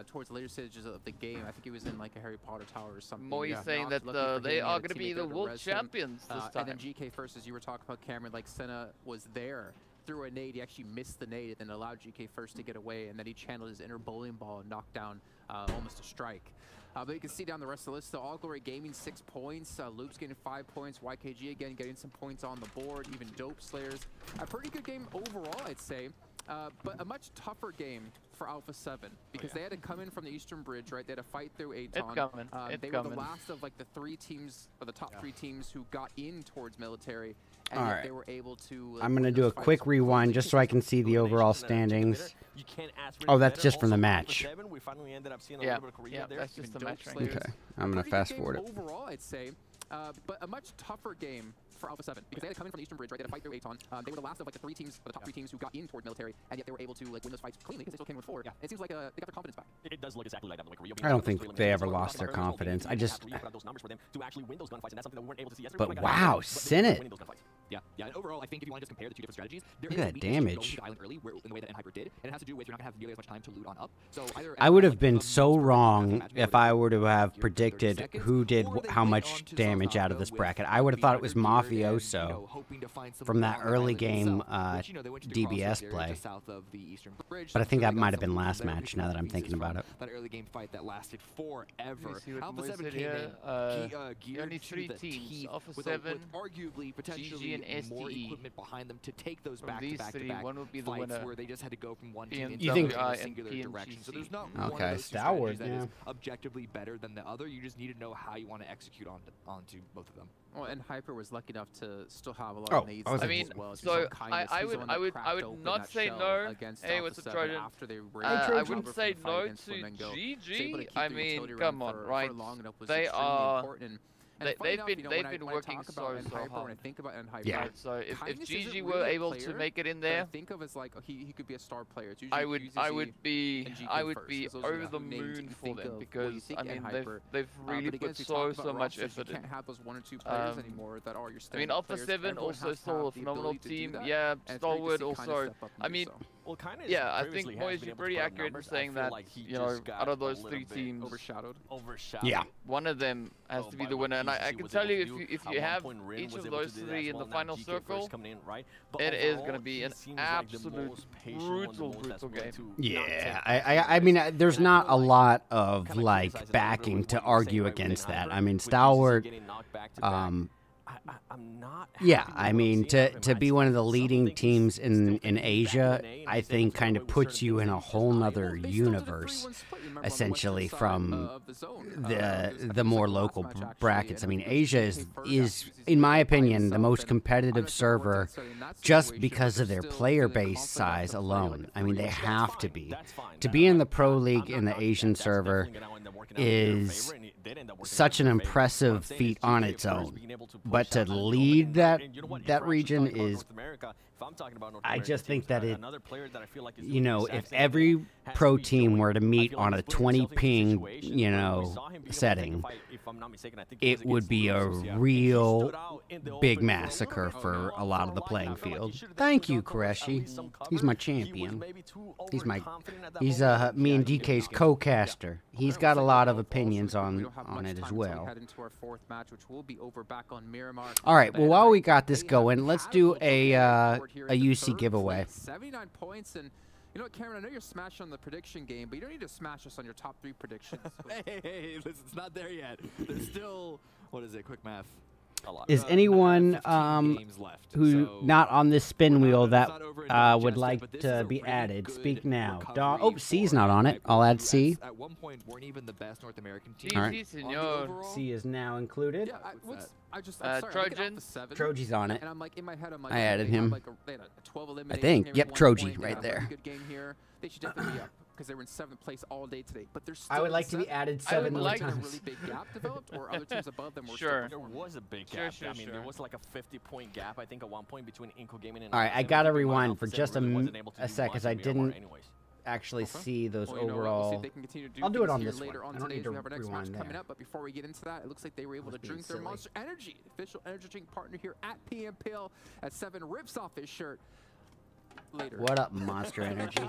towards the later stages of the game. I think he was in like a Harry Potter tower or something. Moy saying that they are going to be the world champions this time. And then GK First, as you were talking about, Cameron, like Senna was there. Threw a nade, he actually missed the nade and allowed GK First to get away, and then he channeled his inner bowling ball and knocked down almost a strike. But you can see down the rest of the list, so All Glory Gaming 6 points, Loop's getting 5 points, YKG again getting some points on the board, even Dope Slayers. A pretty good game overall, I'd say, but a much tougher game for Alpha 7 because they had to come in from the Eastern Bridge, right? They had to fight through Aton. They were the last of like the 3 teams, or the top 3 teams who got in towards military. And yet they were able to, I'm going to do a quick rewind just so I can see the overall standings. Oh, that's just from the match. Yeah, that's just the match. Okay, I'm going to fast forward it. Overall, I'd say, but a much tougher game for Alpha 7 because they had to come in from the Eastern Bridge, right? They had to fight through Aton. They were the last of like the 3 teams, or the top 3 teams who got in toward military, and yet they were able to like win those fights cleanly because they still came with 4. Yeah, it seems like they got their confidence back. It does look exactly like that. I don't think they ever lost their confidence. I just. But wow, Senate. Yeah, and overall, I think if you want to just compare the 2 different strategies, look at that damage. Island early, in the way that Hyper did, and it has to do with you're not going to have nearly as much time to loot on up. So either I would have been so wrong if I were to have predicted who did how much damage out of this bracket. I would have thought it was Mafioso from that early game DBS play. But I think that might have been last match now that I'm thinking about it. That early game fight that lasted forever. Alpha 7 came in, only 3 teams, Alpha 7, arguably potentially more equipment behind them to take those back-to-back fights where they just had to go from one team into a singular direction. So there's not one of those strategies that is objectively better than the other. You just need to know how you want to execute onto both of them. Well, and Hyper was lucky enough to still have a lot of needs. I mean, so I would not say no. Hey, what's up, Trojan? I wouldn't say no to GG. I mean, come on, right? They are. They've been working so hard. Yeah. So if GG were able to make it in there, think of as like he could be a star player. I would be over the moon for them because I mean they've really put so much effort in. You can't have those 1 or 2 players anymore that are your I mean, Alpha 7 also still a phenomenal team. Yeah, Stalwart also. I mean, yeah, I think Moyes, you're pretty accurate in saying that, you know, out of those 3 teams, overshadowed. Yeah. One of them has to be the winner. And I can tell you, if you have each of those 3 in the final circle, it is going to be an absolute brutal game. Yeah, I mean, there's not a lot of, like, backing to argue against that. I mean, Stalwart, yeah, I mean, to be one of the leading teams in Asia, I think kind of puts you in a whole nother universe, essentially, from the more local brackets. I mean, Asia is, in my opinion, the most competitive server just because of their player base size alone. I mean, they have to be. To be in the Pro League in the Asian server is such an impressive feat on its own. But to lead that region is, I just think that it, you know, if every pro team were to meet on a 20 ping, you know, setting, it would be a real big massacre for a lot of the playing field. Thank you, Koreshi. He's my champion. He's me and DK's co-caster. He's got a lot of opinions on it as well. All right, well, while we got this going, let's do a UC giveaway. 79 points, and you know what, Cameron, I know you're smashing on the prediction game, but you don't need to smash us on your top 3 predictions. hey, listen, it's not there yet. There's still, what is it, quick math? Is anyone who not on this spin wheel that would like to be added? Speak now. Oh, C's not on it. I'll add C. At one point, weren't even the best North American team. All right. C is now included. Yeah, Trojans. Troji's on it. And I'm like, in my head, I'm like, I added him. I think. Yep, Troji right there. Good game here. They should definitely be up because they were in 7th place all day today. But there's I would like to be added 7 more times. A really big gap developed, or other teams above them were sure. There was a big gap. I mean, there was like a 50-point gap, I think, at one point between Inco Gaming and. All right, I gotta rewind for just a sec, because I didn't actually see those overall. I'll do it on this one. I don't need to rewind there. Coming up, but before we get into that, it looks like they were able to drink their Monster Energy, official energy drink partner here at PMPL. At 7 rips off his shirt. later. What up, Monster Energy?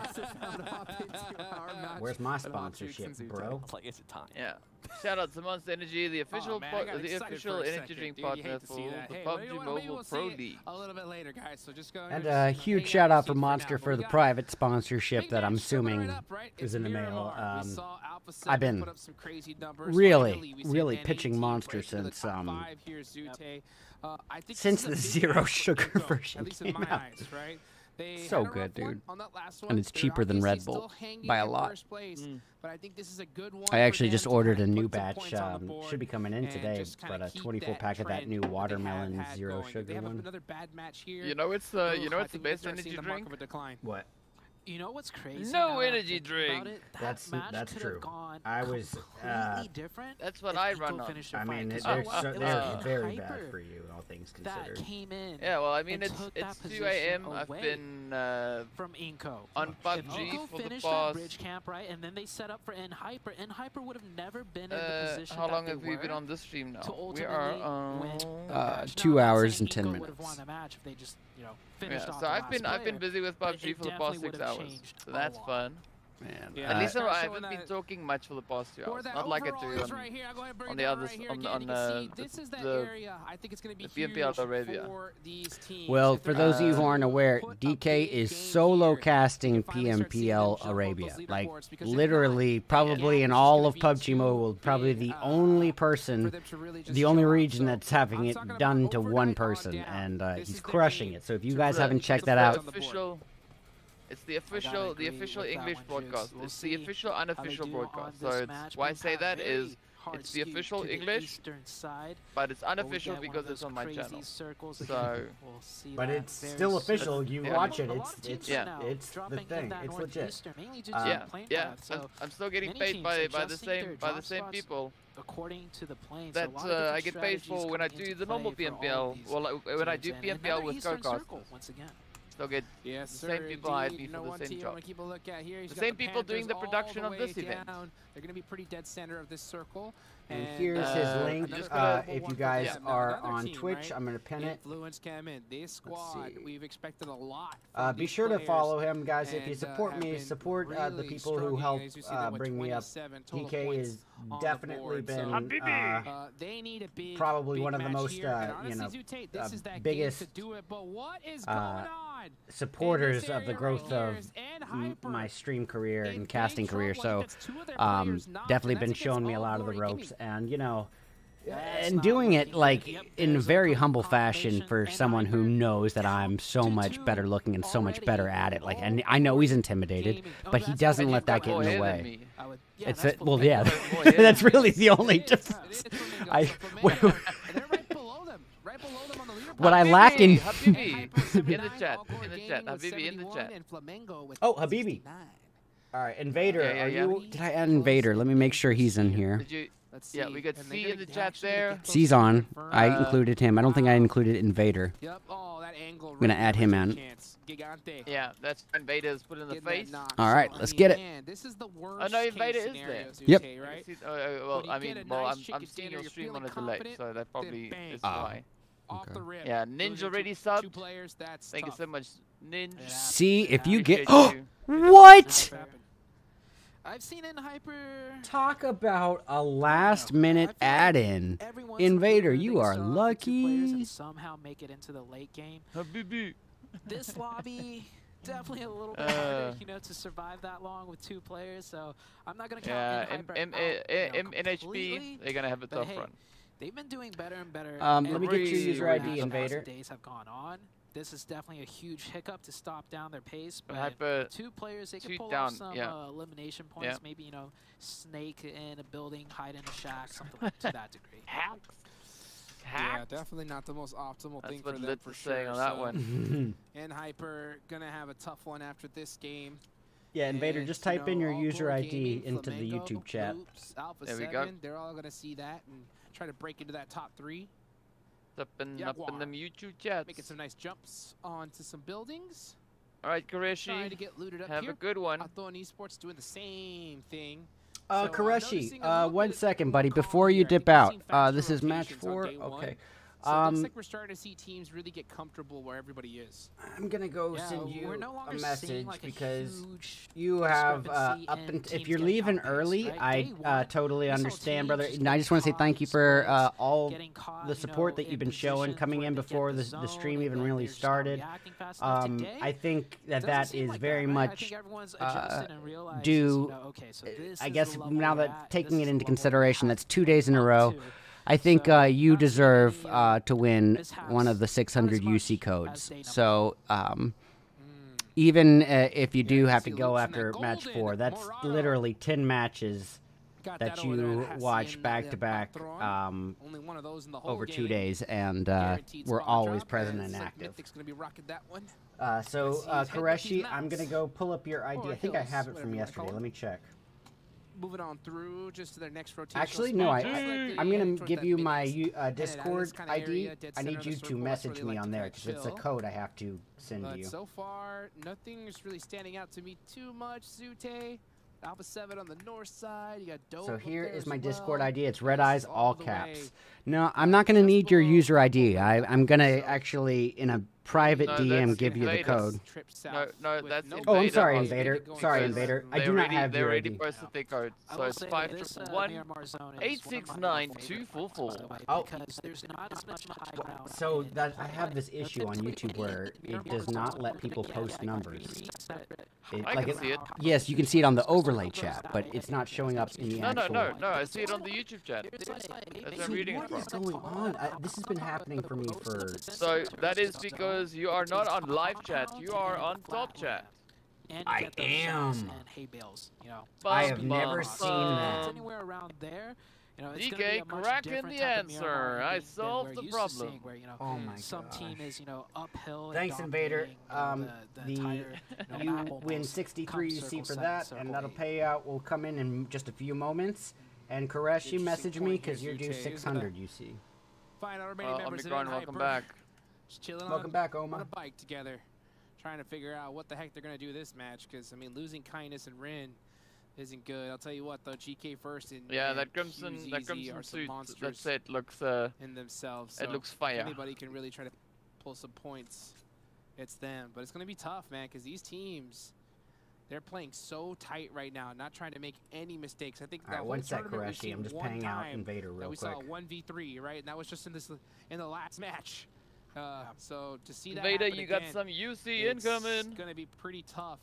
Where's my And Optics sponsorship, and bro? It's like, is it time? Yeah. Shout out to Monster Energy, the official energy drink partner for the PUBGMOBILE Pro League. A little bit later, guys. So just go And a huge shout out for Monster for the private sponsorship that I'm assuming is in the mail. I've been really pitching Monster since the Zero Sugar version came out. So good, dude. And it's cheaper than Red Bull by a lot. But I think this is a good one. I actually just ordered a new batch. Should be coming in today, but a 24-pack of that new watermelon Zero Sugar one. You know it's the best energy drink. What? You know what's crazy? No energy drink. That's true. I was different. That's what I run on. I mean, they're very bad for you, all things considered. That came in. Yeah, well, I mean, it's 2 a.m. I've been from Inco on PUBG for the past. past. Bridge camp, right, and then they set up for Hyper. Hyper would have never been in the position. How long have we been on this stream now? We are 2 hours and 10 minutes. Yeah, so I've been busy with PUBG for the past 6 hours, so that's fun. Man, At least I haven't been talking much for the past 2 hours. Not like I do on the others on the PMPL Arabia. Well, for those of you who aren't aware, DK is solo casting PMPL Arabia. Like, literally, probably in all of PUBG Mobile, probably the only person, the only region that's having it done to one person, and he's crushing it. So if you guys haven't checked that out, it's the official English broadcast. It's the official unofficial broadcast. So why I say that is it's the official English, but it's unofficial because it's on my channel. So, but it's still official. You watch it. It's the thing. It's legit. Yeah. I'm still getting paid by the same people. According to the planes, that I get paid for when I do the normal PMPL. Well, when I do PMPL with co-casters. Once again. Still get the same people hired me for the same job. The same people doing the production of this event. They're going to be pretty dead center of this circle. And here's his link. If you guys are on Twitch, I'm going to pin it. Influence came in. This squad, we've expected a lot. Be sure to follow him, guys. If you support me, support the people who help bring me up. DK has definitely been probably one of the most, biggest supporters of the growth of my stream career and casting career. So definitely been showing me a lot of the ropes, and and doing it like in a very humble fashion for someone who knows that I'm so much better looking and so much better at it. Like, and I know he's intimidated, but he doesn't let that get in the way. It's well, yeah, that's really the only difference. What I lack in Habibi in the chat, Habibi in the chat. Oh, Habibi. All right, Invader. Are you? Did I add Invader? Let me make sure he's in here. Did you? Yeah, we got C in the chat there. C's on. I included him. I don't think I included Invader. Yep. Oh, that angle. I'm gonna add him in. Yeah, that's Invader's put in the face. All right, let's get it. This is the worst. Oh no, Invader is there. Yep. Well, I'm seeing your stream on a delay, so that probably is why. Off the rip. Yeah, Ninja already subbed. Thank you so much, Ninja. See if you get. Oh, what? I've seen in Hyper. Talk about a last-minute add-in. Invader, you are lucky. Somehow make it into the late game. Habibi. This lobby definitely a little bit harder, to survive that long with 2 players. So I'm not gonna count NHP. They're gonna have a tough run. They've been doing better and better. Let me get your user ID, Invader. Days have gone on. This is definitely a huge hiccup to stop down their pace, but Hyper 2 players, they can pull down, off some elimination points. Maybe, snake in a building, hide in a shack, something to that degree. Hacks. Yeah, definitely not the most optimal thing for them That's for what saying sure. on that one. And Hyper gonna have a tough one after this game. Yeah, Invader, just type in your user ID into the YouTube chat. There we go. They're all gonna see that and try to break into that top 3. Up in them YouTube chats. Making some nice jumps onto some buildings. All right, Koreshi, to get looted up have here. a good one. Thorn Esports doing the same thing. Koreshi, 1 second, buddy, before you dip out. This is match 4. Okay. So it looks like we're starting to see teams really get comfortable where everybody is. I'm gonna go send you no a message like because you have if you're leaving early, right? I totally understand, brother. And I just want to say thank you for all the support that you've been showing coming in before the stream even really started. I think that is very much due. I guess now that taking it into consideration, that's 2 days in a row. I think you deserve to win one of the 600 UC codes. So even if you do have to go after match 4, that's literally 10 matches that you watch back to back over 2 days, and we're always present and active. So Koreshi, I'm gonna go pull up your ID. I think I have it from yesterday. Let me check. Moving on through just to their next rotation. Actually, no, I'm going to give you my Discord ID. I need you to message me on there because it's a code I have to send you. So far, nothing is really standing out to me too much. Zute, Alpha 7 on the north side. You got Dope. So here is my Discord ID. It's RedEyes, all caps. No, I'm not going to need your user ID. I'm going to actually, in a private DM, give you the code. No, that's Invader. Oh, I'm sorry, Invader. Sorry, Invader. I do not have your ID. They already posted their code. So it's 511-869-244. Oh, so that I have this issue on YouTube where it does not let people post numbers. I can see it. Yes, you can see it on the overlay chat, but it's not showing up in the actual... No, I see it on the YouTube chat. That's where I'm reading it from. What is going on? This has been happening for me for... So that is because you are not on live chat, you are on top chat. I am. And hay bales, you know. I have never seen that. Anywhere around there. You know, DK, cracking the answer. I solved the problem. Where, you know, oh my some team is, you know, uphill. Thanks, Invader. The entire, you win 63 UC for that, and that'll pay out. Will come in just a few moments. And Koreshi, message me because you're due 600 UC. Omicron, welcome back. Just chilling welcome back, Oma. On a bike together, trying to figure out what the heck they're gonna do this match. Because I mean, losing Kindness and Rin isn't good. I'll tell you what, though, GK first and that Crimson suit. That set looks in themselves. So it looks fire. If anybody can really try to pull some points, it's them. But it's gonna be tough, man, because these teams, they're playing so tight right now, not trying to make any mistakes. I think that one sec, Koreshi. I'm just paying out Invader real quick. We saw 1v3, right? And that was just in the last match. So to see that Vader, happen you again, got some UC incoming. It's gonna be pretty tough.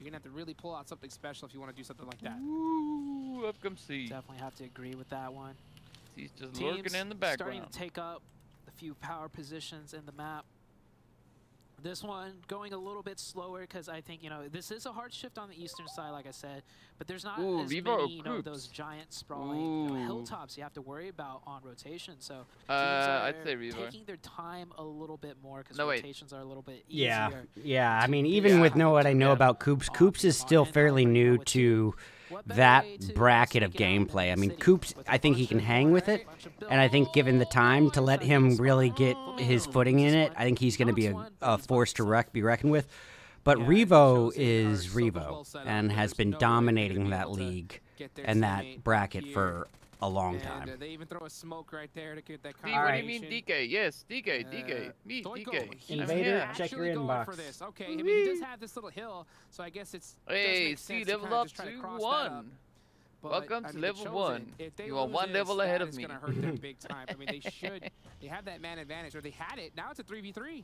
You're gonna have to really pull out something special if you want to do something like that. Ooh, up come C. Definitely have to agree with that one. He's just lurking in the background. Starting to take up a few power positions in the map. This one going a little bit slower because I think, you know, this is a hard shift on the eastern side, like I said, but there's not as many, you know, those giant sprawling hilltops you have to worry about on rotation. So I'd say Reaver. Taking their time a little bit more because rotations are a little bit easier. Yeah. I mean, even with what I know about Coops, Coops is still fairly new to that bracket of gameplay. I mean, Coops, I think he can hang with it, and I think given the time to let him really get his footing in it, I think he's going to be a force to be reckoned with. But Revo is Revo and has been dominating that league and that bracket for a long time. They even throw a smoke right there to get that what do you mean, DK? Yes, DK. Me, DK. Invader, check your inbox. Okay, I mean, he does have this little hill, so I guess it's... Hey, see, level up to 1. Welcome to level 1. You are one level ahead of me. It's going to hurt them big time. I mean, they have that man advantage, or they had it. Now it's a 3v3.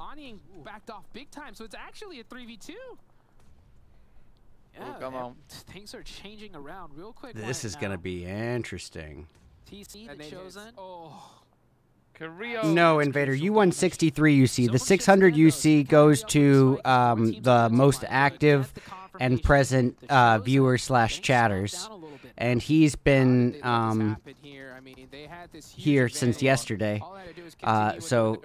Onying backed off big time, so it's actually a 3v2. Yeah, come on. Things are changing around real quick. This is going to be interesting. TC, the Chosen. No, Invader, you won 63 UC. The 600 UC goes to the most active and present viewer/chatters. And he's been here since yesterday. So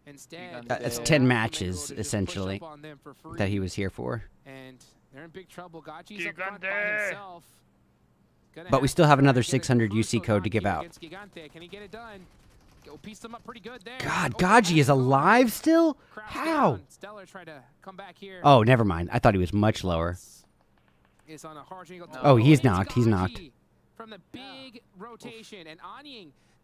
it's 10 matches, essentially, that he was here for. And they're in big trouble. Gachi's up front by himself. But we still have another 600 UC code to give out. Can he get it done? Piece them up pretty good there. God, Gaji is alive still? How? Stellar tried to come back here. Oh, never mind. I thought he was much lower. Oh, he's knocked. He's knocked. From the big rotation, and Onying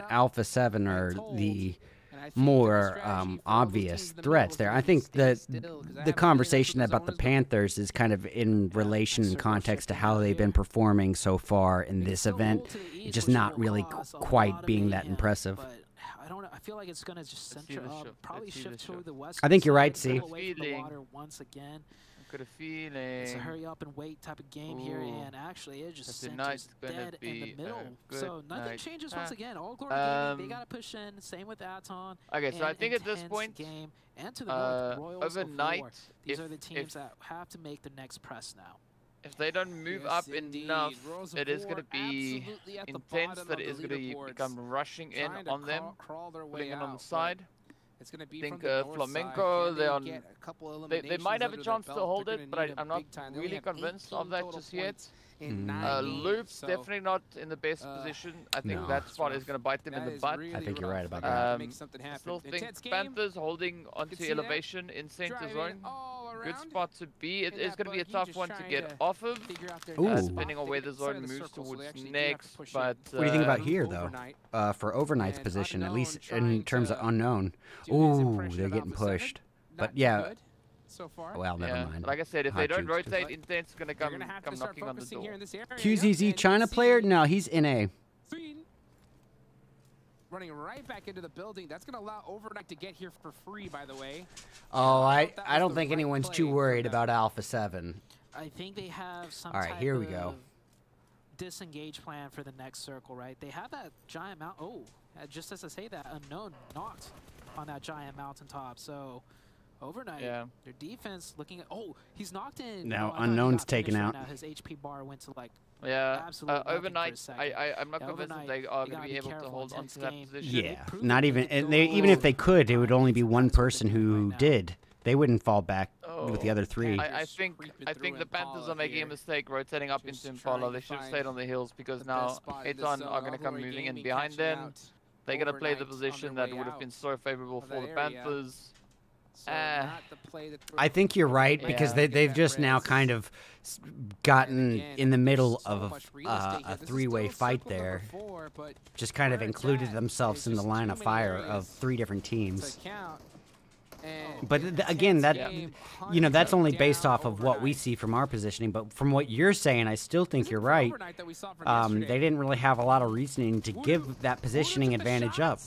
and Alpha 7 are the more obvious threats there. I think that the conversation about the Panthers is kind of in relation and context to how they've been performing so far in this event, just not really quite being that impressive. I don't know. I feel like it's gonna just center up, probably shift toward the west. I think you're right, C. Away from the water once again. Got a feeling it's a hurry up and wait type of game here, and actually it just centers dead in the middle. So nothing changes once again. All Glory Gaming, they gotta push in. Same with Aton. Okay, so I think at this point, game and to the north, Royals overnight, these are the teams that have to make the next press now. If they don't move up enough, it is going to be intense. That it is going to become rushing in on them, putting it on the side. It's going to be I think Flamenco, they might have a chance to hold it, but I'm not really convinced of that just yet. Loop's definitely not in the best position. I think that spot is going to bite them in the butt. I think you're right about that. I still think Panthers holding onto elevation in center zone. Good spot to be. It is going to be a tough one to get off of, depending on where the zone moves towards next. But what do you think about here, though, for Overnight's position, at least in terms of unknown? Ooh, they're getting pushed. But yeah. So far. Well, never mind. Like I said, if they don't rotate, Intense is going to come knocking on the door. QZZ China player? No, he's NA. Running right back into the building. That's going to allow Overnight to get here for free, by the way. Oh, I don't think anyone's too worried about Alpha 7. I think they have some All right, here we go. Disengage plan for the next circle, right? They have that giant mount. Oh, just as I say that, Unknown knocked on that giant mountaintop. So Overnight, their defense looking at. Oh, he's knocked in. Now Unknown's taken out. Now his HP bar went to like. Overnight, I'm not convinced that they are going to be able to hold on to that position. Yeah, not even. And even if they could, it would only be one person who did. They wouldn't fall back with the other three. I think the Panthers are making a mistake rotating up into Impala. They should have stayed on the hills because now Aton are going to come moving in behind them. They're going to play the position that would have been so favorable for the Panthers. I think you're right because they've just now kind of gotten in the middle of a three-way fight there. Just kind of included themselves in the line of fire of three different teams. But again, that's only based off of what we see from our positioning. But from what you're saying, I still think you're right. They didn't really have a lot of reasoning to give that positioning advantage up.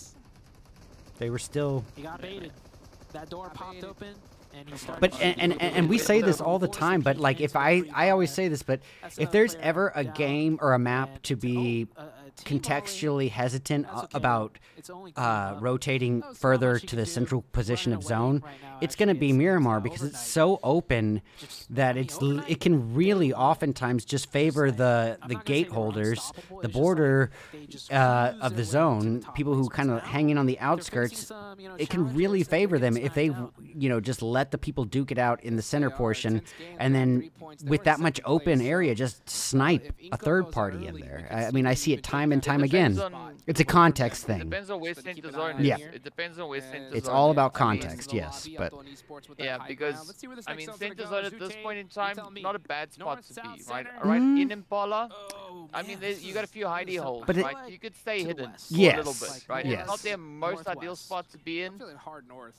They were still. He got baited. That door popped open. And he started. But and we say this all the time. But like if I always say this, but if there's ever a game or a map to be contextually hesitant about rotating further to the central position of zone, it's going to be Miramar because it's so open that it can really oftentimes just favor the gate holders, the border of the zone, people who kind of hang in on the outskirts. It can really favor them if they just let the people duke it out in the center portion, and then with that much open area, just snipe a third party in there. I mean, I see it time and time again. It's a context thing. It depends on where center zone is. Yeah. It depends on where center zone It's all about context, yes. But yeah, because I mean, center zone at this point in time, not a bad spot to be, right? All right, in Impala, I mean, you got a few hidey holes, but right? You could stay hidden for yes. a little bit, right? Yes. It's not their most ideal spot to be in,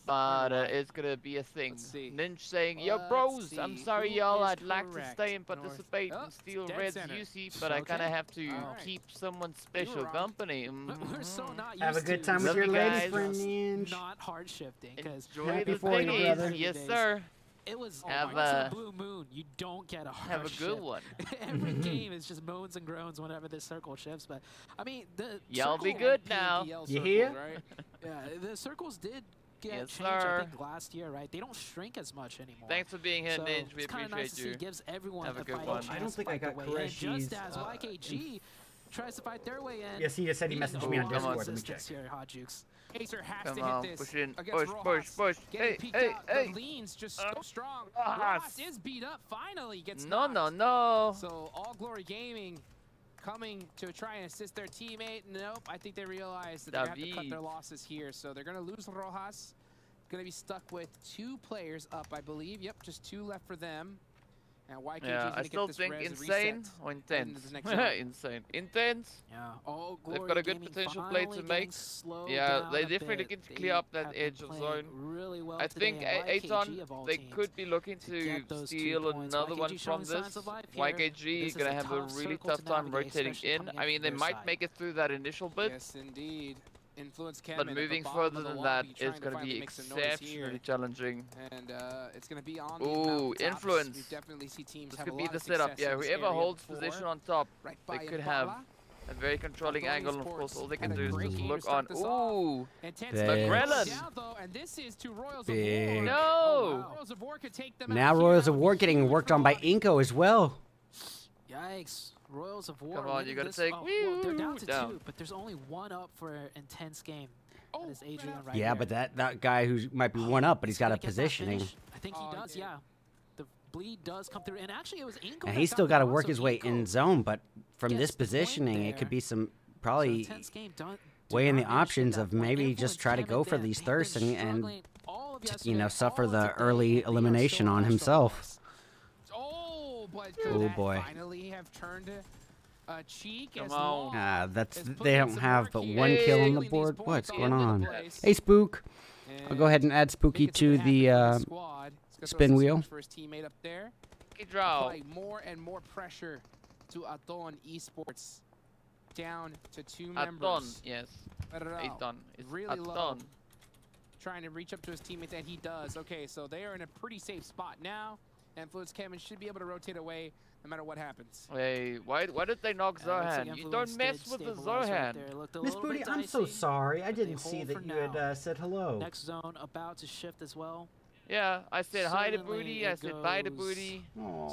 but it's gonna be a thing. Ninja saying, "Yo, bros, I'm sorry, y'all. I'd like to stay and participate and steal Red's UC, but I kind of have to keep someone special company." We're so not have a good time with your ladies, friend Ninja. Not hard shifting, because happy for you, brother. Yes, sir. It was a blue moon. You don't get a hard have a good one. Every game is just moans and groans whenever this circle shifts. But I mean, y'all be good now. You hear? Right? Yeah, the circles did get changed. Sir. I think last year, right? They don't shrink as much anymore. Thanks for being here, Ninja. We appreciate nice you. It gives everyone have a good one. I don't think I got Koreshi's. Just as YKG tries to fight their way in. Yes, he just said he messaged me on Discord. Let me check. Here, Hot Jukes. Acer has Come to on, hit this. push in, Push. Hey. The leans just so strong. Rojas is beat up. Finally gets knocked. No. So All Glory Gaming coming to try and assist their teammate. Nope. I think they realize that they have to cut their losses here. So they're gonna lose Rojas. Gonna be stuck with 2 players up, I believe. Yep, just 2 left for them. Yeah, I still think insane or intense. Insane. Intense. Yeah. Oh, They've got a good potential play to make. Yeah, they definitely can clear up that edge of zone. Really well I think Aton, they could be looking to steal another one from this. YKG is going to have a really tough time rotating in. I mean, they might make it through that initial bit. Yes, indeed. But moving further than that is going to be exceptionally challenging. And it's going to be on ooh, influence. We definitely see teams this have could a be lot the of setup. Yeah, whoever holds before, position on top, they could have a very controlling angle. And of course, all they can do is just look on. Ooh, McGrellan. Big. No. Now Royals of War getting worked on by Inko as well. Yikes. Royals of War. Come on, you gotta take. Well, they're down to 2, but there's only 1 up for an intense game. That is Adrian right yeah, here. but that guy who might be 1 up, but he's got a positioning. I think he does, yeah. The bleed does come through, and actually it was Inko. And he's still got to work his way in zone, but from this positioning, it could be some probably weighing the options of maybe just try to go for these thirsts and you know, suffer the early elimination on himself. Oh boy. Finally have turned a cheek. Come on. They don't have but 1 kill on the board. What's going on? Hey, Spook. I'll go ahead and add Spooky to the spin wheel. For his teammate up there. Draw. More and more pressure to Aton Esports. Down to 2 members. Aton, yes. Aton. It's really Aton. low. Trying to reach up to his teammates, and he does. Okay, so they are in a pretty safe spot now. Influence Kevin should be able to rotate away no matter what happens. Hey, why did they knock Zohan? You don't mess with the Zohan. Miss Booty, I'm so sorry. I didn't see that you had said hello. Next zone about to shift as well. Yeah, I said hi to Booty. I said bye to Booty.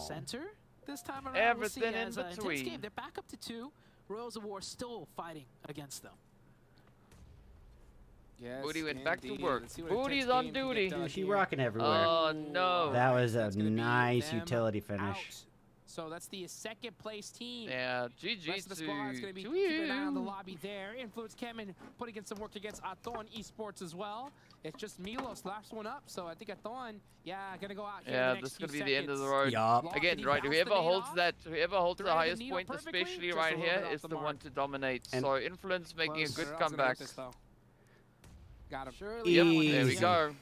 Center this time around. Everything in between. Game. They're back up to 2. Royals of War still fighting against them. Yes, Booty went back to work. Booty's on duty. She rocking everywhere. Oh no. That was a nice utility finish. So that's the 2nd place team. Yeah, GG Rest of the squad is going to be keeping an eye on the lobby there. Influence Kemen putting in some work against Aton Esports as well. It's just Milos last one up, so I think Aton, going to go out here. Yeah, this is going to be the end of the road. Yup. Again, right, whoever holds the highest point, especially right here, is the one to dominate. So Influence making a good comeback. Got him. Yep, there we go.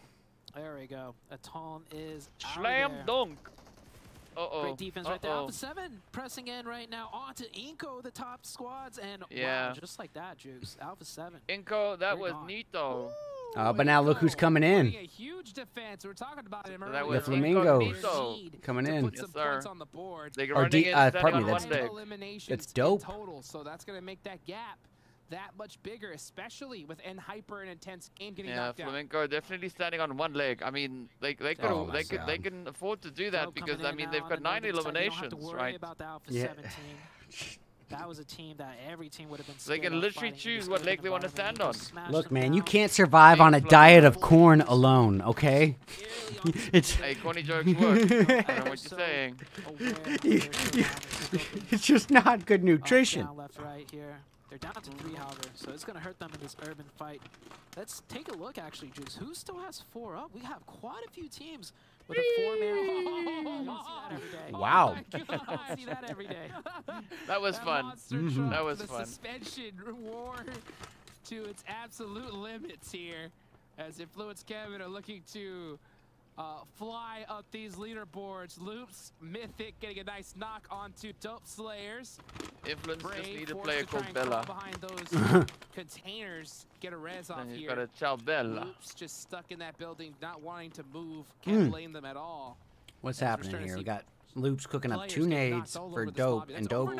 There we go. Aton is Slam dunk. Great defense right there. Alpha 7 pressing in right now onto Inko, the top squads, and wow, just like that, Jukes. Alpha 7. Inko, that was neato. But now look who's coming in. A huge defense. We're talking about him that the Flamingos coming in. Yes, sir. On the board. Pardon me, that's dope. Total, so that's going to make that gap that much bigger, especially with N-Hyper and intense game getting knocked out. Flamenco definitely standing on 1 leg. I mean, they can afford to do that because I mean they've got 9 eliminations, right? About the Alpha 7 team. That was a team that every team would have been. So they can literally choose what leg they want to stand on. Look, man, you can't survive on a diet of corn alone, okay? Hey, corny jokes work. I don't know what you're saying. It's just not good nutrition. Down, left, right here. They're down to 3, however, so it's going to hurt them in this urban fight. Let's take a look, actually, Juice. Who still has 4 up? We have quite a few teams with a 4-man. Wow. I see that every day. That was fun. That was fun. Suspension reward to its absolute limits here, as Influence Kevin are looking to fly up these leaderboards. Loops, Mythic getting a nice knock onto Dope Slayers. Influence just need a player called Bella. Behind those containers, get a res off here. You've got a Ciao Bella. Loops just stuck in that building, not wanting to move. Can't blame them at all. What's happening here? We got Loops cooking up 2 nades for Dope, and Dope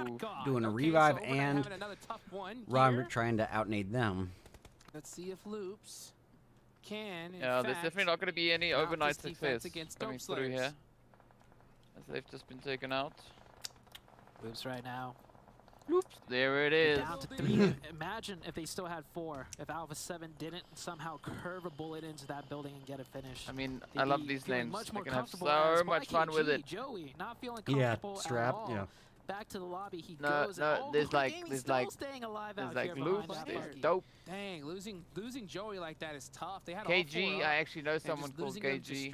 doing a revive, and Robert trying to outnade them. Let's see if Loops can. Yeah, there's definitely not going to be any overnight success coming through here, as they've just been taken out. Loops right now. Oops, there it is. Down to 3. Imagine if they still had 4. If Alpha 7 didn't somehow curve a bullet into that building and get a finish. I mean, I love these lanes. I can have so much fun with it. Joey, not feeling comfortable strap. at all. Yeah. Back to the lobby, he no, goes. There's like Loops. There's Dope. Dang, losing Joey like that is tough. They had KG, all 4 I actually know someone called KG.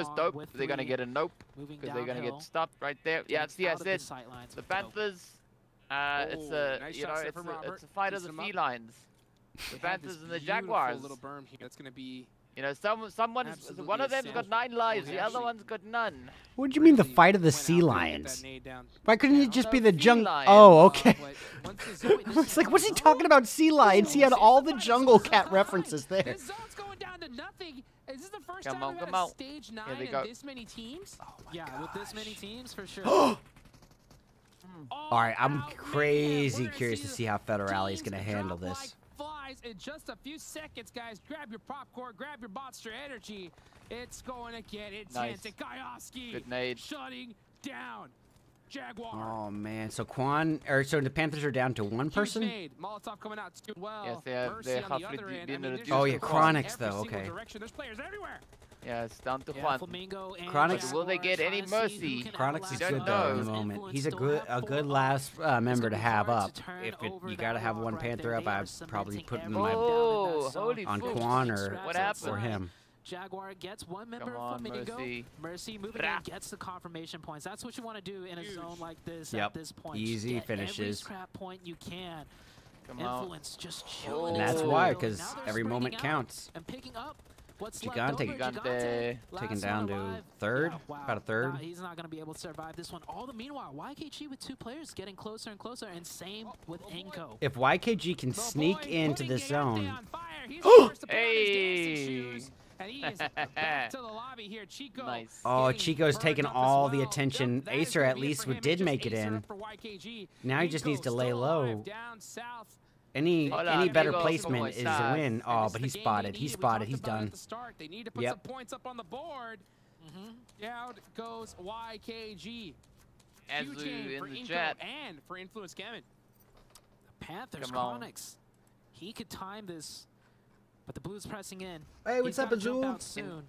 first dope. They're going to get a nope because they're going to get stopped right there. Yeah, see, I said the Panthers. It's a it's a fight of the felines. The Panthers and the Jaguars. Little berm here. That's going to be You know, one of them's got 9 lives, the other one's got none. What do you mean the fight of the sea lions? Why couldn't it just be the jungle? lions. Oh, okay. I was like, what's he talking about sea lions? He had all the jungle cat references there. This zone's going down to nothing. Is this the first Come time on, we've come had a on. stage 9 Here they and go. this many teams? Yeah, with this many teams, for sure. All right, I'm crazy curious to see how Federale is going to handle this. Like flies in just a few seconds, guys. Grab your popcorn, grab your Monster Energy. It's going to get intense. Nice. And Kioski Good nade. shutting down Jaguar. Oh man, so so the Panthers are down to one person? Nade. Molotov coming out too well. Yes, they have. Mercy They on have the other end. been I mean, in they're Oh, just yeah, crossing Chronix, though, every single okay. direction. There's players everywhere. Yeah, it's down to Yeah, Juan. Flamingo and Chronix- Jaguar Will they get any trying to see who mercy? can Chronix outlast is don't good those. though in the know. moment. Influence He's a still good have 4 last member to have hard up. to turn If over you gotta have Jaguar one right Panther there. up, They are I'd probably cementing put everyone my down in that Oh, zone. holy on fuck. Quan or What happened? for him. Jaguar gets one member Come of on, Flamingo. Mercy. Mercy moving in, gets the confirmation points. That's what you want to do in a zone like this Yep. at this point. Easy Just get every finishes. scrap point you can. Come on. Influence just chilling. And that's Oh. why, Now because they're every spreading moment out counts. and picking up what's Gigante. left over. Gigante. last Taken one down to alive. third, Yeah, wow. about a third. Nah, he's not going to be able to survive this one. All the meanwhile, YKG with 2 players getting closer and closer, and same with Inko. If YKG can sneak into the zone, Hey! And he is back to the lobby here. Chico. Nice. Oh, getting Chico's burned taking up as all the well. attention. Yep, that is Acer gonna at be it least for him. did Just make it Acer in. up for YKG. Now he just needs to Inko lay still low. alive down south. Any Hola, better amigos, placement ¿cómo is a estás? win. And Oh, it's but the he's game spotted. they He's need. We spotted. talked He's about it done. at the start. They need to put Yep. some points up on the board. Down goes YKG. As Huge we game in for the Inko chat. and for Influence Kevin. Panthers, Come on. Chronix. He could time this, but the Blues pressing in. Hey, what's He's up, gotta jump Azul? out soon.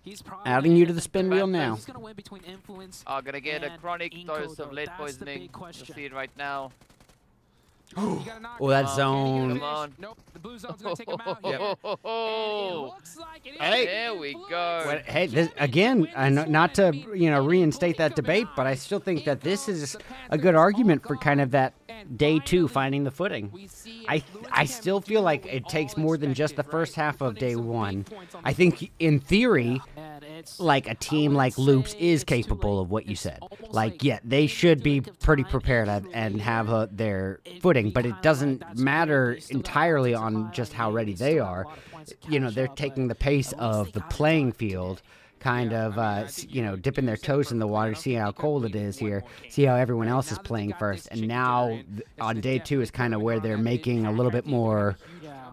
He's probably Adding you to gonna the spin get wheel the- now. He's gonna win between Influence. I'm gonna get a and chronic Inko, dose though. of lead That's the poisoning. big question. You'll see it right now. You gotta knock Oh, him that out. zone. Can he get a Come on. finish? Nope, the blue zone's gonna take him out here. Yep. And it looks like it is Hey. There we Influence. go. But, hey, this, again, not to reinstate that debate, but I still think that this is a good argument for kind of that day 2 finding the footing. I still feel like it takes more than just the first half of day 1. I think in theory, And it's like a team like Loops is capable of what you said. Like, yeah, they should be pretty prepared and have their footing, but it doesn't matter entirely on just how ready they are. You know, they're taking the pace of the playing field, kind of, dipping their toes in the water, see how cold it is here, see how everyone else is playing first. And now on day 2 is kind of where they're making a little bit more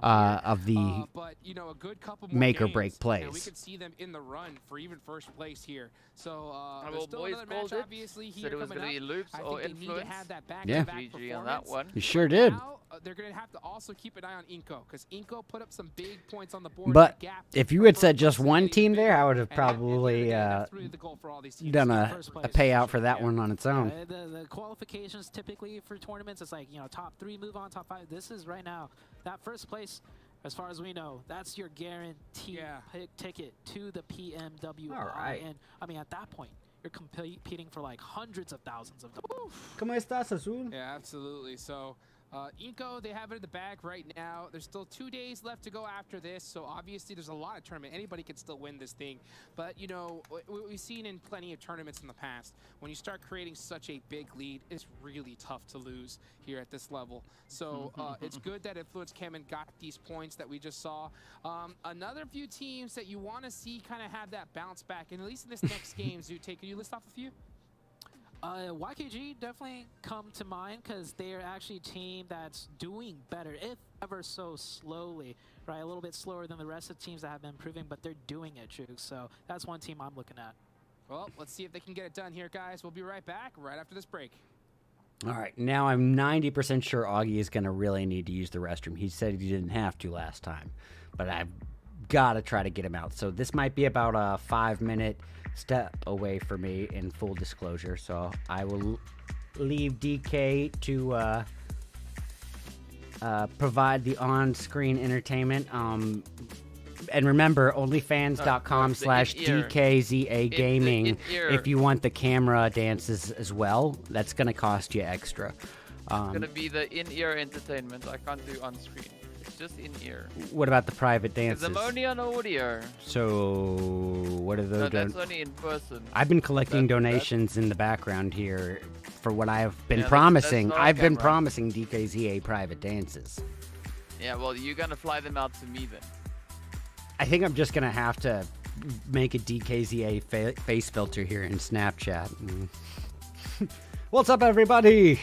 of the but, you know, a good couple more make or games, break and plays. we could see them in the run for even first place here. So Well, there's still boys another called match, it. obviously, Said here it was coming gonna be up. Loops I or think they need to Influence. have that Yeah. back-to-back GG on that performance. one. You sure did. Now, they're going to have to also keep an eye on Inko, because Inko put up some big points on the board. But The gap if you from had said first just place one is team big, there, I would have and at the end of the probably day, that's really the goal for all these teams. done a First place. payout for that Yeah. one on its own. The qualifications typically for tournaments, it's like, you know, top 3 move on, top 5. This is right now that first place. As far as we know, that's your guaranteed ticket to the PMWI. All right. And I mean, at that point, you're competing for like hundreds of thousands of dollars. ¿Cómo estás, Azul? Yeah, absolutely. So, Inko, they have it in the bag right now. There's still 2 days left to go after this, so obviously there's a lot of tournament. Anybody can still win this thing. But, you know, what we've seen in plenty of tournaments in the past, when you start creating such a big lead, it's really tough to lose here at this level. So, it's good that Influence Kemen got these points that we just saw. Another few teams that you want to see kind of have that bounce back, and at least in this next game, Zute, can you list off a few? YKG definitely come to mind because they're actually a team that's doing better, if ever so slowly, right? A little bit slower than the rest of the teams that have been improving, but they're doing it, Juke. So that's one team I'm looking at. Well, let's see if they can get it done here, guys. We'll be right back right after this break. All right, now I'm 90% sure Augie is going to really need to use the restroom. He said he didn't have to last time, but I've got to try to get him out. So this might be about a 5-minute step away for me in full disclosure. So I will leave DK to provide the on-screen entertainment. And remember, onlyfans.com/DKZA Gaming if you want the camera dances as well. That's going to cost you extra. It's gonna be the in-ear entertainment. I can't do on-screen. It's just in ear. What about the private dances? It's only on audio. So what are those? No, that's only in person. I've been collecting donations in the background here for what I've been promising. I've been promising DKZA private dances. Yeah, well, you're gonna fly them out to me then. I think I'm just gonna have to make a DKZA face filter here in Snapchat. What's up, everybody?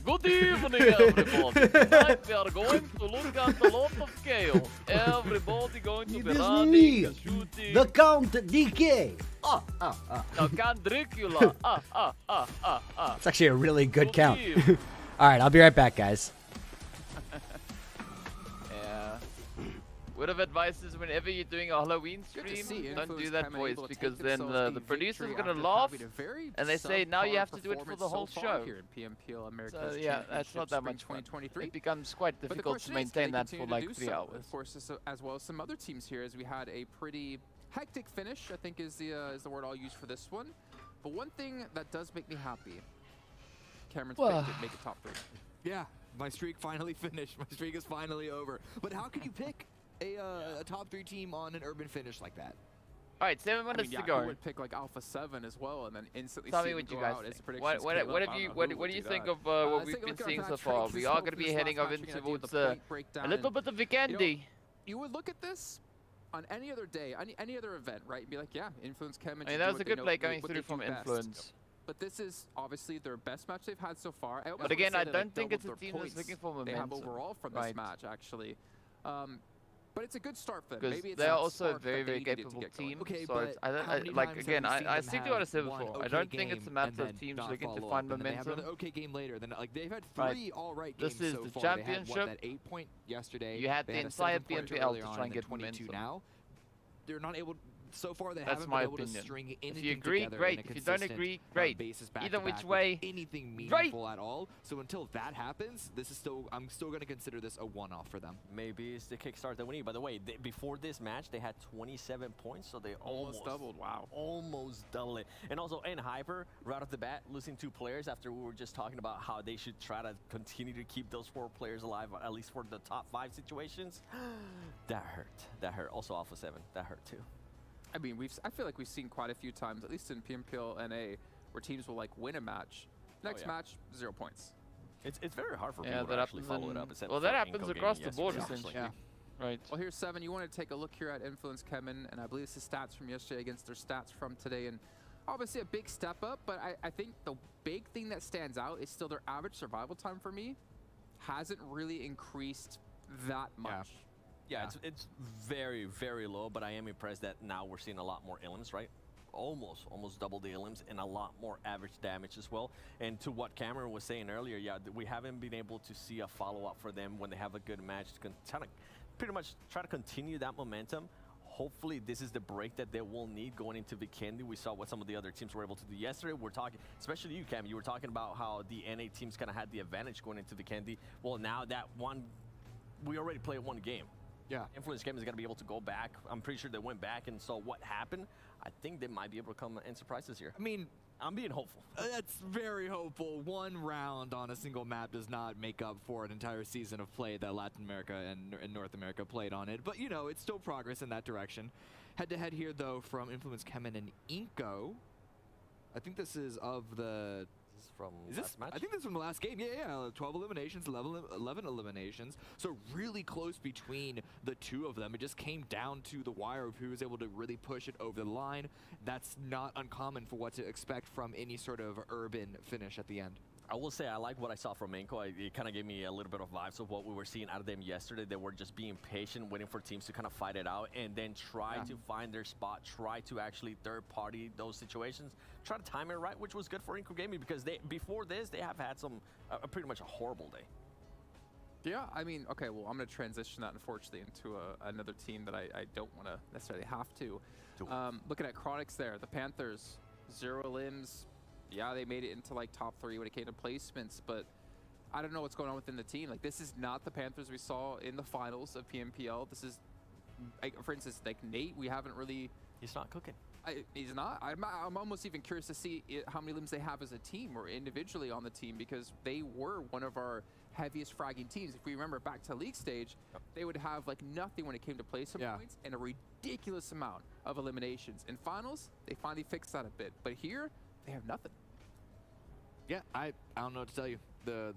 Good evening, everybody. Tonight we are going to look at a lot of scales. Everybody going to be running and shooting. The Count DK. No, Count Dracula. It's actually a really good count. All right, I'll be right back, guys. Word of advice is whenever you're doing a Halloween stream, don't do that voice because then the producer's gonna laugh and they say now you have to do it for the whole show. So yeah, that's not that much fun. It becomes quite difficult to maintain that for like 3 hours. Of course, as well as some other teams here, as we had a pretty hectic finish, I think is the word I'll use for this one. But one thing that does make me happy, Cameron's picked make it top 3. Yeah, my streak finally finished. My streak is finally over. But how can you pick a top 3 team on an urban finish like that? All right, 7 minutes to go. I would pick like Alpha 7 as well, and then instantly tell me what you guys think. What do you think of what we've been seeing so far? We are going to be heading over towards a little bit of Vikendi. You would look at this on any other day, any other event, right? And be like, yeah, Influence Chem. I mean, that was a good play coming through from Influence. But this is obviously their best match they've had so far. But again, I don't think it's a team that's looking for momentum. They have overall from this match, actually. But it's a good start for them. Because they're also a very, very capable team. Okay, so I stick to what I said before. I don't think it's a matter of teams looking to find momentum. They have another okay game later. Then like they've had 3 all-right games so far. This is the championship. They had, that 8-point yesterday. You had the entire PMPL to try and get 22 momentum. Now they're not able. So far, they That's haven't my been able opinion. to string anything if you agree, great. If you don't agree, great. Either which way, anything meaningful at all. So until that happens, this is I'm still going to consider this a one-off for them. Maybe it's the kickstart that we need. By the way, before this match, they had 27 points, so they almost doubled. Wow, almost doubled it. And also, in Hyper, right off the bat, losing 2 players after we were just talking about how they should try to continue to keep those 4 players alive, at least for the top 5 situations. That hurt. That hurt. Also, Alpha 7. That hurt too. I mean, I feel like we've seen quite a few times, at least in PMPL NA, where teams will like win a match. Next match, 0 points. It's very hard for people to actually follow it up. Well, that happens across the board, essentially. Yeah. Right. Well, here's 7. You want to take a look here at Influence Chemin, and I believe this is stats from yesterday against their stats from today. And obviously a big step up, but I think the big thing that stands out is still their average survival time for me hasn't really increased that much. Yeah, it's very, very low, but I am impressed that now we're seeing a lot more elims, right? Almost double the elims and a lot more average damage as well. And to what Cameron was saying earlier, yeah, we haven't been able to see a follow-up for them when they have a good match to pretty much try to continue that momentum. Hopefully this is the break that they will need going into Vikendi. We saw what some of the other teams were able to do yesterday. We're talking, especially you, Cam, you were talking about how the NA teams kind of had the advantage going into Vikendi. Well, now that we already played 1 game. Yeah. Influence Game is going to be able to go back. I'm pretty sure they went back and saw what happened. I think they might be able to come and surprise us here. I mean, I'm being hopeful. That's very hopeful. 1 round on a single map does not make up for an entire season of play that Latin America and North America played on it. But, you know, it's still progress in that direction. Head-to-head here, though, from Influence Chemin and Inko. I think this is of the... From last match? I think this is from the last game. Yeah. 12 eliminations, 11 eliminations. So really close between the 2 of them. It just came down to the wire of who was able to really push it over the line. That's not uncommon for what to expect from any sort of urban finish at the end. I will say I like what I saw from Inko. It kind of gave me a little bit of vibes of what we were seeing out of them yesterday. They were just being patient, waiting for teams to kind of fight it out, and then try to find their spot, try to actually third-party those situations, try to time it right, which was good for Inko Gaming because before this, they have had pretty much a horrible day. Yeah, I mean, okay, well, I'm going to transition that, unfortunately, into another team that I don't want to necessarily have to. Looking at Chronix there, the Panthers, 0 limbs. Yeah, they made it into like top 3 when it came to placements, but I don't know what's going on within the team. Like, this is not the Panthers we saw in the finals of PMPL. This is, like, for instance, like Nate, we haven't really... He's not cooking. He's not. I'm almost even curious to see how many limbs they have as a team or individually on the team, because they were one of our heaviest fragging teams. If we remember back to league stage, they would have like nothing when it came to placement points and a ridiculous amount of eliminations. In finals, they finally fixed that a bit, but here they have nothing. Yeah, I don't know what to tell you. The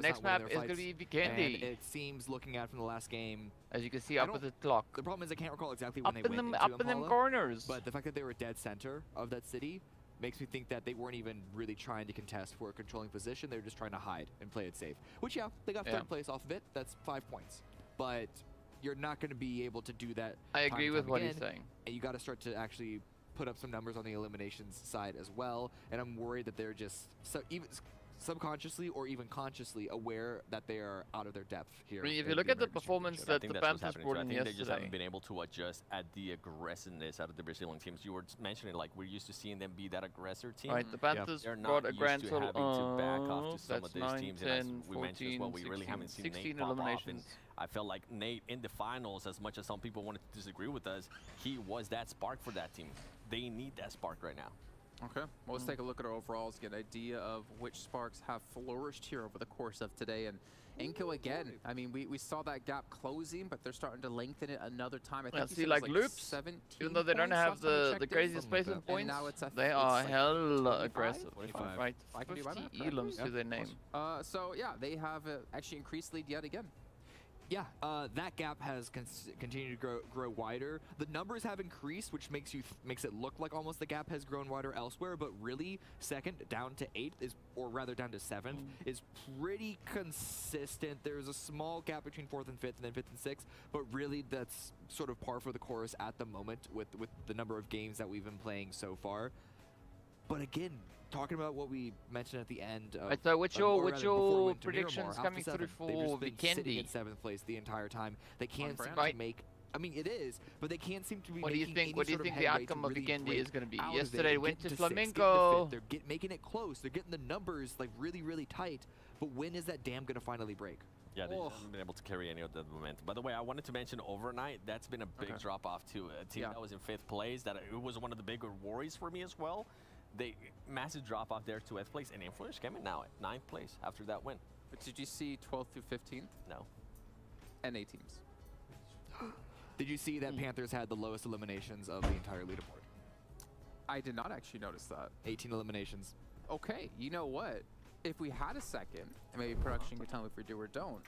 next map is going to be Vikendi. It seems, looking at from the last game, as you can see up with the clock. The problem is I can't recall exactly when they went into up in them corners. But the fact that they were dead center of that city makes me think that they weren't even really trying to contest for a controlling position. They were just trying to hide and play it safe. Which, yeah, they got third place off of it. That's 5 points. But you're not going to be able to do that. I agree with what he's saying. And you got to start to actually put up some numbers on the eliminations side as well. And I'm worried that they're just even subconsciously or even consciously aware that they are out of their depth here. I mean, if you look at the performance that the Panthers brought in yesterday, they just haven't been able to adjust at the aggressiveness out of the Brazilian teams. You were mentioning, like, we're used to seeing them be that aggressor team. Right, the Panthers brought a grand total to back off to some of these 9, teams. 10, and as we 14, mentioned as well, we 16, really haven't seen 16 Nate pop eliminations. off. And I felt like Nate in the finals, as much as some people wanted to disagree with us, he was that spark for that team. They need that spark right now. Okay, well, let's take a look at our overalls, get an idea of which sparks have flourished here over the course of today. And Inko again, I mean, we saw that gap closing, but they're starting to lengthen it another time. I think see, like Loops, even though they don't have the craziest placement points, they are hella aggressive. Right, 50 elims to their name. So yeah, they have actually increased lead yet again. Yeah, that gap has continued to grow wider. The numbers have increased, which makes it look like almost the gap has grown wider elsewhere. But really, second down to 8 is, or rather down to 7th, is pretty consistent. There's a small gap between 4th and 5th, and then 5th and 6th. But really, that's sort of par for the course at the moment with the number of games that we've been playing so far. But again, talking about what we mentioned at the end. So what's your predictions coming through for Vikendi? In 7th place the entire time. They can't seem to make. I mean, it is, but they can't seem to be. What do you think? What do you think the outcome of Vikendi is going to be? Yesterday went to Flamengo. They're making it close. They're getting the numbers like really tight. But when is that dam going to finally break? Yeah, they haven't been able to carry any of the momentum. By the way, I wanted to mention overnight, that's been a big drop off to a team that was in 5th place. That it was one of the bigger worries for me as well. They massive drop off there to 8th place, and Influence came in now at 9th place after that win. But did you see 12th through 15th? No. NA teams. Did you see that Panthers had the lowest eliminations of the entire leaderboard? I did not actually notice that. 18 eliminations. Okay, you know what? If we had a second, and maybe production can tell me if we do or don't,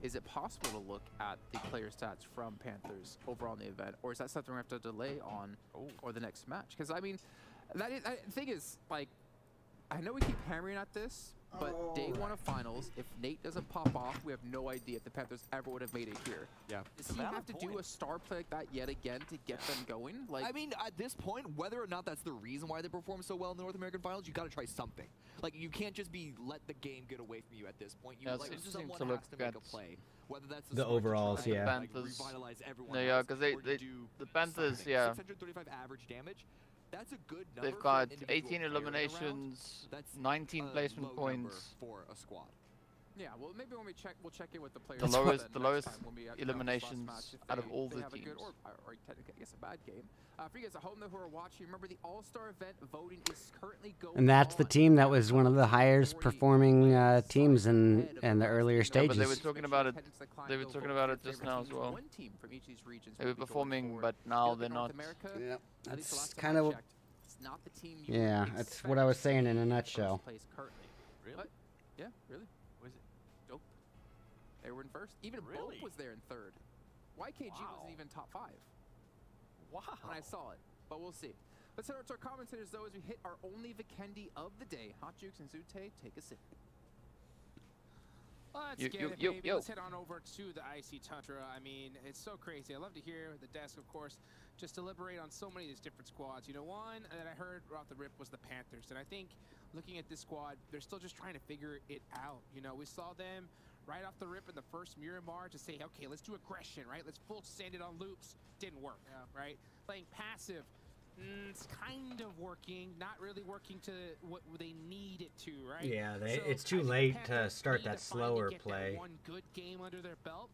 is it possible to look at the player stats from Panthers overall in the event, or is that something we have to delay on or the next match? Because I mean, the thing is, like, I know we keep hammering at this, but day 1 of finals, if Nate doesn't pop off, we have no idea if the Panthers ever would have made it here. Yeah. Does he have to do a star play like that yet again to get them going? Like, I mean, at this point, whether or not that's the reason why they perform so well in the North American finals, you got to try something. Like, you can't just let the game get away from you at this point. You yeah, like, interesting someone to look has to make at a play. Whether that's the overalls, the Panthers. Because the Panthers, 635 average damage. That's a good number. They've got 18 eliminations, 19 placement points for a squad. Yeah, well, maybe when we'll check in with the players. The lowest eliminations out of all the teams. Have a good or technically, I guess, a bad game. For you guys at home though who are watching, remember the All-Star event voting is currently going on. And that's the team that was one of the highest performing teams in the earlier stages. But they were talking about it. They were talking about it just now as well. They were performing, but now they're not. Yeah, that's kind of. Yeah, that's what I was saying in a nutshell. Really? Yeah, really. Was it? Dope. They were in 1st. Even Bolt was there in 3rd. YKG wasn't even top 5. Wow. When I saw it, but we'll see. Let's head over to our commentators though as we hit our only Vikendi of the day. Hot Jukes and Zute, take a sip. Let's get it, baby. Let's head on over to the Icy Tundra. I mean, it's so crazy. I love to hear the desk, of course, just deliberate on so many of these different squads. You know, one that I heard off the rip was the Panthers. And I think looking at this squad, they're still just trying to figure it out. You know, we saw them right off the rip in the first Miramar to say, okay, let's do aggression, right? Let's full send it on loops. Didn't work, right? Playing passive, it's kind of working, not really working to what they need it to, right? Yeah, it's too late to start that slower play. One good game under their belt,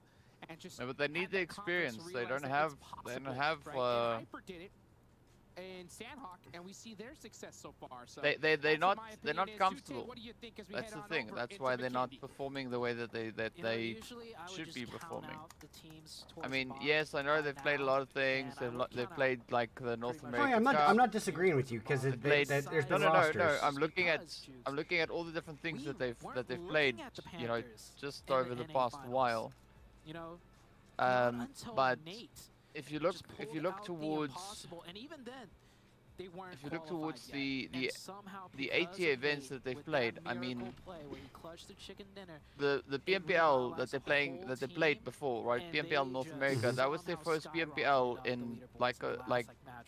and just but they need the experience. They don't have. in Sandhawk, and we see their success so far. So they're not comfortable. That's the thing. That's why they're not performing the way that they should be performing. I mean, yes, I know they've played a lot of things. They've played like the North American Cup. I'm not disagreeing with you because there's been rosters. No. I'm looking at all the different things that they've played. You know, just over the past while. You know, but if you look towards the ATA events that they've played, I mean, the PMPL that they played before, right? PMPL North America, that was their first PMPL in like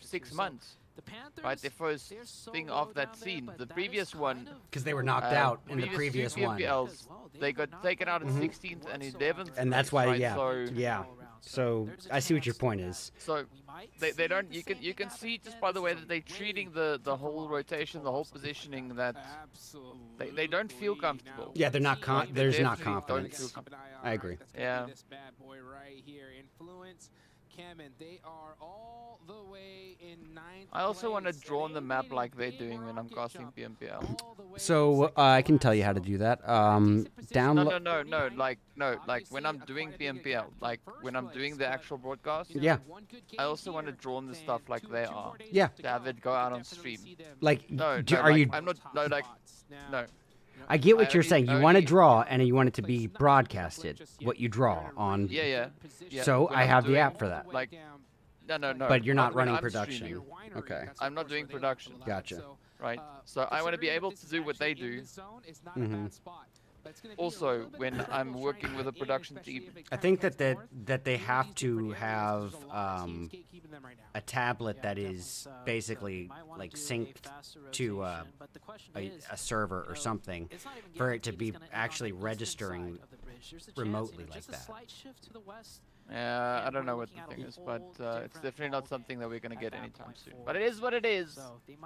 6 months. Right, their first thing off that scene. The previous one, because they were knocked out in the previous one. PMPLs, they got taken out in 16th and 11th. And that's why, right? So I see what your point is. So they don't. You can see just by the way that they're treating the whole rotation, the whole positioning, that they don't feel comfortable. Yeah, they're not. There's not confidence. I agree. Yeah. This bad boy right here, Influence. And they are all the way in 9th I also want to draw on the map like they're doing when I'm casting PMPL. So I can tell you how to do that. Download. No. Like when I'm doing PMPL, like when I'm doing the actual broadcast. Yeah. I also want to draw on the stuff like they are. Yeah. To have it go out on stream. Like, are you? I'm not. No, like, no. I get what you're saying. You want to draw, and you want it to be broadcasted, what you draw on. Yeah. So I have the app for that. Like, no. But you're not running production. Okay. I'm not doing production. Gotcha. Right. So I want to be able to do what they do. Also, when I'm working with a production team. I think that they have to have a tablet that is basically like synced to a server or something for it to be actually registering remotely like that. Yeah, I don't know what the thing is, but it's definitely not something that we're going to get anytime soon. But it is what it is. It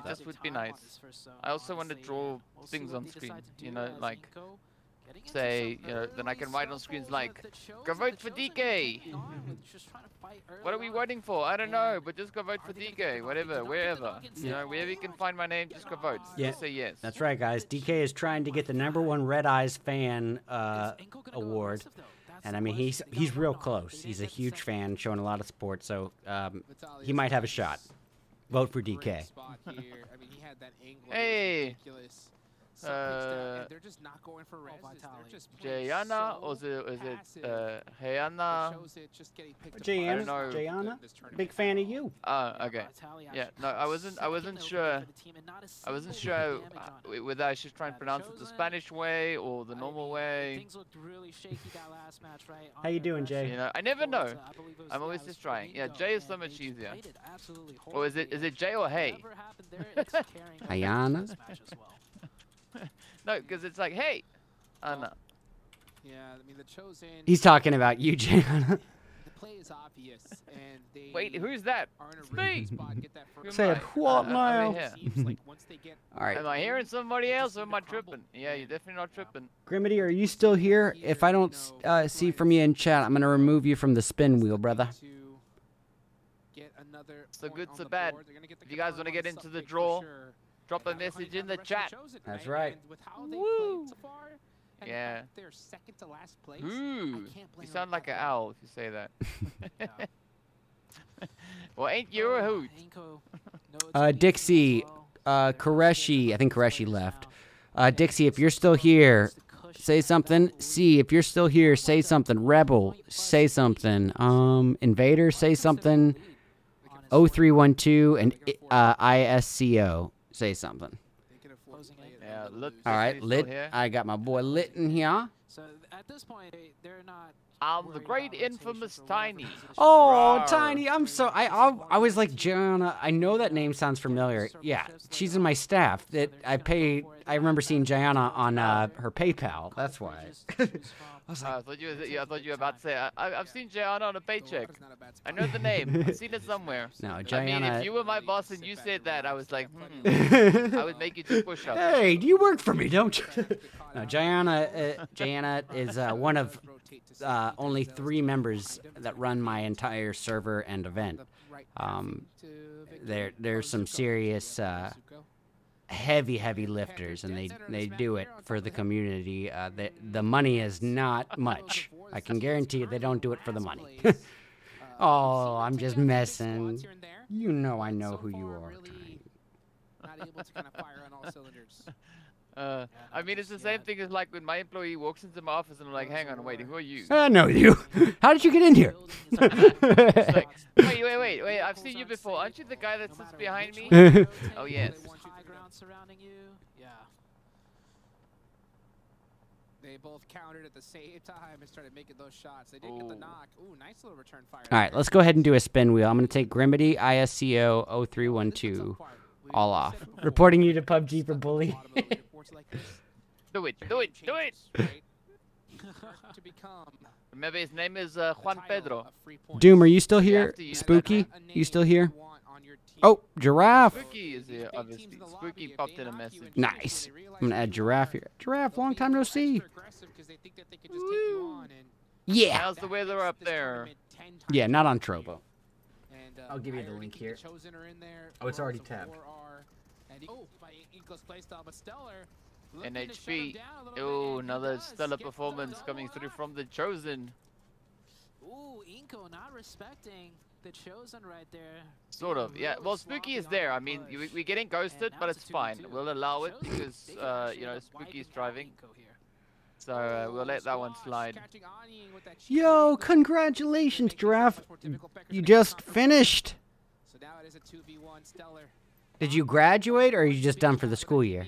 just would be nice. I also want to draw things on screen, you know, like, say, you know, then I can write on screens like, go vote for DK! What are we waiting for? I don't know, but just go vote for DK, whatever, wherever. You know, wherever you can find my name, just go vote. Yeah. Just say yes. That's right, guys. DK is trying to get the #1 RedEyes fan award. And I mean, he's real close. He's a huge fan, showing a lot of support, so he might have a shot. Vote for DK. Hey! Jayana, or is it Hayana? Jayana? Big fan of you. Okay. Yeah, no, I wasn't sure. I wasn't sure whether I should try and pronounce it the Spanish way or the normal way. How you doing, Jay? You know, I never know. I'm always just trying. Yeah, Jay is so much easier. Or is it Jay or Hey? Hayana? No, because it's like, hey, Anna. Yeah, I mean, the chosen. He's talking about you, Jayana. The play is obvious, and they wait, who's that? It's me. Say it, what now? All right. Am I hearing somebody else, or am I tripping? Yeah, you're definitely not tripping. Grimity, are you still here? If I don't see from you in chat, I'm gonna remove you from the spin wheel, brother. So good, so bad. If you guys want to get into the draw, drop a message in the chat. That's right. Woo! Yeah. Ooh, you sound like an owl if you say that. Well, ain't you a hoot? Dixie, Koreshi, I think Koreshi left. Dixie, if you're still here, say something. C, if you're still here, say something. Rebel, say something. Invader, say something. 0312 and ISCO. Say something. Yeah, Lit. All right, Lit. I got my boy Lit in here. So at this point, they're not. I'm the great infamous Tiny. Oh, Rawr. Tiny! I'm so I was like, Jayana. I know that name sounds familiar. Yeah, she's in my staff. That I pay. I remember seeing Jayana on her PayPal. That's why. I thought you were about to say, I've seen Jayana on a paycheck. I know the name. I've seen it somewhere. No, Jayana. I mean, if you were my boss and you said that, I was like, I would make you do push-ups. Hey, you work for me, don't you? No, Jayana is one of only 3 members that run my entire server and event. There's some serious heavy lifters, and they do it for the community. The money is not much. I can guarantee you they don't do it for the money. Oh, I'm just messing. You know I know who you are. Not able to kind of fire on all cylinders. I mean, it's the same thing as like when my employee walks into my office and I'm like, hang on, wait, who are you? I know you. How did you get in here? It's like, wait, I've seen you before. Aren't you the guy that sits behind me? Oh, yes. They both countered at the same time and started making those shots. They did get the knock. Ooh, nice little return fire. All right, let's go ahead and do a spin wheel. I'm going to take Grimity, ISCO 0312 all off. Reporting you to PUBG for bully. Do it. Remember, his name is Juan Pedro. Doom, are you still here? Spooky, you still here? Oh, Giraffe. Spooky is here, obviously. Spooky popped in a message. Nice. I'm going to add Giraffe here. Giraffe, long time no see. Yeah. How's the weather up there? Yeah, not on Trovo. I'll give you the link here. Oh, it's already tabbed. NHP. Oh, another stellar performance coming through from the Chosen. Ooh, Inko not respecting the Chosen right there. Sort of, yeah. Well, Spooky is there. I mean, we're getting ghosted, but it's fine. We'll allow it because, you know, Spooky's driving. So we'll let that one slide. Yo, congratulations, Giraffe. You just finished. Did you graduate, or are you just done for the school year?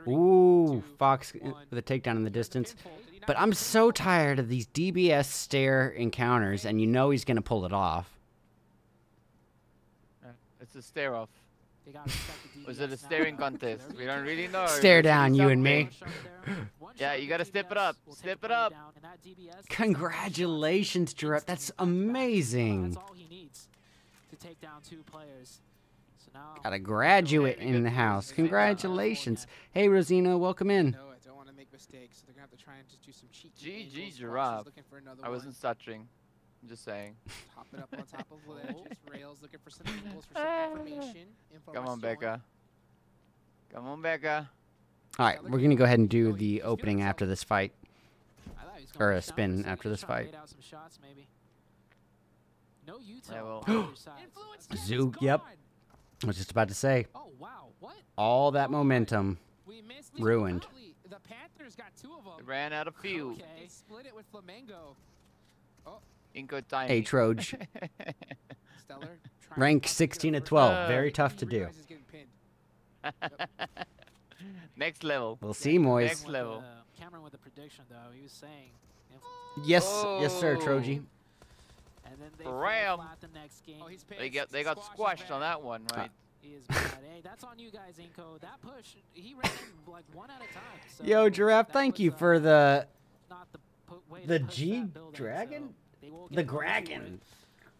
Ooh, Fox with a takedown in the distance. But I'm so tired of these DBS stare encounters, and you know he's going to pull it off. It's a stare off. Was it a staring contest? We don't really know. Stare down, you and me. Yeah, you got to step it up. Step it up. Congratulations, Giraffe. That's amazing. That's all he needs to take down 2 players. Got a graduate in the house. Congratulations. Hey, Rosina, welcome in. GG Giraffe. I wasn't stuttering. I'm just saying. Hopping up on top of ledges, rails, looking for some angles for some information. Come on, Becca. Come on, Becca. All right, we're going to go ahead and do the opening after this fight. Or a spin after this fight. Yeah, well. Zook, yep. I was just about to say. All that momentum ruined. The Panthers got 2 of them. They ran out of fuel. Okay. They split it with Flamengo. Oh. Inko tiny. Hey, Troj. Rank 16 of 12. Very tough to do. Next level. We'll see, Moise. Next level. Cameron with the prediction, though. He was saying. Yes, yes, sir, Troji. And then they Ram. the next game. They got squashed on that one, right? He is bad. Hey, that's on you guys, Inko. That push, he ran in like 1 at a time. So Yo, Giraffe, thank you for the the G Dragon? The Gragon.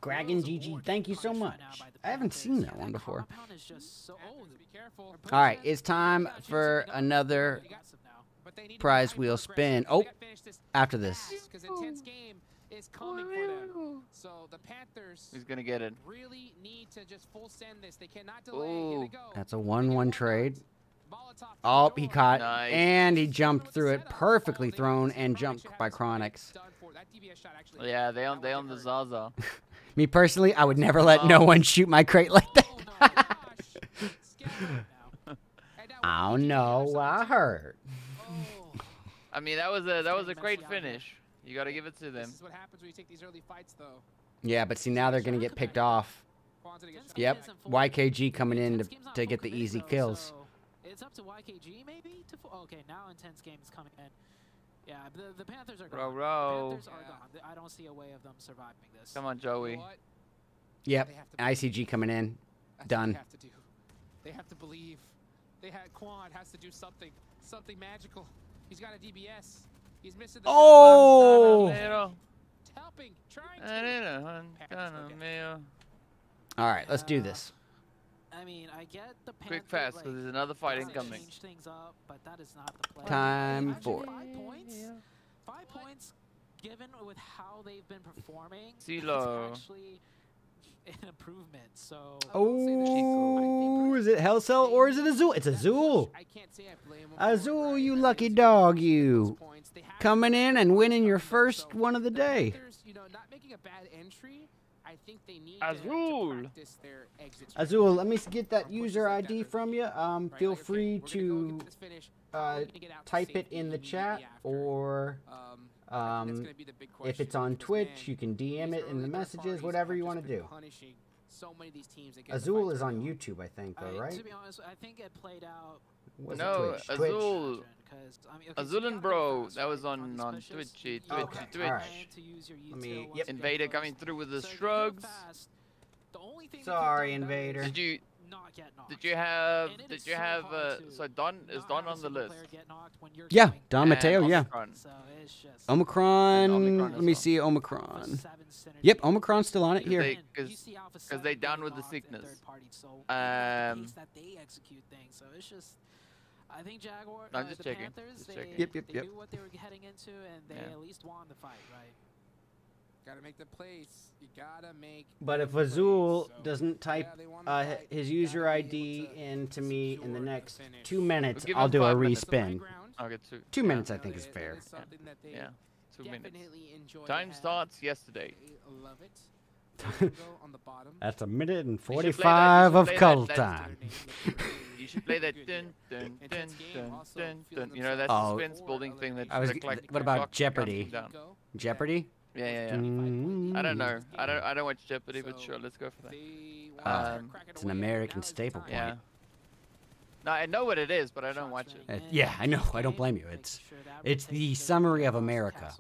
Gragon GG, thank you so much. I haven't seen that one before. All right, it's time for another prize wheel spin. Oh, after this. Is coming for them. So the Panthers He's gonna get it. Really need to just full send this. They cannot delay. Here they go. That's a 1-1 trade. Oh, he caught. Nice. And he jumped through it. Perfectly thrown and jumped by Chronix. Yeah, they on the Zaza. Me personally, I would never let no one shoot my crate like that. Oh no, I heard. I mean, that was a great finish. You gotta give it to them. This is what happens when you take these early fights, though. Yeah, but see, now they're going to get picked off. Yep, YKG coming in to get the easy kills. It's up to YKG, maybe? Okay, now Intense Game is coming in. Yeah, the Panthers are gone. Panthers are gone. I don't see a way of them surviving this. Come on, Joey. Yep, ICG coming in. Done. They have to believe. Quan has to do something magical. He's got a DBS. He's missing the helping, trying to. All right, let's do this. I mean, I get the quick fast because there's another fight incoming. Things up, but that is not the play. Time for. 5 points. 5 points, given with how they've been performing, CeeLo. it's actually an improvement. So. Oh, is it Hell Cell or is it Azul? It's Azul. Azul, you lucky dog, you. Coming in and winning your first one of the day. Not making a bad entry. I think they need Azul. to practice their exit. Azul, let me get that user ID from you. Feel free to type it in the chat, or if it's on Twitch, you can DM it in the messages, whatever you want to do. Azul is on YouTube, I think, though, right? To be honest, I think it played out. No, Twitch? Azul. I mean, Azul and Bro, that was on Twitch. Okay, Twitch. all right. Let me. Yep. Invader coming through with the shrugs. Sorry, Invader. Did you have so Don is Don on the list? Yeah, Don Mateo, yeah. Omicron. Omicron, let me see Omicron. Yep, Omicron's still on it here. Because they down with the sickness. I think Jaguar, I'm just the checking. Panthers, Yep. they knew what they were heading into, and they at least won the fight, right? Gotta make the place. You gotta make. But if Azul doesn't type his user ID into me in the next 2 minutes, I'll do a respin. I'll get 2 minutes, I think, is fair. Yeah, 2 minutes. Time starts yesterday. Love it. That's 1 minute and 45 of cuddle time. You should play that dun dun dun dun dun dun. You know that suspense building thing that. What about Jeopardy? Jeopardy? Yeah. I don't know. I don't watch Jeopardy, but sure, let's go for that. It's an American staple point. Yeah. No, I know what it is, but I don't watch it. Yeah, I know. I don't blame you. It's the summary of America.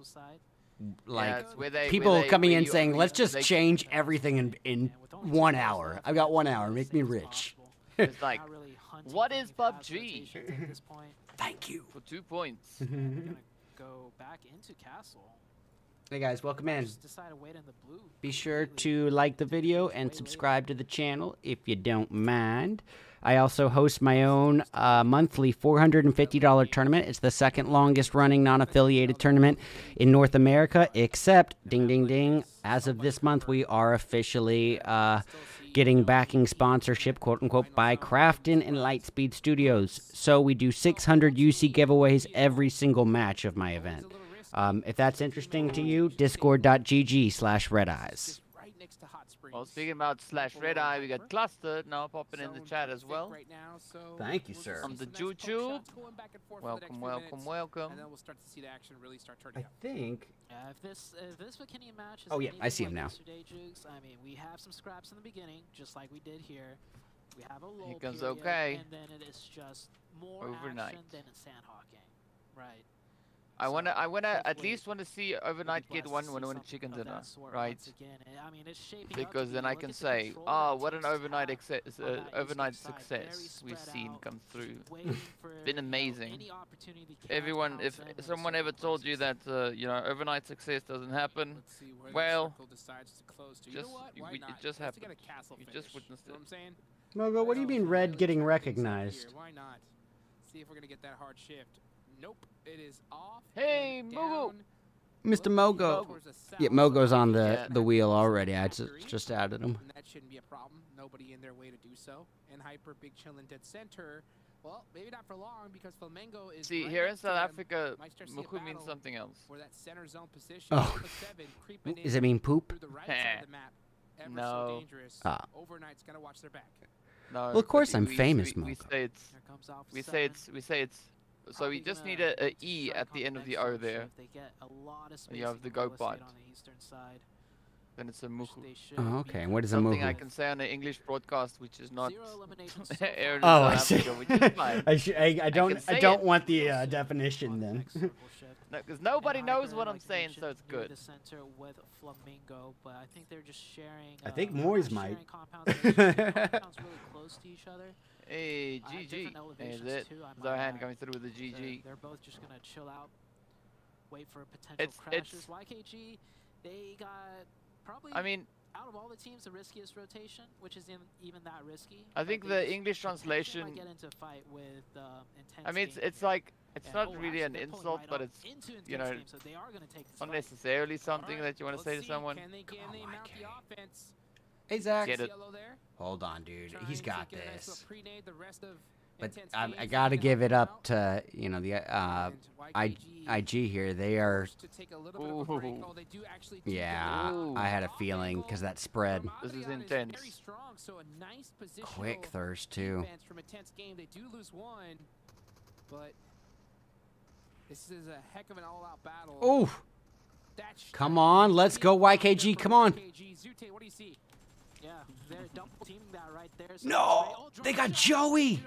Like people coming in saying, "Let's just change everything in 1 hour. I've got 1 hour. Make me rich." It's like, what is PUBG? Thank you. For 2 points. Go back into Castle. Hey guys, welcome in. Be sure to like the video and subscribe to the channel if you don't mind. I also host my own monthly $450 tournament. It's the second longest running non-affiliated tournament in North America, except, ding, ding, ding, as of this month, we are officially getting backing sponsorship, quote-unquote, by Crafton and Lightspeed Studios. So we do 600 UC giveaways every single match of my event. If that's interesting to you, discord.gg/RedEyes. Well, speaking about /RedEye, we got Clustered now popping in the chat as well. Thank you, sir. On the YouTube. Welcome. And then we'll start to see the action really start turning I think. If this McKinney match is oh, yeah, I see him now. Jukes, I mean, we have some scraps in the beginning, just like we did here. We have a lull Here comes period, okay. And then it is just more Overnight. action than in sandhawking. Right. I wanna at least want to see Overnight get one chicken dinner, right? Because then I can say, oh, what an overnight success we've seen come through. Been amazing. Everyone, if someone ever told you that you know, overnight success doesn't happen, well, it just happened. You just witnessed it. Mogo, what do you mean Red getting recognized? Why not? See if we're gonna get that hard shift. Nope, it is off. Hey, Mogo! Mr. Mogo. Yeah, Mogo's on the wheel already. I just added him. And that shouldn't be a problem. Nobody in their way to do so. And Hyper, big chillin' dead center. Well, maybe not for long because Flamengo is. See, here in South Africa, Muku means something else. For that center zone position. Oh, does it mean poop? No. Overnight's gonna watch their back. No. Well, of course I'm famous, Mogo. We say it's. So we just need a E at the end of the O there. You have the go part. Then it's a Muku. Oh, okay. And what is a Muku? Something I can say on the English broadcast, which is not aired in oh, South Africa, which is fine. I don't want the definition then. No, because nobody knows what I'm saying, so it's good. The center with Flamingo, but I think they're just sharing. I think Moyes might. Compounds really close to each other. Hey, GG. Hey, is Zohan coming through with the GG. They're both just gonna chill out, wait for potential crashes. YKG, they got probably. I mean, out of all the teams, the riskiest rotation, which is even that risky. I think the English translation. Might get into a fight with intense. I mean, it's like it's not really an insult, but it's you know, so they are gonna take not necessarily something that you want to say to someone. Can they mount the offense? Hey Zach. Get it. Hold on, dude. He's got this. The rest of But I gotta give it up to, you know, the IG here. They are. Yeah, I had a feeling because that spread. This is intense. Quick thirst too. They do lose one, but this is a heck of an all-out battle. Oh, come on, let's go YKG. Come on. Zute, what do you see? Yeah, they're double teaming that right there. So No, they got Joey.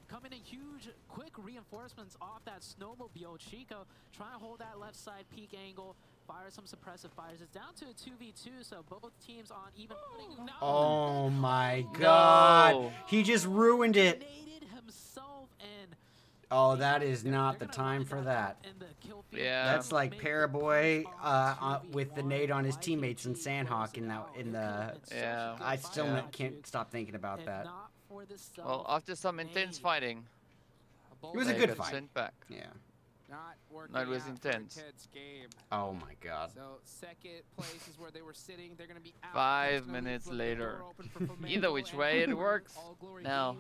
Coming in huge, quick reinforcements off that snowmobile. Chico trying to hold that left side peak angle, fire some suppressive fires. It's down to a 2v2, so both teams on even footing. Oh my God, he just ruined it. Himself and oh, that is not the time for that. Yeah, that's like Paraboy with the nade on his teammates and Sandhawk in the. Yeah, I still can't stop thinking about that. Well, after some intense fighting, it was a good fight. Sent back. Yeah. No, it was intense. Oh my God. So second place is where they were sitting. They're gonna be out. 5 minutes later. Either which way, it works. Now.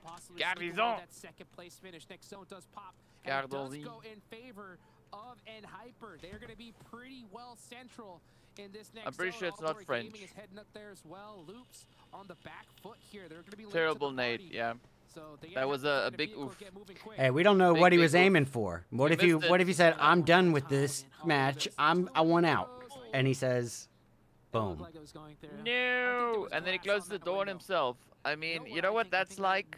That second place finish. Next zone does pop. And it does go in favor of Hyper. They're gonna be pretty well central in this next. I'm pretty sure it's not French. Is heading up there as well. Loops on the back foot here. They're gonna be terrible nade. Yeah. So that was a big oof. Hey, we don't know what he was aiming for. What if he said, "I'm done with this match. I want out," and he says, "Boom." No, and then he closed the door on himself. I mean, you know what that's like?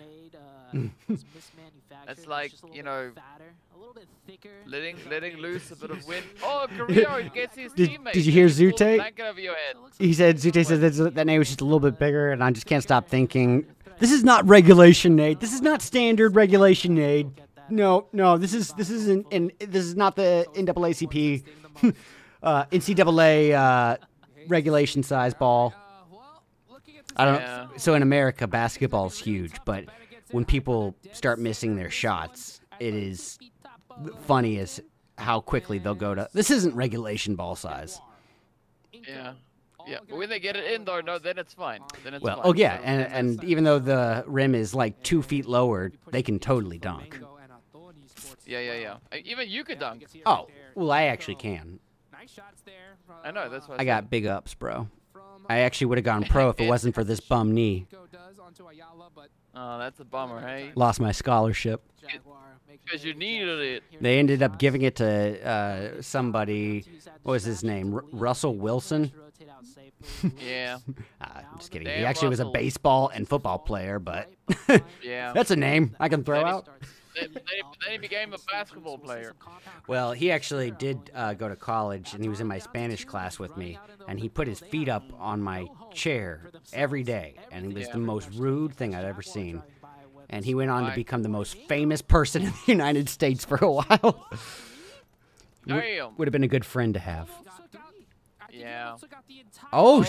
That's like, you know, letting loose a bit of wind. Oh, Carrillo, he gets his teammate. Did you hear Zute? He said, Zute said that nade was just a little bit bigger, and I just can't stop thinking, this is not regulation nade. This is not standard regulation nade. No, this is not the NAACP, NCAA regulation size ball. I don't. Yeah. So in America, basketball's huge, but when people start missing their shots, it is funny as how quickly they'll go to. This isn't regulation ball size. Yeah. Yeah, but when they get it in though, no, then it's fine. Then it's well, fine. oh yeah, and even though the rim is like 2 feet lower, they can totally dunk. Yeah. Even you could dunk. Oh, well, I actually can. I know, that's why I got big ups, bro. I actually would have gone pro if it wasn't for this bum knee. Oh, that's a bummer, hey? Lost my scholarship. Because you needed it. They ended up giving it to somebody. What was his name? Russell Wilson? Yeah. I'm just kidding. He actually was a baseball and football player, but yeah, that's a name I can throw out. Then he became a basketball player. Well, he actually did go to college, and he was in my Spanish class with me, and he put his feet up on my chair every day, and it was the most rude thing I'd ever seen. And he went on to become the most famous person in the United States for a while. Would have been a good friend to have. Yeah. Oh!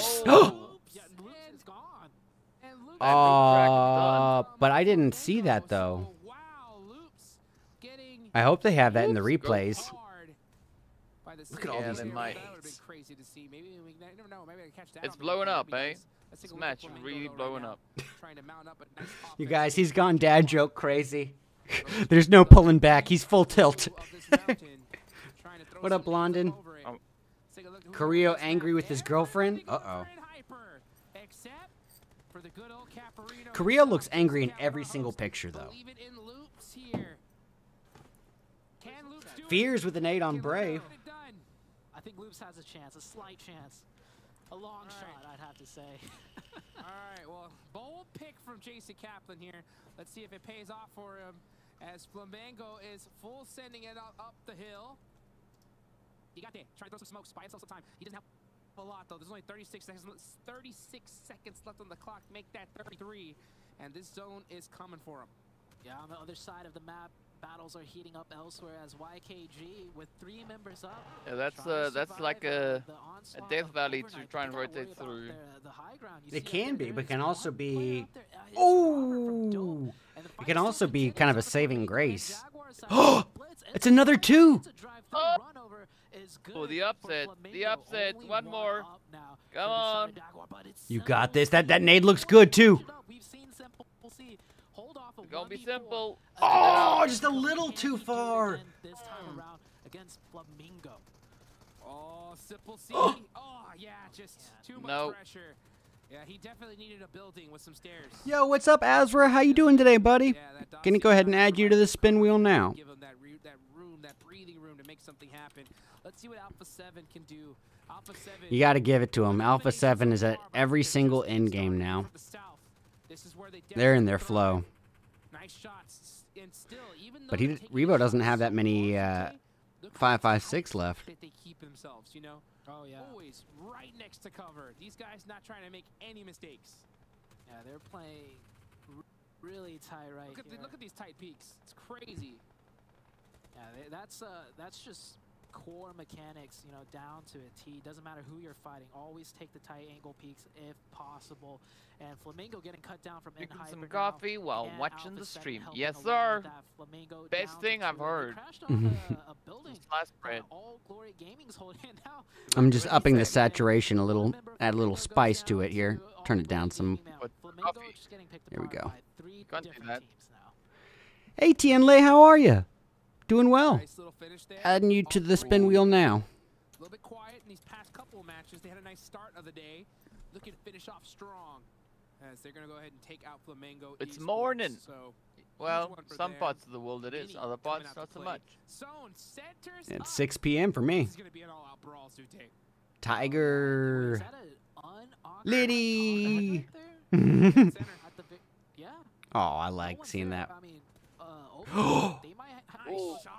But I didn't see that, though. I hope they have that in the replays. Look at all these nades. It's blowing up, eh? This match is really blowing up. You guys, he's gone dad joke crazy. There's no pulling back. He's full tilt. What up, Blondin? Carrillo angry with his girlfriend? Uh-oh. Carrillo looks angry in every single picture, though. Fears with an 8 on Brave. I think Loops has a chance, a slight chance. A long shot, I'd have to say. All right, well, bold pick from Jason Kaplan here. Let's see if it pays off for him as Flamengo is full sending it up the hill. He got there. Trying to throw some smokes, buy himself some time. He doesn't have a lot, though. There's only 36 seconds left on the clock. Make that 33. And this zone is coming for him. Yeah, on the other side of the map, battles are heating up elsewhere as YKG with 3 members up. Yeah, that's like a Death Valley to try and rotate through. It can be, but can also be. Oh, it can also be kind of a saving grace. Oh, it's another 2. Oh, the upset. The upset. One more. Come on. You got this. That nade looks good too. It's gonna be simple. Oh, just a little too far. This time around against Flamingo. Oh, Simple C. Oh. Oh, yeah, just too much pressure. Yeah, he definitely needed a building with some stairs. Yo, what's up, Azra? How you doing today, buddy? Can you go ahead and add you to the spin wheel now? Give him that room, that breathing room to make something happen. Let's see what Alpha 7 can do. Alpha 7. You got to give it to him. Alpha 7 is at every single end game now. They're in their flow. Nice shots. And still, even but Revo doesn't have that many 5.56 left. They keep themselves, you know. Oh yeah. Always right next to cover. These guys not trying to make any mistakes. Yeah, they're playing really tight right here. Look at these tight peaks. It's crazy. Yeah, that's just core mechanics, you know, down to a T. Doesn't matter who you're fighting. Always take the tight angle peaks if possible. And Flamingo getting cut down from Drinking some coffee while watching the stream. Yes, sir. Best thing I've heard. I'm just upping the saturation a little, add a little spice to it here. Turn it down some. There we go. Hey, Tianlei, how are you? Doing well. Nice little finish there. Adding you to the spin wheel now. A little bit quiet in these past couple of matches. They had a nice start of the day. Looking to finish off strong. As they're going to go ahead and take out Flamingo. It's morning. So well, some parts of the world it is. Other parts not so much. It's 6 p.m. for me. This is going to be an all-out brawl, Zute. Tiger. Liddy. Oh, I like seeing that.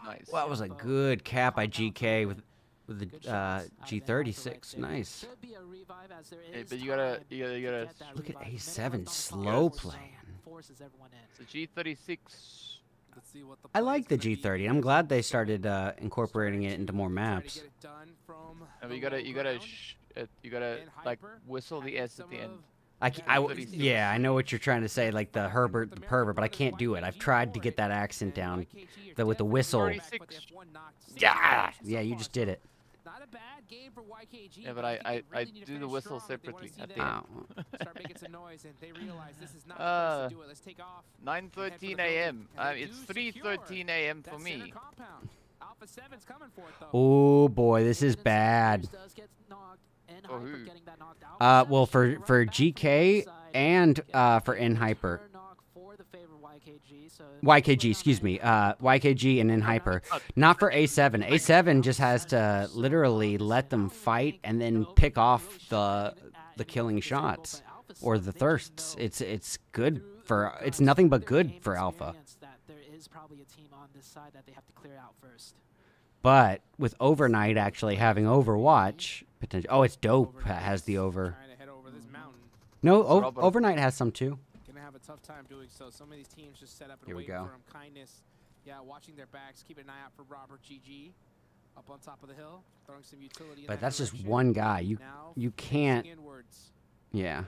Nice. Well, that was a good cap by GK with the G36. Nice. Hey, but you gotta look at A7 slow playing. It's a G36. I like the G30. I'm glad they started incorporating it into more maps. But you gotta like whistle the S at the end. Yeah, I know what you're trying to say, like the Herbert the pervert, but I can't do it. I've tried to get that accent down with the whistle. Yeah, you just did it. Not a bad game for YKG. Yeah, but I do the whistle separately. Start making some noise, and they realize this is not the place to do it. Let's take off. 9:13 a.m. It's 3:13 a.m. for me. Alpha 7's coming for it, though. Oh boy, this is bad. Well, for GK and for NHyper. YKG, excuse me. YKG and NHyper. Not for A7. A7 just has to literally let them fight and then pick off the killing shots or the thirsts. It's good for. It's nothing but good for Alpha. There is probably a team on this side that they have to clear out first. But with Overnight actually having Overwatch potential. Oh, it's Dope has the over. No, Overnight has some too. Gonna have a tough time doing so. Some of these teams just set up and Here we wait go. for him. Kindness. Yeah, watching their backs. Keep an eye out for Robert GG. Up on top of the hill. Throwing some utility in But that that's just direction. one guy. Now, You can't. Inwards. Yeah.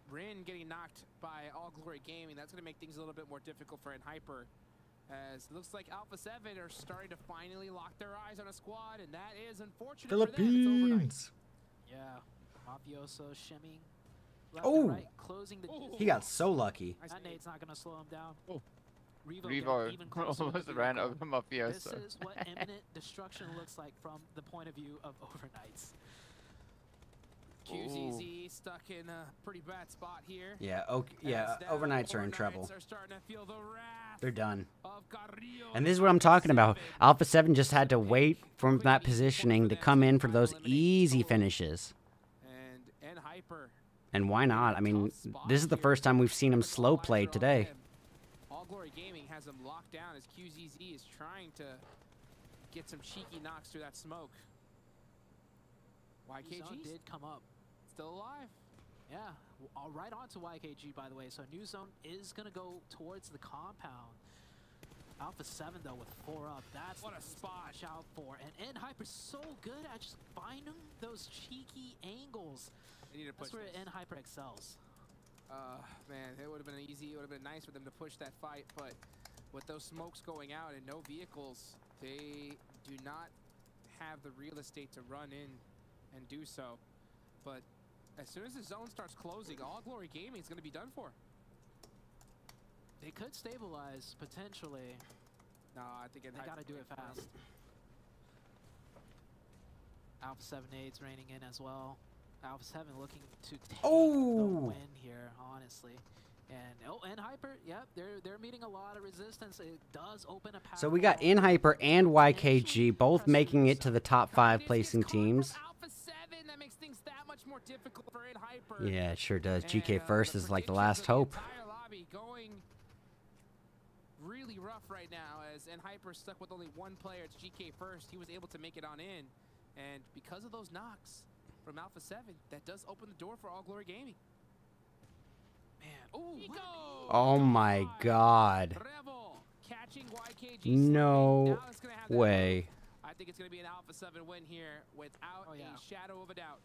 Rin getting knocked by All Glory Gaming. That's gonna make things a little bit more difficult for NHyper. As it looks like Alpha 7 are starting to finally lock their eyes on a squad, and that is unfortunate Philippines. Yeah, Mafioso shimming. Oh, right, closing the he got so lucky. That nade's not gonna slow him down. Oh. Revo even closer almost to ran Revo. over Mafioso. This is what imminent destruction looks like from the point of view of Overnights. QZZ stuck in a pretty bad spot here. Yeah, Overnights are in trouble. Are starting to feel the wrath They're done. of Carrillo. And this is what I'm talking about. Alpha 7 just had to wait from that positioning to come in for those easy finishes. And NHyper. And why not? I mean, this is the first time we've seen him slow play today. All Glory Gaming has him locked down as QZZ is trying to get some cheeky knocks through that smoke. YKG did come up. Still alive. Yeah, right on to YKG, by the way. So New Zone is going to go towards the compound. Alpha 7 though with 4 up. That's what a spot out for. And N-Hyper's so good at just finding those cheeky angles. They need to push. That's where N-Hyper excels. Man, it would have been easy. It would have been nice for them to push that fight, but with those smokes going out and no vehicles, they do not have the real estate to run in and do so. But as soon as the zone starts closing, All Glory Gaming is going to be done for. They could stabilize potentially. No, I think they got to do it fast. Alpha 7 nades raining in as well. Alpha 7 looking to take the win here, honestly. And N-Hyper, yep, they're meeting a lot of resistance. It does open a path. So we got N-Hyper and YKG both making it to the top 5 placing teams. Alpha 7, that makes things that much more difficult for N-Hyper. Yeah, it sure does. GK first is like the last hope. Lobby going really rough right now as N-Hyper stuck with only one player. It's GK first. He was able to make it on in. And because of those knocks from Alpha 7, that does open the door for All Glory Gaming. Man, oh my God. Rebel catching YKG. No way. I think it's going to be an Alpha 7 win here without a shadow of a doubt.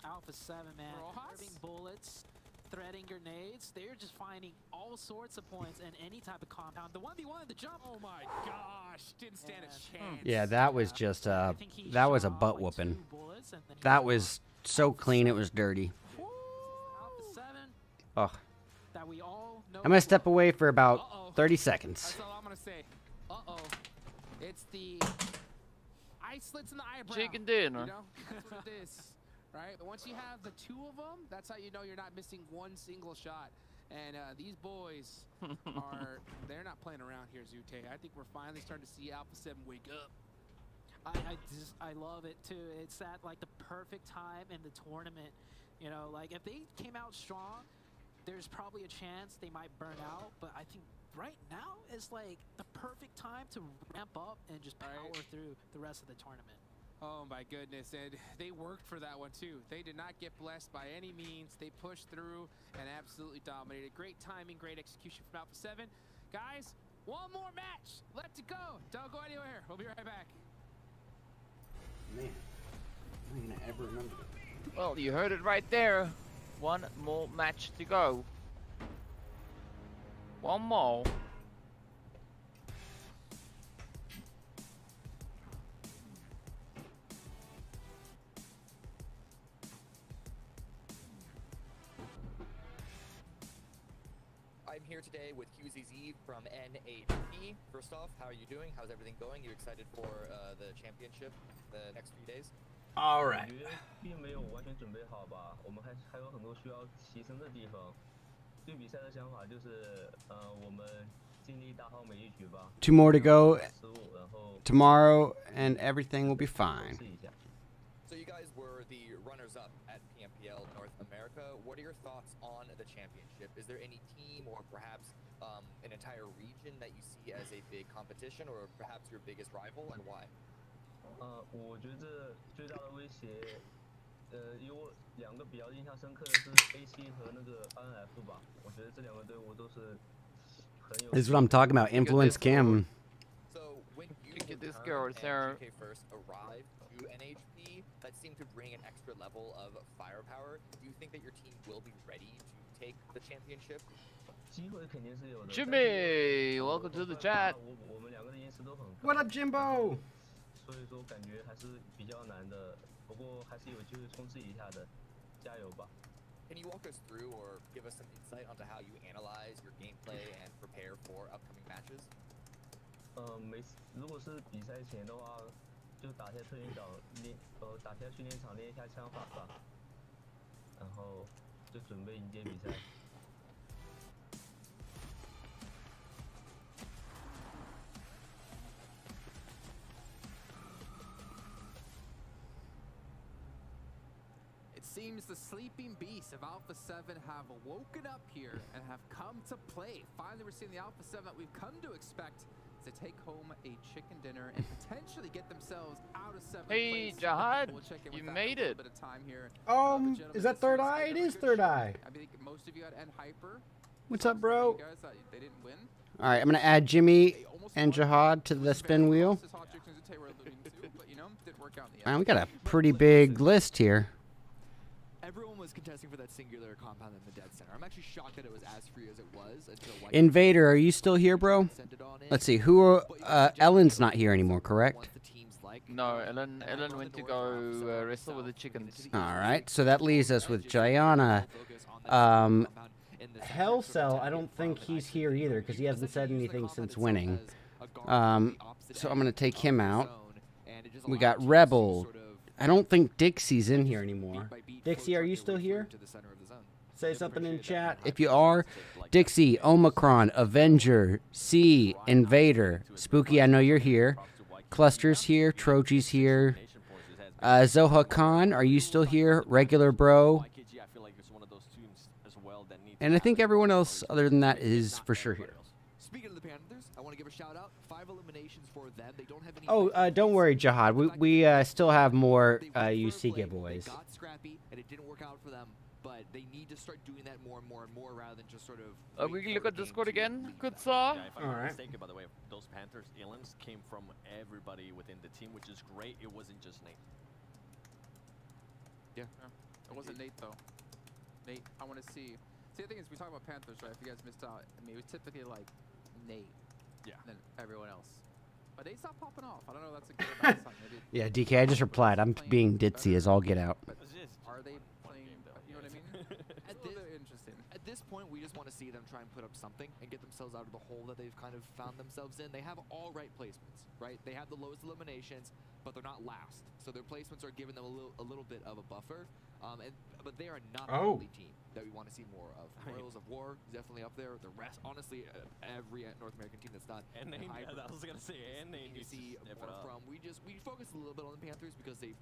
Alpha 7, man, curving bullets, threading grenades. They're just finding all sorts of points in any type of compound. The 1v1, the jump. Oh my gosh, didn't stand a chance. Yeah, that was just that was a butt whooping. That was so clean, it was dirty. Oh. I'm gonna step away for about 30 seconds. That's all I'm gonna say. It's the ice slits in the eyebrow. Chicken dinner. You know? That's what it is. Right? But once you have the 2 of them, that's how you know you're not missing one single shot. And these boys they're not playing around here, Zute. I think we're finally starting to see Alpha 7 wake up. I love it too. It's at like the perfect time in the tournament. You know, like if they came out strong, there's probably a chance they might burn out. But I think right now is like the perfect time to ramp up and just power through the rest of the tournament. Oh my goodness, and they worked for that one too. They did not get blessed by any means. They pushed through and absolutely dominated. Great timing, great execution from Alpha 7. Guys, one more match. Let's go. Don't go anywhere. We'll be right back. Man, I'm gonna ever remember. Well, you heard it right there. One more match to go. One more. I'm here today with QZZ from N8P. First off, how are you doing? How's everything going? You excited for the championship the next few days? All right. Two more to go tomorrow, and everything will be fine. So you guys were the runners-up at PMPL North America. What are your thoughts on the championship? Is there any team or perhaps an entire region that you see as a big competition, or perhaps your biggest rival, and why? 我觉得最大的威胁，有我2个比较印象深刻的是 AC 和那个 NF 吧。我觉得这2个队伍都是很有。This is what I'm talking about. Influence Kim. So when you get this girl there. GK first arrived to NHP, that seemed to bring an extra level of firepower. Do you think that your team will be ready to take the championship? 机会肯定是有的。Jimmy, welcome to the chat. 我们2个的因素都很高。 What up, Jimbo? 所以说感觉还是比较难的，不过还是有机会冲刺一下的，加油吧。Can you walk us through or give us some insight onto how you analyze your gameplay and prepare for upcoming matches? 如果是比赛前的话，就打下特训场练，打下训练场练一下枪法吧，然后就准备迎接比赛。 Seems the sleeping beasts of Alpha 7 have woken up here and have come to play. Finally, we're seeing the Alpha 7 that we've come to expect to take home a chicken dinner and potentially get themselves out of 7th Hey, place. Jahad, We'll check in you with made that it. bit of time here. Is that Third Eye? It is Third Eye. I think most of you had N-Hyper. What's up, bro? You guys thought they didn't win? All right, I'm gonna add Jimmy and Jihad to the spin wheel. Man, we got a pretty big list here. Everyone was contesting for that singular compound in the dead center. I'm actually shocked that it was as free as it was. Until Invader, are you still here, bro? Let's see. Who? Ellen's not here anymore, correct? No, Ellen went to go wrestle with the chickens. All right, so that leaves us with Gianna. Hellcell, I don't think he's here either because he hasn't said anything since winning. So I'm gonna take him out. We got Rebel. I don't think Dixie's in here anymore. Dixie, are you still here? Say something in chat if you are. Dixie, Omicron, Avenger, C, Invader, Spooky. I know you're here. Cluster's here. Troji's here. Zoha Khan, are you still here? Regular Bro. And I think everyone else other than that is for sure here. Speaking of the Panthers, I want to give a shout out. 5 eliminations for them. They don't have any. Oh, don't worry, Jihad. We still have more UC giveaways. They got scrappy and it didn't work out for them, but they need to start doing that more and more and more rather than just sort of. We can look at Discord again. Good saw. Yeah, if I'm not mistaken, by the way, those Panthers elims came from everybody within the team, which is great. It wasn't just Nate. Yeah, it wasn't Nate though. Nate, I want to see. See, the thing is, we talk about Panthers, right? If you guys missed out, I mean, it was typically like Nate, than everyone else. But Nate stopped popping off. I don't know if that's a good or bad sign. Maybe. Yeah, DK, I just replied. I'm being ditzy as all get out. But are they playing? You know what I mean? It's a little bit interesting. At this point, we just want to see them try and put up something and get themselves out of the hole that they've kind of found themselves in. They have all right placements, right? They have the lowest eliminations, but they're not last. So their placements are giving them a little bit of a buffer. But they are not the only team that we want to see more of. Royals of War is definitely up there. The rest, honestly, every North American team that's not. And they, I was gonna say, and they need to see more from. We focus a little bit on the Panthers because they.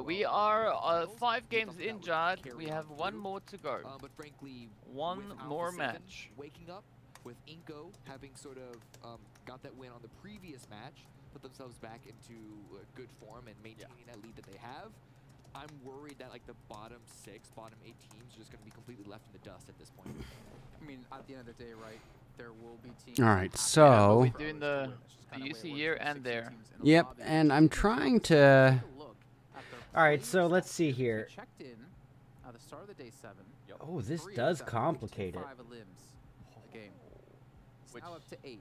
We are 5 games in, Jad. We have 1 more to go. But frankly, one more match. Waking up with Inko having sort of got that win on the previous match, put themselves back into good form and maintaining that lead that they have. I'm worried that like the bottom 6, bottom 8 teams are just going to be completely left in the dust at this point. I mean, at the end of the day, right, there will be teams. All right, so. We're doing the UC here and there. Yep, and I'm trying to. All right, so let's see here. Checked in at the start of the day 7. Oh, this does complicate it. 5 limbs a game. It's now up to 8.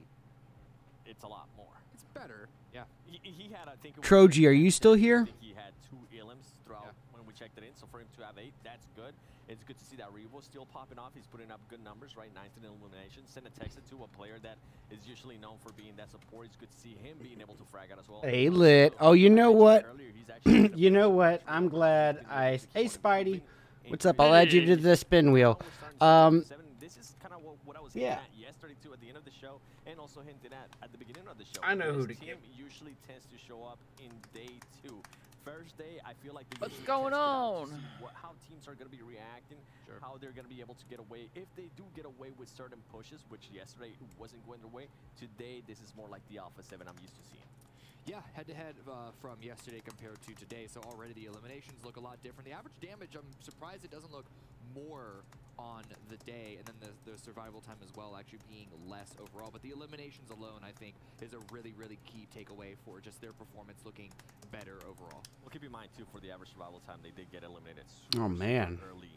It's a lot more. It's better. Yeah, he had, I think. Troji, are you still here? I think he had 2 elims throughout when we checked it in. So for him to have 8, that's good. It's good to see that Revo still popping off. He's putting up good numbers, right? 19 eliminations. Send a text to a player that is usually known for being that support. It's good to see him being able to frag out as well. Hey, lit. Oh, you know what? You know what? I'm glad I. Hey, Spidey. What's up? I'll add you to the spin wheel. This is kind of what I was hinting at yesterday too at the end of the show, and also hinted at the beginning of the show. I know who to give. Usually tends to show up in day 2. First day, I feel like what's going on? How teams are going to be reacting, how they're going to be able to get away. If they do get away with certain pushes, which yesterday wasn't going their way, today this is more like the Alpha 7 I'm used to seeing. Yeah, head-to-head from yesterday compared to today, so already the eliminations look a lot different. The average damage, I'm surprised it doesn't look more on the day, and then the survival time as well actually being less overall. But the eliminations alone, I think, is a really, really key takeaway for just their performance looking better overall. Well, keep in mind, too, for the average survival time, they did get eliminated man. early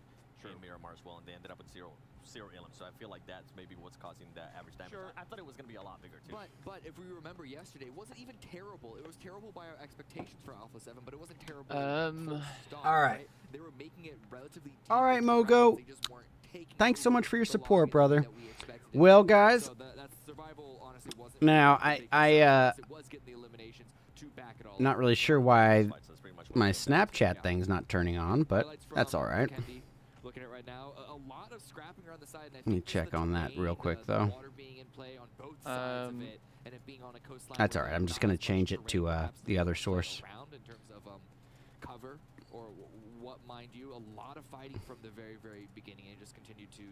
in Miramar as well, and they ended up with zero elims. So I feel like that's maybe what's causing the average damage. I thought it was going to be a lot bigger, too. But if we remember yesterday, it wasn't even terrible. It was terrible by our expectations for Alpha 7, but it wasn't terrible. All right. They were making it relatively. All right, Mogo. Thanks so much for your support, brother. Well, guys. Now, I not really sure why my Snapchat thing's not turning on, but that's all right. Looking at right now, a lot of scrapping around the side. Let me check on that real quick, though. That's all right. I'm just going to change it to the other source. cover or what, mind you, a lot of fighting from the very, very beginning, and just continue to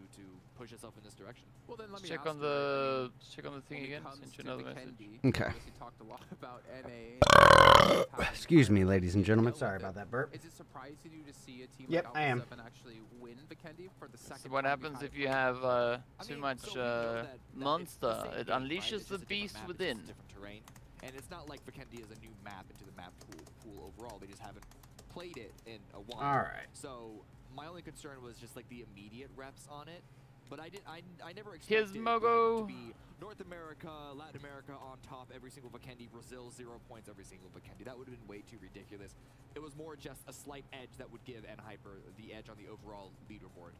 push itself in this direction. Well, then let me check ask on the check on the thing again. Send you another message. Okay. We talked a lot about NA. Excuse me, ladies and gentlemen. Sorry about that burp. Is it surprising you to see a team Yep, like I am. Alpha 7 actually win Vikendi for the second So what time happens behind if you Fnatic? have too much monster? It unleashes the beast within. Different terrain, and it's not like Vikendi is a new map into the map pool overall. They just haven't played it in a while. All right. So my only concern was just like the immediate reps on it, but I never Here's expected Mogo. to be North America, Latin America on top every single Vikendi, Brazil 0 points every single Vikendi. That would have been way too ridiculous. It was more just a slight edge that would give NHyper the edge on the overall leaderboard.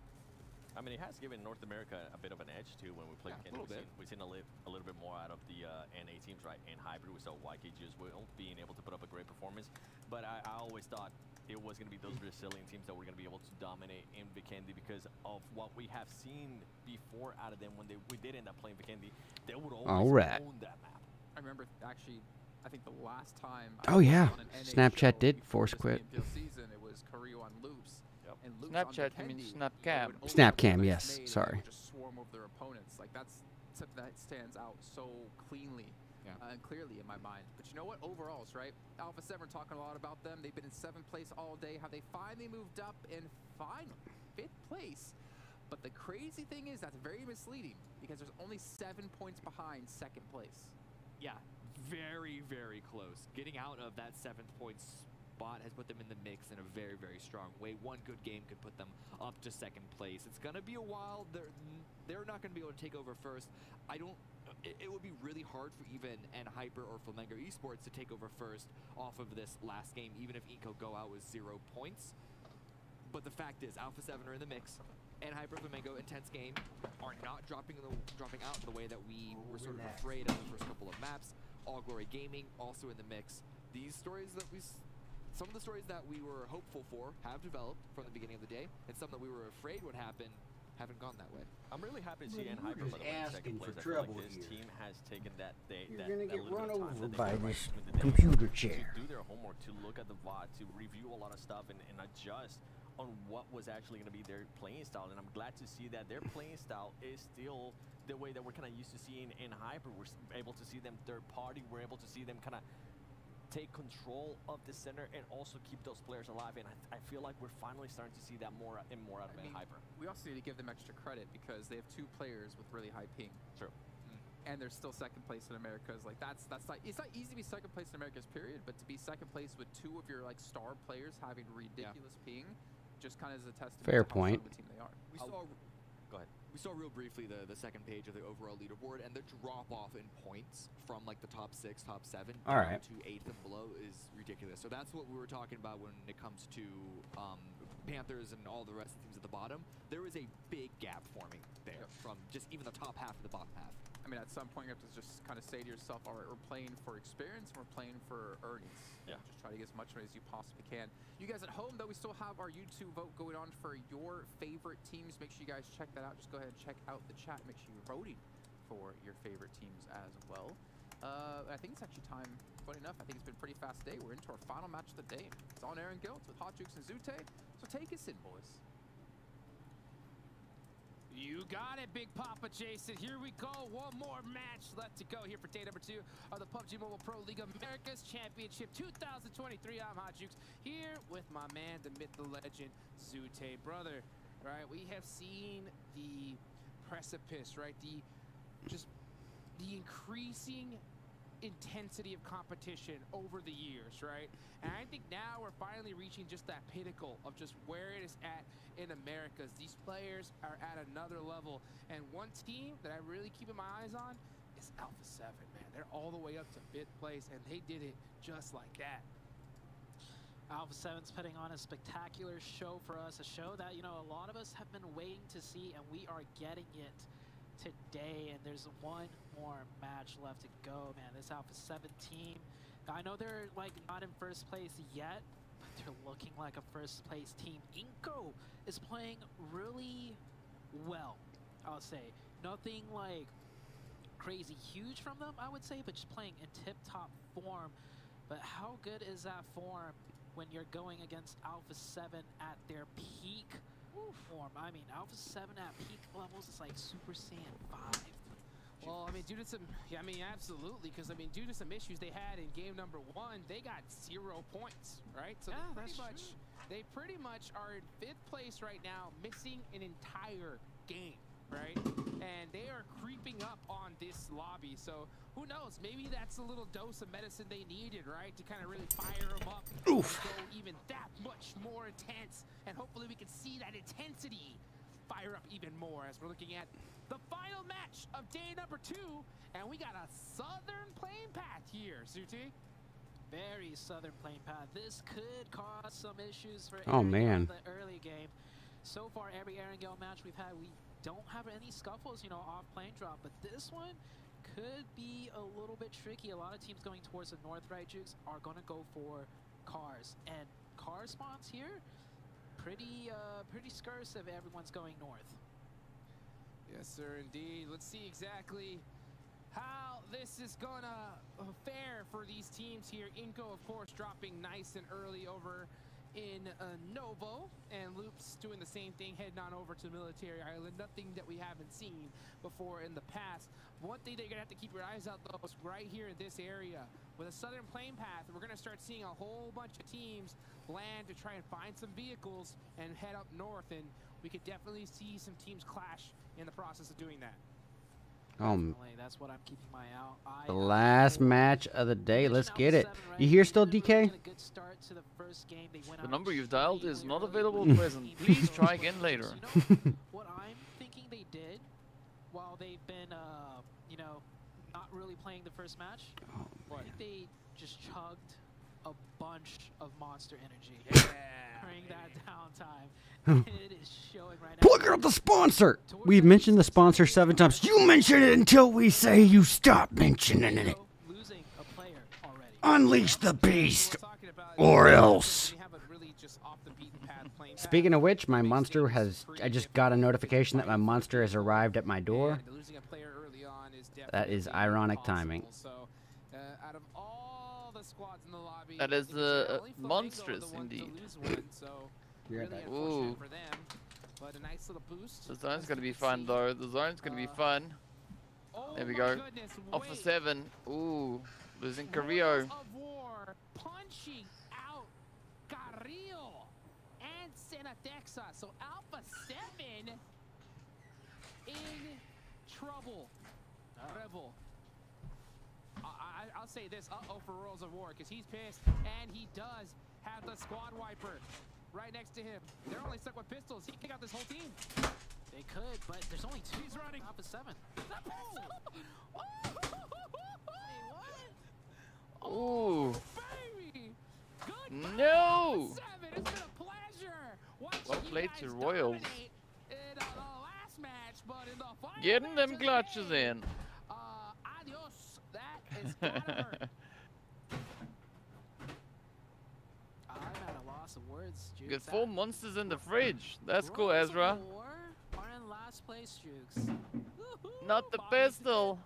I mean, it has given North America a bit of an edge too when we play Vikendi. We've seen a little bit more out of the NA teams, right? In hybrid, we saw YKG as well being able to put up a great performance. But I always thought it was going to be those Brazilian teams that were going to be able to dominate in Vikendi because of what we have seen before out of them when we did end up playing Vikendi. They would always own that map. I remember actually, I think the last time. Oh yeah, on an NA Snapchat show did force before quit. this PMPL season, it was Karyu on loops. And loops Snapchat, on you mean Vikendi, Snapcam? would only Snapcam, have a yes, nice nade and sorry. they would just swarm over their opponents. Like that's something that stands out so cleanly and clearly in my mind. But you know what? Overalls, right? Alpha 7 talking a lot about them. They've been in 7th place all day. How they finally moved up in finally 5th place. But the crazy thing is that's very misleading because there's only 7 points behind 2nd place. Yeah, very, very close. Getting out of that 7th point spot has put them in the mix in a very, very strong way. One good game could put them up to 2nd place. It's gonna be a while. They're not gonna be able to take over first. It would be really hard for even NHyper or Flamengo Esports to take over first off of this last game, even if Inco go out with 0 points. But the fact is, Alpha 7 are in the mix. NHyper, Flamengo, intense game are not dropping out in the way that we were sort of afraid of the first couple of maps. All Glory Gaming also in the mix. These stories that some of the stories that we were hopeful for have developed from the beginning of the day, and some that we were afraid would happen haven't gone that way. I'm really happy to see NHyper by the way in second place. I feel like this team has taken that You're gonna get little run bit of time over that they by had right this between the days computer chair. to do their homework, to look at the VOD, to review a lot of stuff and adjust on what was actually going to be their playing style. And I'm glad to see that their playing style is still the way that we're kind of used to seeing in Hyper. We're able to see them third party. We're able to see them kind of take control of the center and also keep those players alive. And I feel like we're finally starting to see that more and more out of Hyper. We also need to give them extra credit because they have 2 players with really high ping. True. And they're still 2nd place in Americas. Like that's not, it's not easy to be 2nd place in Americas period, but to be 2nd place with 2 of your like star players having ridiculous ping just kind of is a testament Fair to how point. strong of a team they are. Go ahead. We saw real briefly the 2nd page of the overall leaderboard, and the drop off in points from like the top 6, top 7 down to 8th and below is ridiculous. So that's what we were talking about when it comes to Panthers and all the rest of the teams at the bottom. There is a big gap forming there from just even the top half to the bottom half. I mean, at some point you have to just kind of say to yourself, all right, we're playing for experience and we're playing for earnings. Yeah. Just try to get as much money as you possibly can. You guys at home, though, we still have our YouTube vote going on for your favorite teams. Make sure you guys check that out. Just go ahead and check out the chat. Make sure you're voting for your favorite teams as well. I think it's actually time, funny enough, I think it's been a pretty fast day. We're into our final match of the day. It's on Aaron Giltz with Hot Jukes and Zute. So take us in, boys. You got it, Big Papa Jason. Here we go. One more match left to go here for day number 2 of the PUBG Mobile Pro League Americas Championship 2023. I'm Hot Jukes here with my man, the myth, the legend, Zute. Brother, right? We have seen the precipice, right? The increasing intensity of competition over the years, right? And I think now we're finally reaching just that pinnacle of just where it is at in Americas. These players are at another level, and one team that I really keep my eyes on is Alpha 7, man. They're all the way up to 5th place, and they did it just like that. Alpha 7's putting on a spectacular show for us, a show that, you know, a lot of us have been waiting to see, and we are getting it today. And there's one more match left to go, man. This Alpha 7 team, I know they're like not in first place yet, but they're looking like a first place team. Inco is playing really well, I'll say. Nothing like crazy huge from them, I would say, but just playing in tip-top form. But how good is that form when you're going against Alpha 7 at their peak form. I mean, Alpha 7 at peak levels is like Super Saiyan 5. Well, I mean, due to some, yeah, I mean, absolutely, because I mean, due to some issues they had in game number 1, they got 0 points, right? So yeah, they pretty much are in 5th place right now, missing an entire game, right? And they are creeping up on this lobby. So who knows? Maybe that's a little dose of medicine they needed, right, to kind of really fire them up and go even that much more intense. And hopefully we can see that intensity fire up even more as we're looking at the final match of day number 2, and we got a southern plane path here, Suti. Very southern plane path. This could cause some issues for man. the early game. So far, every Erangel match we've had, we don't have any scuffles, you know, off plane drop, but this one could be a little bit tricky. A lot of teams going towards the north, right, Jukes, are going to go for cars, and car spawns here, pretty scarce if everyone's going north. Yes, sir, indeed. Let's see exactly how this is gonna fare for these teams here. Inko, of course, dropping nice and early over in Novo, and Loop's doing the same thing, heading on over to Military Island. Nothing that we haven't seen before in the past. One thing that you're gonna have to keep your eyes out, though, is right here in this area with a southern plane path. We're gonna start seeing a whole bunch of teams land to try and find some vehicles and head up north, and we could definitely see some teams clash in the process of doing that. That's what I'm keeping my eye. The last match of the day. Let's get it. You here still, DK? The number you've dialed is not available at present. Please try again later. What I'm thinking they did while they've been, you know, not really playing the first match, I think they just chugged a bunch of monster energy during that downtime. It is showing right now. Plug out the sponsor. We've mentioned the sponsor 7 times. You mention it until we say you stop mentioning it. Losing a player already. Unleash the beast, or else. Speaking of which, my monster has. I just got a notification that my monster has arrived at my door. That is ironic timing. That is monstrous indeed. Ooh. The zone's gonna be fun though. The zone's gonna be fun. There we go. Alpha 7. Ooh. Losing Carrillo. Punching out Carrillo and Senatexa. So Alpha 7 in trouble. Rebel. I'll say this, for Royals of War, because he's pissed, and he does have the squad wiper right next to him. They're only stuck with pistols. He can kick out this whole team. They could, but there's only 2. He's running. Alpha 7. Ooh. Baby. Good No. 7. It's been a pleasure. Well played to Royals. In the last match, but in the final Getting them match clutches today, in. Adios. That is gotta hurt. I'm at a loss of words, Jukes. Got 4 monsters in the fridge. That's cool, Ezra. Are in last place, Jukes. Not the pistol.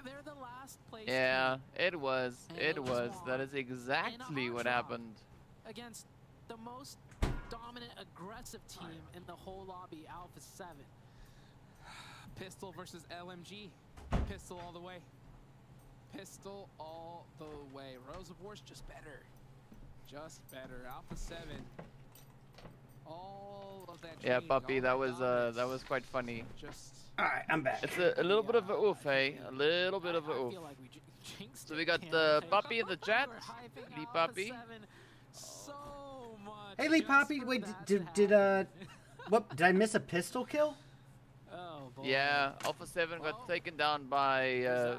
They're the last place. Yeah, team. it was. And It they was. just That won is exactly in a what hard happened. against the most dominant, aggressive team in the whole lobby, Alpha 7. Pistol versus LMG. Pistol all the way. Pistol all the way. Rose of War's just better. Just better. Alpha 7. All of that. Yeah, change, puppy, all that was quite funny. Just. All right, I'm back. It's a little bit of a oof, hey? A little bit of a oof. I feel like we jinxed So we it, got can't the we? puppy in the chat. We're hyping Lee Alpha Puppy. 7 so much Hey, Lee just Poppy. for Wait, that did to happen. what? Did I miss a pistol kill? Oh boy. Yeah, Alpha 7 got Well, taken down by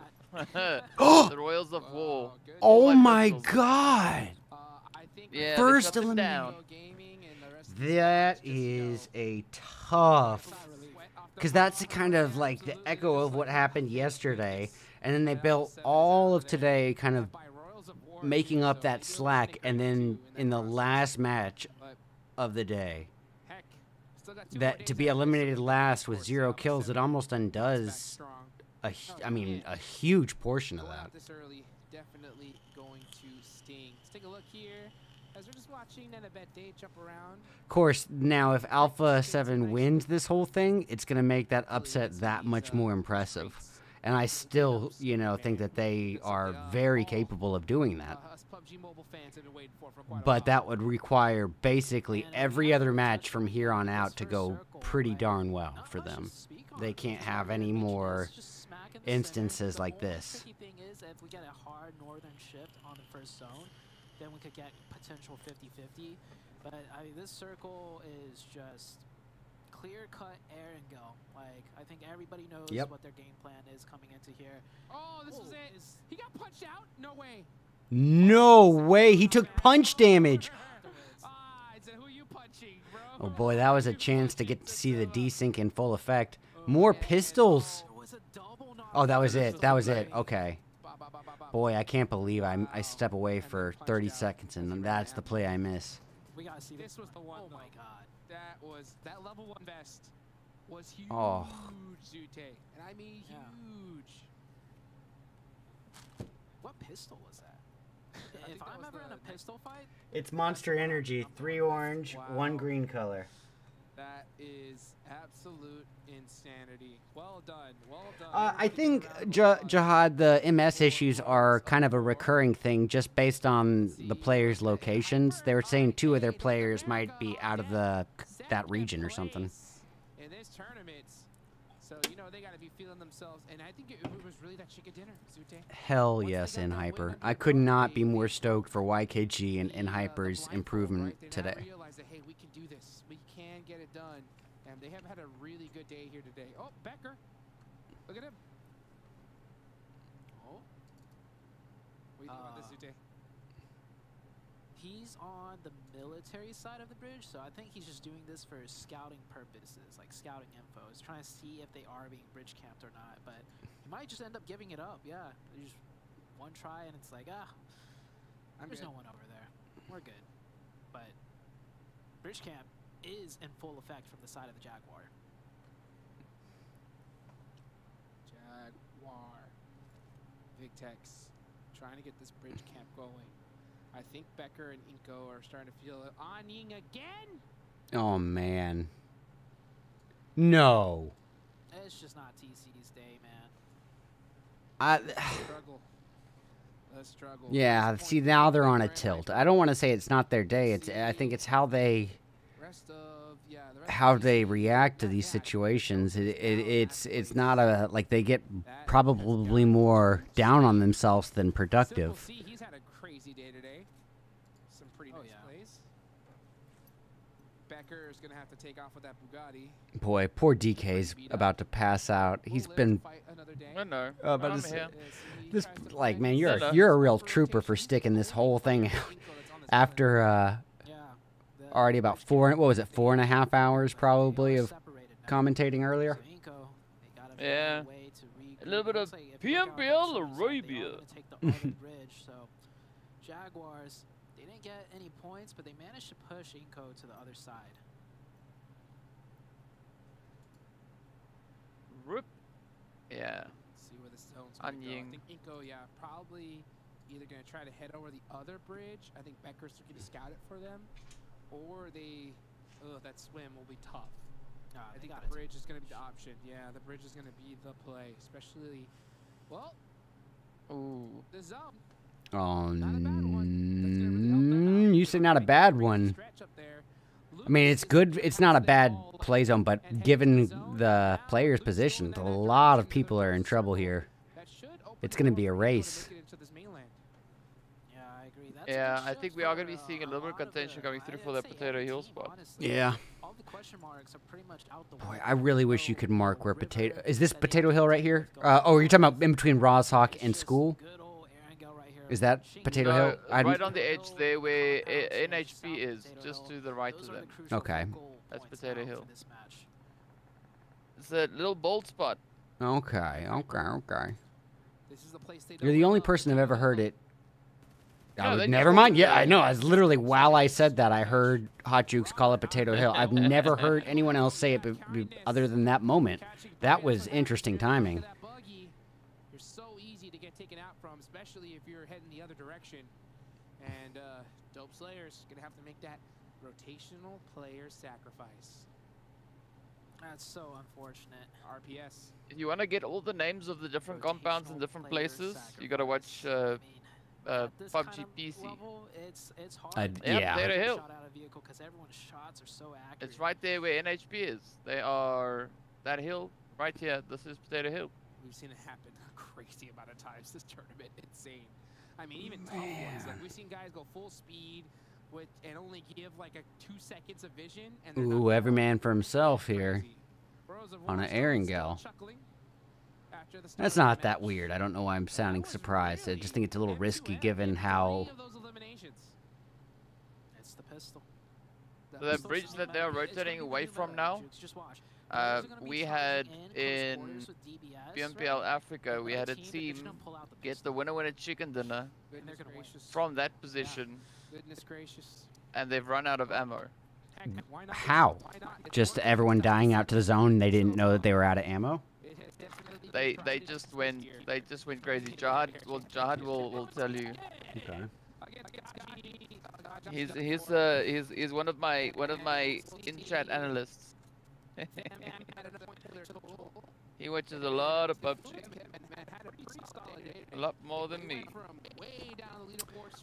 Oh! the Royals of War. Good. Oh my my pistols. God! I think Yeah, First they shut them elimination. down. Gaming and the rest of the That teams just, you know, is a tough. sweat off the Because that's bottom. kind of like the echo of what happened yesterday. And then they built all of today kind of By Royals of War, making up so that they do slack. eliminate And two then in the process. last match But of the day, heck, still got 2 more that days to be after this, eliminated of last with course, 0 Alpha kills, it 7 almost back undoes strong. a huge portion of Going that. out this early, definitely going to sting. Let's take a look here as we're just watching and I bet Day jump around. Of course, now if Alpha 7 wins this whole thing, it's going to make that upset that much more impressive. And I still, you know, think that they are very capable of doing that. But that would require basically every other match from here on out to go pretty darn well for them. They can't have any more instances like this. The thing is, if we get a hard northern shift on the first zone, then we could get potential 50-50. But this circle is just clear-cut air and go. Like, I think everybody knows what their game plan is coming into here. Oh, this was it. He got punched out? No way. No way. He took punch damage. Who you punching, bro? Oh boy, that was a chance to get to see the desync in full effect. More pistols. Oh, that was it. That was it. Okay. Boy, I can't believe I step away for 30 seconds and that's the play I miss. We gotta see this was the one. Oh my god. That level 1 vest was huge, Zute. And I mean huge. What pistol was that? If I'm ever in a pistol fight, it's Monster Energy, 3 orange, 1 green color. That is absolute insanity. Well done. Well done. I think, Jihad, the MS issues are kind of a recurring thing just based on the players' locations. They were saying 2 of their players might be out of that region or something. In this tournament, so you know they got to be feeling themselves, and I think it was really that chicken dinner, Zute. Hell yes, Hyper. I could not be more stoked for YKG and Hyper's improvement today. Realize that, hey, we can do this. We can get it done. And they have had a really good day here today. Oh, Becker. Look at him. Oh. What do you think about this, Zute? He's on the military side of the bridge, so I think he's just doing this for scouting purposes, like scouting info. He's trying to see if they are being bridge camped or not, but he might just end up giving it up. Yeah, there's just one try, and it's like, there's no one over there. We're good. But bridge camp is in full effect from the side of the Jaguar. Victex trying to get this bridge camp going. I think Becker and Inko are starting to feel it. On-ing again? Oh, man. No. It's just not TC's day, man. The struggle. Yeah, see, now they're on a tilt. I don't want to say it's not their day. I think it's how they react to these situations. It's not like they get probably more down on themselves than productive. He's had a crazy day today. Some pretty nice plays. Becker is gonna have to take off with that Bugatti. Boy, poor DK's about to pass out. He's been. I know. But this, like, man, you're a real trooper for sticking this whole thing out after already about 4.5 hours probably of commentating earlier. Yeah. A little bit of PMPL Arabia. Jaguars, they didn't get any points, but they managed to push Inko to the other side. Rip. Yeah. See where the zone's going to go. I think Inko, probably either going to try to head over the other bridge. I think Becker's going to scout it for them. Or that swim will be tough. I think the bridge is going to be the option. Yeah, the bridge is going to be the play, especially, the zone. Oh, you say not a bad one. I mean, it's good. It's not a bad play zone, but given the player's position, a lot of people are in trouble here. It's going to be a race. Yeah, I think we are going to be seeing a little bit of contention coming through for the Potato Hill spot. Yeah. Boy, I really wish you could mark where Potato... Is this Potato Hill right here? Oh, you're talking about in between Rozhawk and School? Is that Potato Hill? Right on the edge there where NHP is, just to the right of them. Okay. That's Potato Hill. It's a little bold spot. Okay. You're the only person I've ever heard it. Never mind. Yeah, I know. I was literally, while I said that, I heard Hot Jukes call it Potato Hill. I've never heard anyone else say it other than that moment. That was interesting timing. You're so easy to get taken out from, especially if you're heading the other direction. And Dope Slayers gonna have to make that rotational player sacrifice. That's so unfortunate. RPS. If you want to get all the names of the different compounds in different places, you gotta watch PUBG PC. It's hard. Yeah, Potato Hill. Shot out of vehicle because everyone's shots are so accurate. It's right there where NHP is. They are that hill right here. This is Potato Hill. We've seen it happen a crazy amount of times this tournament. Insane. I mean, even tough ones. Like we've seen guys go full speed with and only give like 2 seconds of vision. And ooh, every man for himself here on an Erangel. That's not that weird. I don't know why I'm sounding surprised. I just think it's a little risky given how... It's the pistol. The bridge that they're rotating away from now, we had in PMPL Africa, we had a team get the winner chicken dinner from that position, and they've run out of ammo. How? Just everyone dying out to the zone, they didn't know that they were out of ammo? They just went crazy. Jihad will tell you. Okay. He's one of my in-chat analysts. He watches a lot of PUBG. A lot more than me.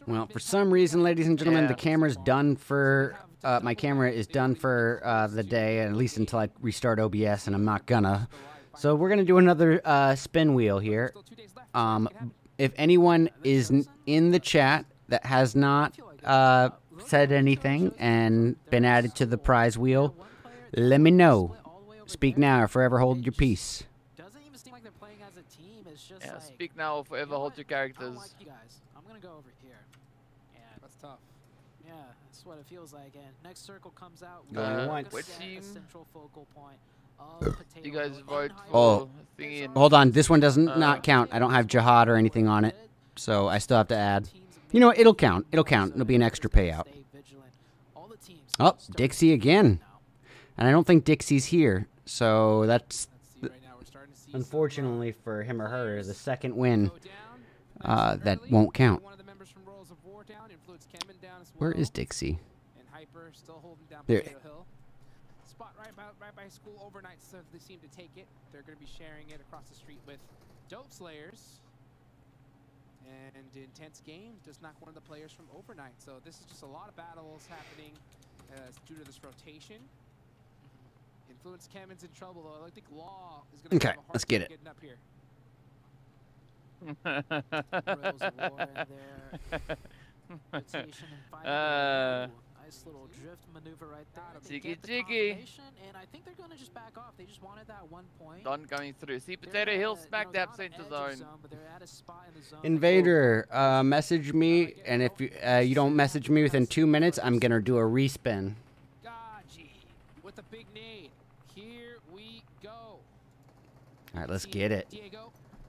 Well, for some reason, ladies and gentlemen, the camera's done for... my camera is done for the day, at least until I restart OBS, and I'm not gonna. So we're gonna do another spin wheel here. If anyone is in the chat that has not said anything and been added to the prize wheel, let me know. Speak now or forever hold your peace. Doesn't even seem like they're playing as a team. It's just yeah, like, speak now or forever hold your characters. Like you guys. I'm gonna go over here. And that's tough. Yeah, that's what it feels like. And next circle comes out. What team? Central focal point of you guys vote for thingy. Hold on, this one doesn't not count. I don't have Jihad or anything on it, so I still have to add. You know what? It'll count. It'll count. It'll be an extra payout. Oh, Dixie again. And I don't think Dixie's here, so that's unfortunately for him or her the second win that won't count. Where is Dixie? There. Spot right by school overnight, so they seem to take it. They're going to be sharing it across the street with Dope Slayers. And intense game does knock one of the players from overnight. So this is just a lot of battles happening due to this rotation. Influence Kevin's in trouble though. I think Law is going to have a hard let's get it. Getting up here. Nice little drift maneuver right there. Jiggy. And I think they're going to just back off. They just wanted that 1 point. Don coming through. See Potato Hill smack dab center zone. Invader, message me, and if you don't message me within 2 minutes, I'm gonna do a respin. With the big nade. Here we go. All right, let's get it.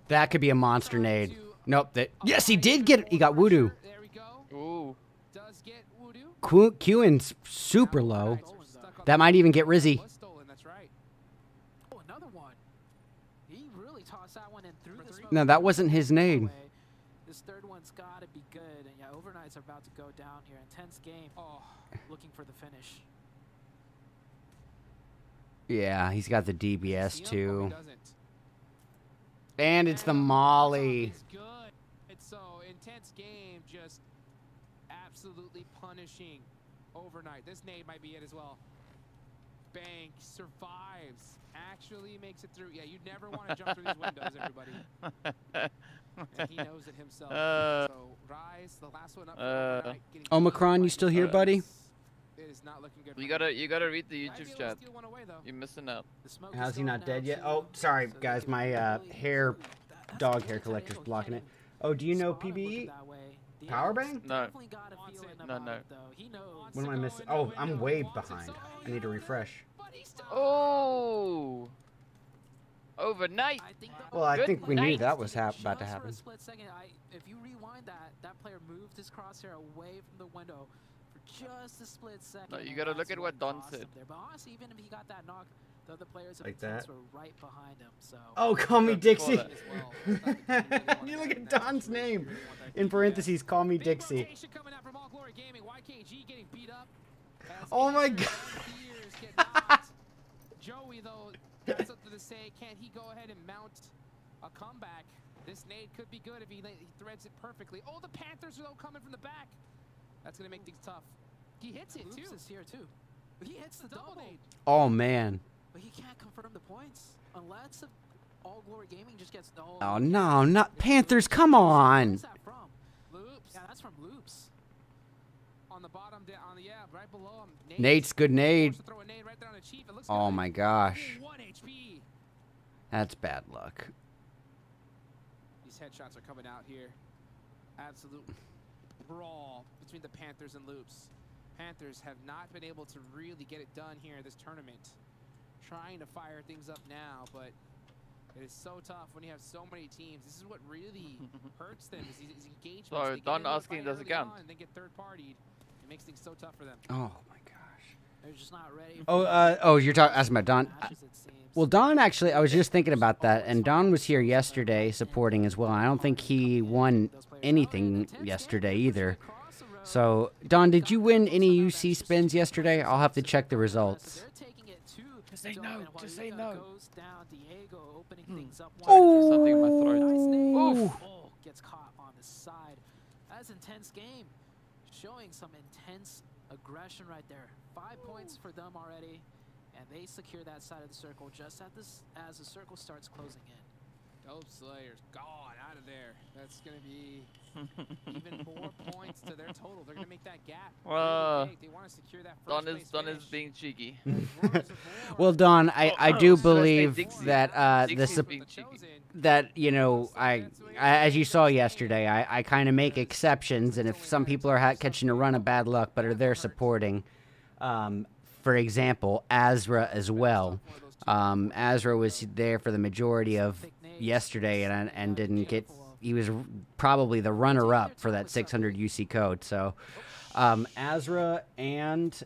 That could be a monster nade. Nope. Yes, he did get it. He got Voodoo. There we go. Ooh. Does get Voodoo. Qin's super low. That might even get Rizzy. That's right. Oh, another one. He really tossed that one in through the smoke. No, that wasn't his nade. This third one's got to be good. And yeah, Overnight's about to go down here. Intense game. Oh, looking for the finish. Yeah, he's got the DBS too. And it's the Molly. It's good. It's so intense game, just absolutely punishing Overnight. This nade might be it as well. Bank survives. Actually makes it through. Yeah, you never want to jump through these windows, everybody. And he knows it himself. So Rise, the last one up. Omicron, you still here, buddy? It is not looking good. You gotta read the YouTube chat. You're missing out. How's he not dead yet? Oh, sorry guys, my dog hair collector's blocking it. Oh, do you know PBE? Powerbang? No. No. What am I missing? Oh, I'm way behind. I need to refresh. Oh. Overnight. Well, I think we knew that was about to happen. If you rewind that player moved his crosshair away from the window. Just a split second. No, you gotta look at what Don said. But honestly, even if he got that knock, The other players of Like Intense that. were right behind him, so... Oh, call me Dixie. Well. You look at Don's name. In parentheses, call me Dixie. Oh my god. Joey, though, got something to say. Can he go ahead and mount a comeback? This nade could be good if he threads it perfectly. Oh, the Panthers are though coming from the back. That's gonna make things tough. He hits it too. Loops is here too. He hits the double nade. Oh man. But he can't confirm the points unless All Glory Gaming just gets no. Oh no, not Panthers! Come on. Where's that from? Loops. Yeah, that's from Loops. On the bottom, on the right below him. Nate's good nade. Right there on the Chief. It looks Oh good. my gosh. 1 HP. That's bad luck. These headshots are coming out here. Absolute brawl between the Panthers and Loops. Panthers have not been able to really get it done here in this tournament. Trying to fire things up now, but it is so tough when you have so many teams. This is what really hurts them is these engagements. So Don asking, does it count? And then get third-partied. It makes things so tough for them. Oh my gosh. They're just not ready. Oh, you're asking about Don. Well, Don actually, I was just thinking about that, and Don was here yesterday supporting as well. I don't think he won anything yesterday either. So, Don, did you win any UC spins yesterday? I'll have to check the results. Just say no. Just say no. Oh! Something in my throat. Oof. Oh, gets caught on the side. That's an intense game. Showing some intense aggression right there. 5 points for them already. And they secure that side of the circle just as the circle starts closing in. Dope Slayer's gone out of there. That's going to be even more points to their total. They're going to make that gap. They want to secure that first Don is being cheeky. Well, Don, I do believe that that you know I as you saw yesterday, I kind of make exceptions, and if some people are catching a run of bad luck but are there supporting, for example, Azra as well. Azra was there for the majority of yesterday and didn't get. He was probably the runner-up for that 600 UC code. So, Azra and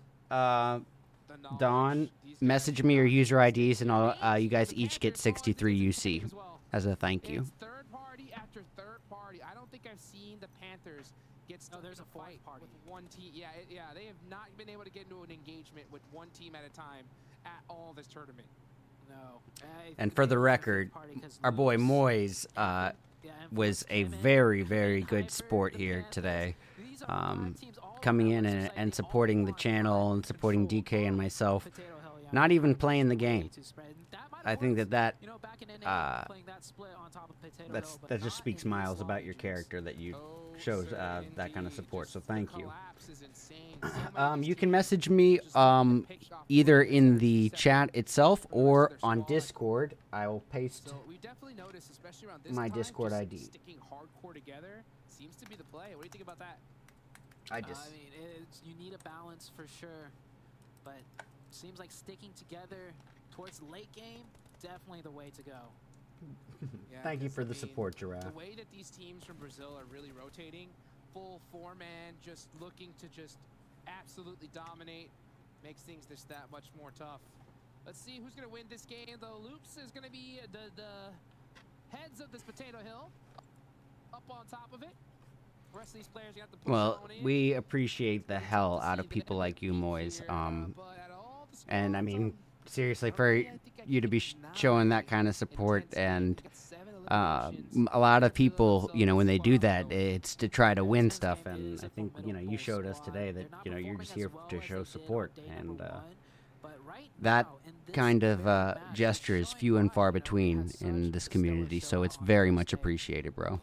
Don, message me your user IDs, and I'll you guys each get 63 UC as a thank you. Third party after third party. I don't think I've seen the Panthers get stuck in a fight with one team. Yeah, they have not been able to get into an engagement with one team at a time at all this tournament. No. And for the record, our boy Moyes was a very, very good sport here today. Coming in and supporting the channel and supporting DK and myself. Not even playing the game. I think that just speaks miles about your character that you shows that kind of support. So thank you. You can message me either in the chat itself or on Discord. I will paste my Discord ID. Sticking hardcore together seems to be the play. What do you think about that? I mean, you need a balance for sure, but seems like sticking together towards late game, definitely the way to go. Yeah, thank you for the support, Giraffe. The way that these teams from Brazil are really rotating, full four-man, just looking to just absolutely dominate, makes things just that much more tough. Let's see who's going to win this game, though. Loops is going to be the heads of this potato hill, up on top of it. The rest of these players, you have to push on in. We appreciate the hell out of people like you, Moyes. And I mean, seriously, for you to be showing that kind of support, and a lot of people, you know, when they do that, it's to try to win stuff. And I think, you know, you showed us today that, you know, you're just here to show support, and that kind of gesture is few and far between in this community. So it's very much appreciated, bro.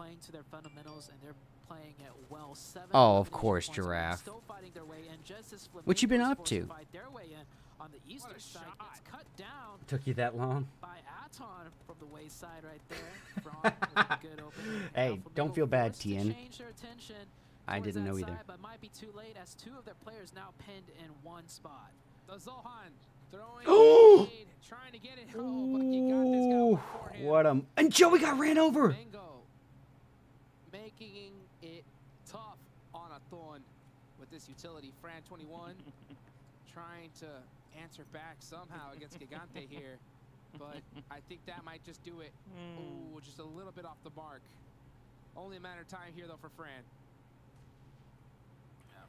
Oh, of course, Giraffe. What you been up to? On the eastern side, it's cut down. Took you that long? By Aton from the wayside right there. Braun with a good opening. Hey, don't feel bad, Tien. I towards didn't know that either. Side, but might be too late as two of their players now pinned in one spot. The Zohan throwing trying to get it. Oh, but you got this guy beforehand. What a... And Joey got ran over! Mango making it tough on a Thorn with this utility. Fran 21 trying to answer back somehow against Gigante here, but I think that might just do it. Ooh, just a little bit off the mark. Only a matter of time here, though, for Fran.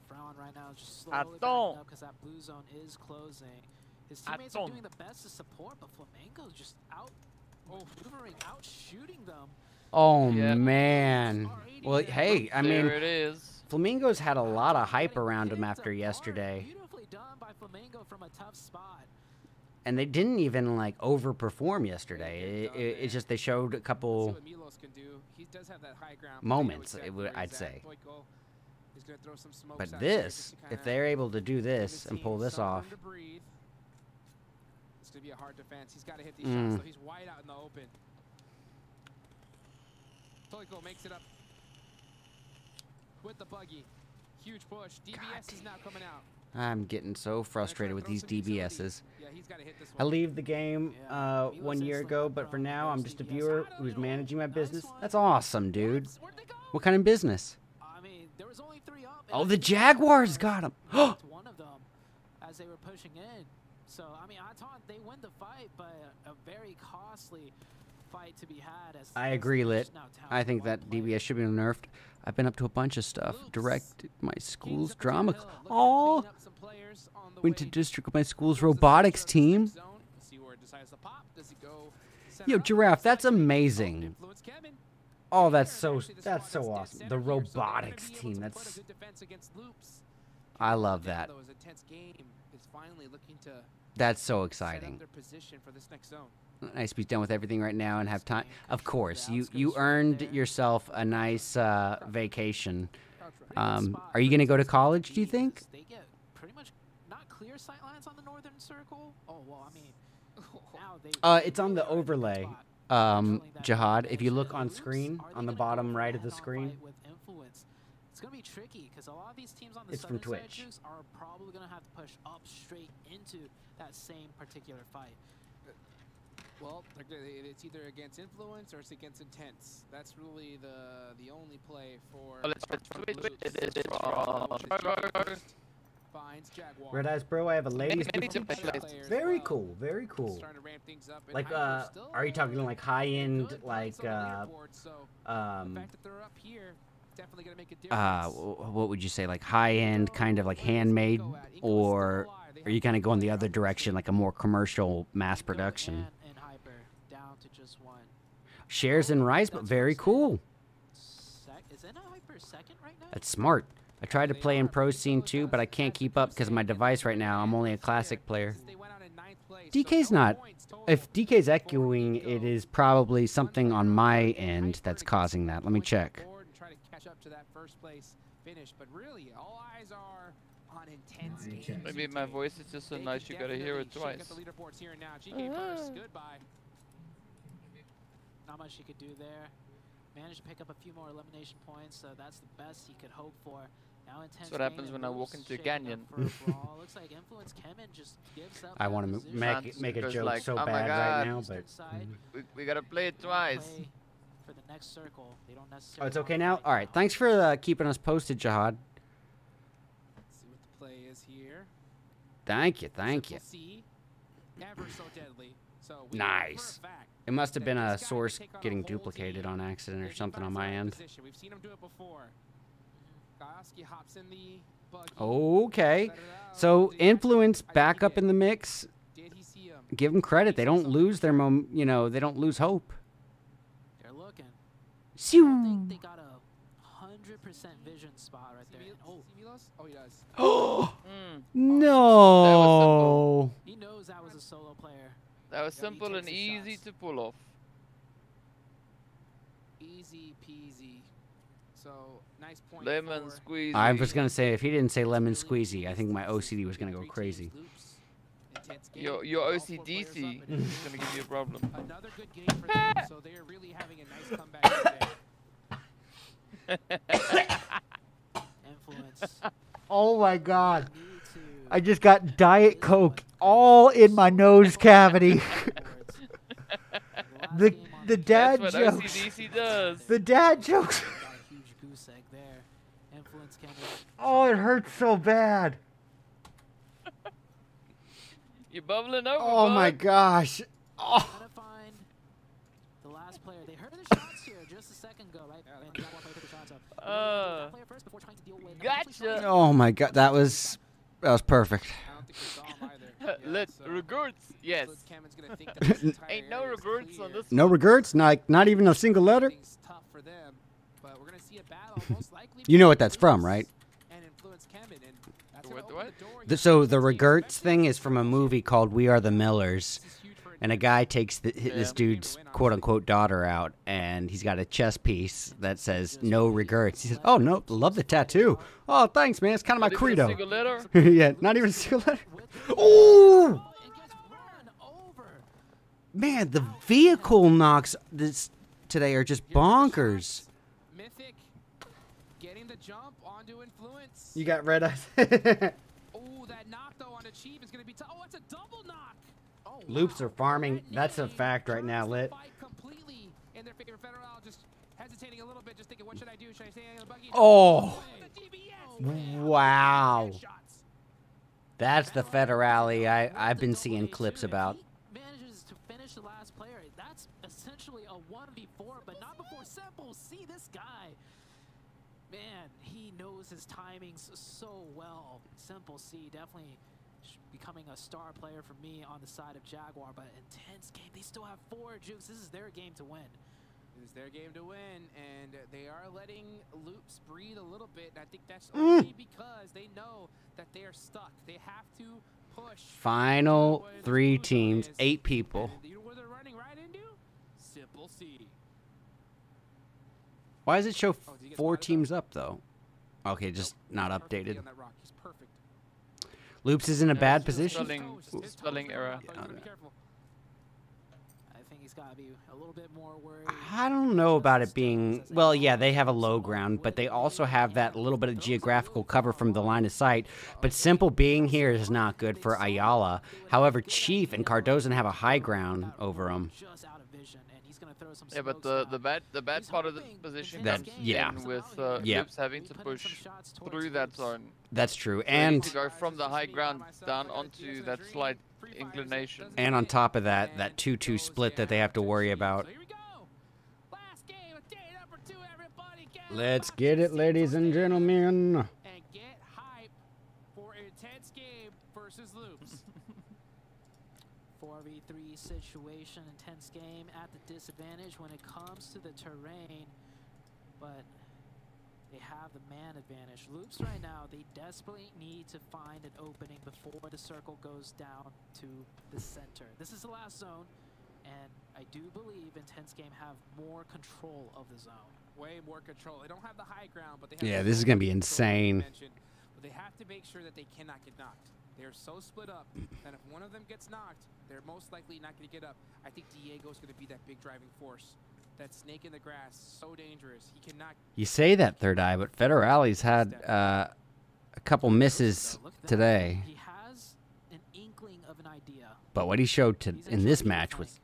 Fran right now is just slowly backing up because that blue zone is closing. His teammates are doing the best to support, but Flamengo's just out maneuvering, out shooting them. Oh man. Well, hey, I mean, there it is. Flamingo's had a lot of hype around him after yesterday. Beautifully done by Flamengo from a tough spot. And they didn't even like overperform yesterday. It's just they showed a couple moments, I'd say. But this, if they're able to do this and pull this off. It's going to be a hard defense. He's got to hit these shots, so he's wide out in the open. Toiko makes it up with the buggy. Huge push. DBS is now coming out. I'm getting so frustrated with these DBSs. I leave the game 1 year ago, but for now, I'm just a viewer who's managing my business. That's awesome, dude. What kind of business? Oh, the Jaguars got him. One of them as they were pushing in. So, I mean, I thought they win the fight, but a very costly fight to be had. I agree, Lit. I think that DBS should be nerfed. I've been up to a bunch of stuff. Direct my school's drama. Oh, went to district with my school's robotics team. Yo, Giraffe, that's amazing. Oh, that's so awesome. The robotics team. I love that. That's so exciting. Nice to be done with everything right now and have time. Of course, you earned yourself a nice vacation. Are you gonna go to college, do you think? They get pretty much not clear sightlines on the northern circle. Oh well, I mean, now it's on the overlay. Jihad, if you look on screen, on the bottom right of the screen. It's going to be tricky because a lot of these teams on the southern side are probably going to have to push up straight into that same particular fight. Well, it's either against Influence or it's against Intense. That's really the only play for... RedEyes, bro, I have a ladies Very cool, very cool. Like, are you talking like high-end, like, what would you say, like high-end, kind of like handmade, or are you kind of going the other direction, like a more commercial mass production? Shares in Rise, but very cool. That's smart. I tried to play in Pro Scene too, but I can't keep up because of my device right now. I'm only a classic player. DK's not. If DK's echoing, it is probably something on my end that's causing that. Let me check. Maybe my voice is just so nice you gotta hear it twice. Not much he could do there. Managed to pick up a few more elimination points, so that's the best he could hope for. Now that's what happens when I walk into a canyon. Looks like Influence Kemen just gives up. I want to make a joke like, so oh bad right now, but we gotta play it twice. For the next circle, they don't necessarily. Oh, it's okay now. All right, thanks for keeping us posted, Jihad. Let's see what the play is here. Thank you, thank you. Never so deadly. So nice. It must have been a source getting duplicated on accident or something on my end. We've seen him do it before. Hops in the buggy. Okay, so Influence back up in the mix. Give them credit; they don't lose their they don't lose hope. They're looking. I think they got a 100% vision spot right there. Oh, he does. Oh no! He knows that was a solo player. That was simple and easy to pull off. Easy peasy. So, nice point. Lemon squeezy. I was going to say, if he didn't say lemon squeezy, I think my OCD was going to go crazy. Your OCDC is going to give you a problem. Another good game for them, so they are really having a nice comeback today. Influence. Oh my God. I just got Diet Coke all in my nose cavity. the dad That's what jokes. OCDC does. The dad jokes. Oh, it hurts so bad. You're bubbling over. Oh bud. my gosh. Oh. Trying to find the last player. They heard the shots here just a second ago, right? And Jaguar player took the shots up. That player first before trying to deal with Gotcha. Oh my god, that was perfect. I don't think we saw him either. Let's regrets. Yes. Cameron's gonna think that this entire Ain't no area is regrets on clear. this. No regrets, not even a single letter. Things tough for them, but we're gonna see a battle most likely. You know what that's from, right? And influence Cameron, and that's What, gonna what? open the door. So the regrets thing is from a movie called We Are the Millers. And a guy takes this dude's quote-unquote daughter out, and he's got a chess piece that says "No regrets." He says, "Oh no, love the tattoo. Oh, thanks, man. It's kind of my Not even a credo." single letter? Yeah, not even a single letter. Oh, and gets run over. man, the vehicle knocks this today are just bonkers. Mythic getting the jump onto influence. You got red eyes. Oh, that knock though on the Chief is gonna be tough. Oh, it's a double knock. Oh, Loops wow. are farming. That's a fact right now, Lit. Fight completely in their favor. Federal just hesitating a little bit, just thinking, what should I do? Should I stay in the buggy? Oh. The DBS. Wow. Shots. That's the Federale I've been seeing clips about. He manages to finish the last player. That's essentially a 1v4, but not before Simple. See this guy. Man, he knows his timings so well. Simple C definitely becoming a star player for me on the side of Jaguar, but intense game. They still have 4 jukes. This is their game to win. It is their game to win, and they are letting Loops breathe a little bit. And I think that's only because they know that they are stuck. They have to push. Final 3 teams, 8 people. And you know where they're running right into? Simple C. Why does it show Oh, did he get 4 spotted, teams up though? Okay, just not Perfectly updated. on that rock. He's perfect. Loops is in a Yeah, bad it's just position. spelling error. You gotta be careful. I think he's got to be a little bit more worried. I don't know about it being, well, yeah, they have a low ground, but they also have that little bit of geographical cover from the line of sight. But Simple being here is not good for Ayala. However, Chief and Cardozo have a high ground over him. Just out of vision, and he's going to throw some Yeah, but smokes the down. bad part of the position That- comes yeah. in with Yeah. Loops having to push through that zone. That's true. So you need to And go from the high ground down onto that slight inclination. on top of that, that 2-2 split that they have to worry about. So here we go. Last game of day number 2, everybody. Get Let's get it, ladies and gentlemen. and get hype for an intense game versus Loops. 4v3 situation, intense game at the disadvantage when it comes to the terrain, but they have the man advantage. Loops right now, they desperately need to find an opening before the circle goes down to the center. This is the last zone, and I do believe Intense Game have more control of the zone. Way more control. They don't have the high ground, but they have Yeah, the this is going to be control, like you insane. mentioned. But they have to make sure that they cannot get knocked. They're so split up that if one of them gets knocked, they're most likely not going to get up. I think Diego's going to be that big driving force. That snake in the grass, so dangerous. He cannot. You say that, Third Eye, but Federale's had a couple misses Look at that. today. He has an inkling of an idea, But what he showed He's in this actually match was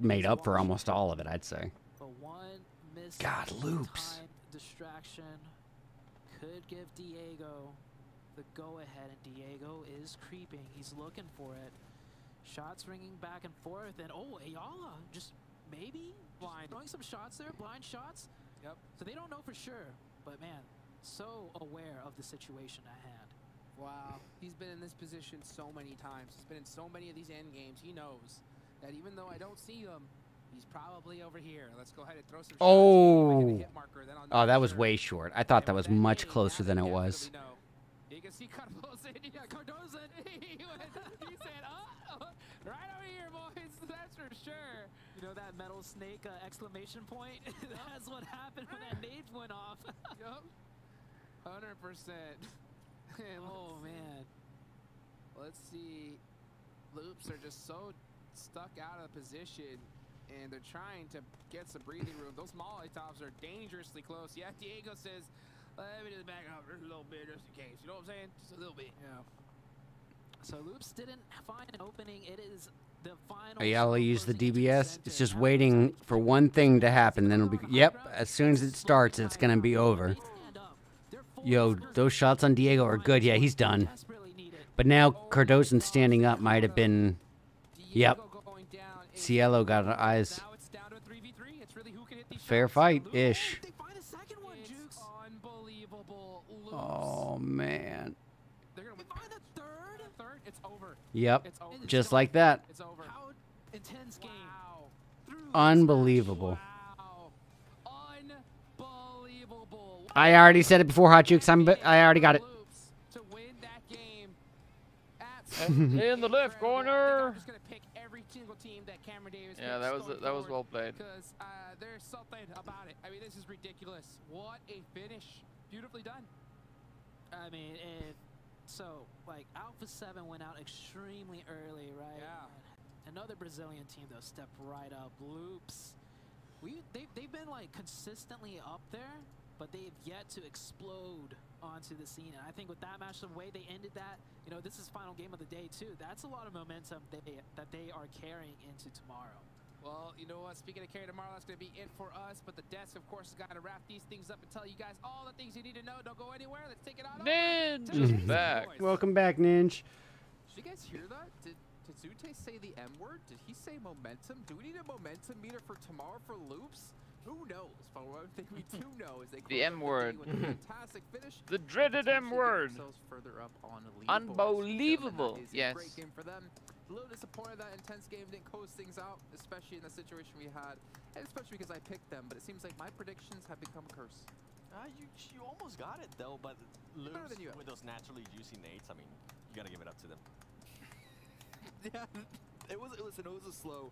made up for almost all of it, I'd say. but one miss God, Loops. timed distraction could give Diego the go-ahead, and Diego is creeping. He's looking for it. Shots ringing back and forth, and oh, Ayala just maybe Blind. throwing some shots there, blind shots. Yep. So they don't know for sure, but man, so aware of the situation at hand. Wow. He's been in this position so many times. He's been in so many of these end games. He knows that even though I don't see him, he's probably over here. Let's go ahead and throw some shots. Oh. Make it a hit marker, then I'll know Oh, that for was sure. way short. I thought that And was with much game, closer now than they it was. definitely know. You can see Cardozo. Yeah, Cardozo. He said, oh, right over here, boys. That's for sure. You know that metal snake exclamation point? That's what happened when that nade went off. Yup. 100%. Oh man. Let's see. Loops are just so stuck out of position, and they're trying to get some breathing room. Those Molotovs are dangerously close. Yeah, Diego says, let me just back up just a little bit just in case. You know what I'm saying? Just a little bit. Yeah. So Loops didn't find an opening. It is the final. Ayala zone used the closing into DBS. center. It's just Now waiting looks like for one thing to happen, then it'll be. High Yep, ground. as soon as it starts, it's going to be over. They stand up. They're full Yo, of those shots on Diego are good. Yeah, he's done. desperately need it. But now Cardoson standing up might have been. Yep. Cielo got an eyes. Fair fight-ish. Oh, man. Yep. Just like that. Unbelievable. I already said it before, Hot Jukes. I already got it. In the left corner. Yeah, that was well played. Because there's something about it. I mean, this is ridiculous. What a finish! Beautifully done. I mean, so like Alpha 7 went out extremely early, right? Yeah. Another Brazilian team though stepped right up. Loops. They've been like consistently up there, but they've yet to explode onto the scene. And I think with that match, the way they ended that, you know, this is final game of the day too. That's a lot of momentum that they are carrying into tomorrow. Well, you know what? Speaking of carry tomorrow, that's going to be it for us. But the desk, of course, has got to wrap these things up and tell you guys all the things you need to know. Don't go anywhere. Let's take it on. Ninja is back. Welcome back, Ninja. Did you guys hear that? Did Zute say the M word? Did he say momentum? Do we need a momentum meter for tomorrow for Loops? Who knows? But one thing we do know is they the M word. Fantastic finish. The dreaded M word. Further up on Unbelievable. Yes. Great game for them. A little disappointed that intense game didn't close things out, especially in the situation we had, and especially because I picked them. But it seems like my predictions have become a curse. You almost got it though, but Loops with those naturally juicy nades. I mean, you gotta give it up to them. Yeah. It was a slow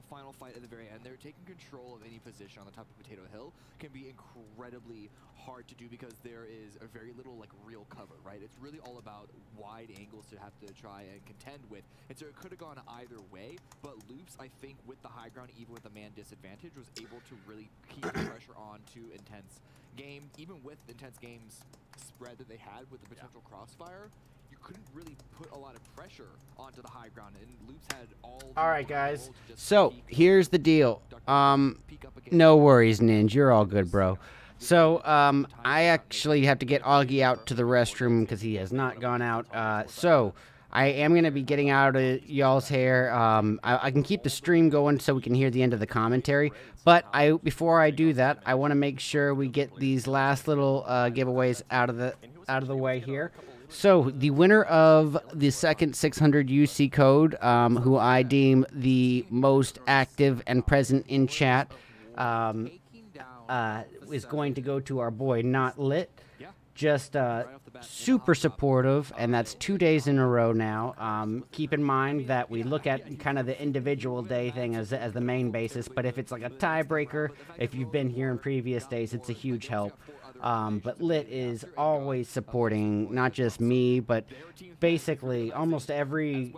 final fight at the very end. They're taking control of any position on the top of Potato Hill can be incredibly hard to do because there is a very little like real cover, right? It's really all about wide angles to have to try and contend with. And so it could have gone either way, but Loops, I think with the high ground, even with the man disadvantage, was able to really keep the pressure on to Intense Game. Even with Intense Game's spread that they had with the potential crossfire, you couldn't really put a lot of pressure onto the high ground, and Loops had all right, guys. So here's the deal. No worries, Ninja. You're all good, bro. So I actually have to get Augie out to the restroom because he has not gone out. So I am going to be getting out of y'all's hair. I can keep the stream going so we can hear the end of the commentary. But before I do that, I want to make sure we get these last little giveaways out of the way here. So the winner of the second 600 UC code, who I deem the most active and present in chat, is going to go to our boy Not Lit. Just super supportive, and that's 2 days in a row now. Keep in mind that we look at kind of the individual day thing as the main basis, but if it's like a tiebreaker, if you've been here in previous days, it's a huge help. But Lit is always supporting not just me, but basically almost every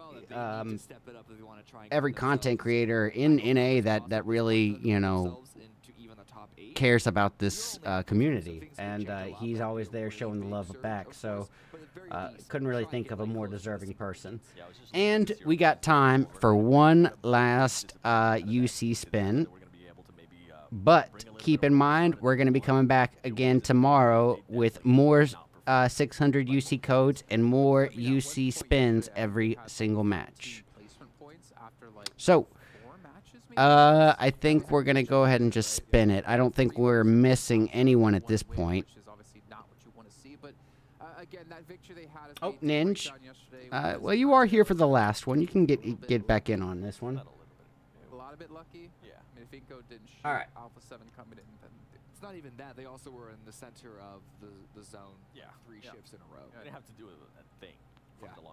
content creator in NA that really, you know, cares about this community, and he's always there showing the love back. So couldn't really think of a more deserving person. And we got time for one last UC spin. But keep in mind, we're going to be coming back again tomorrow with more 600 UC codes and more UC spins every single match. So, I think we're going to go ahead and just spin it. I don't think we're missing anyone at this point. Oh, Ninja. Well, you are here for the last one. You can get back in on this one. A lot of it lucky. Yeah. I mean, if Inco didn't shoot Alpha 7 coming in, then it's not even that. They also were in the center of the zone. Yeah. 3 shifts in a row. They have to do a thing.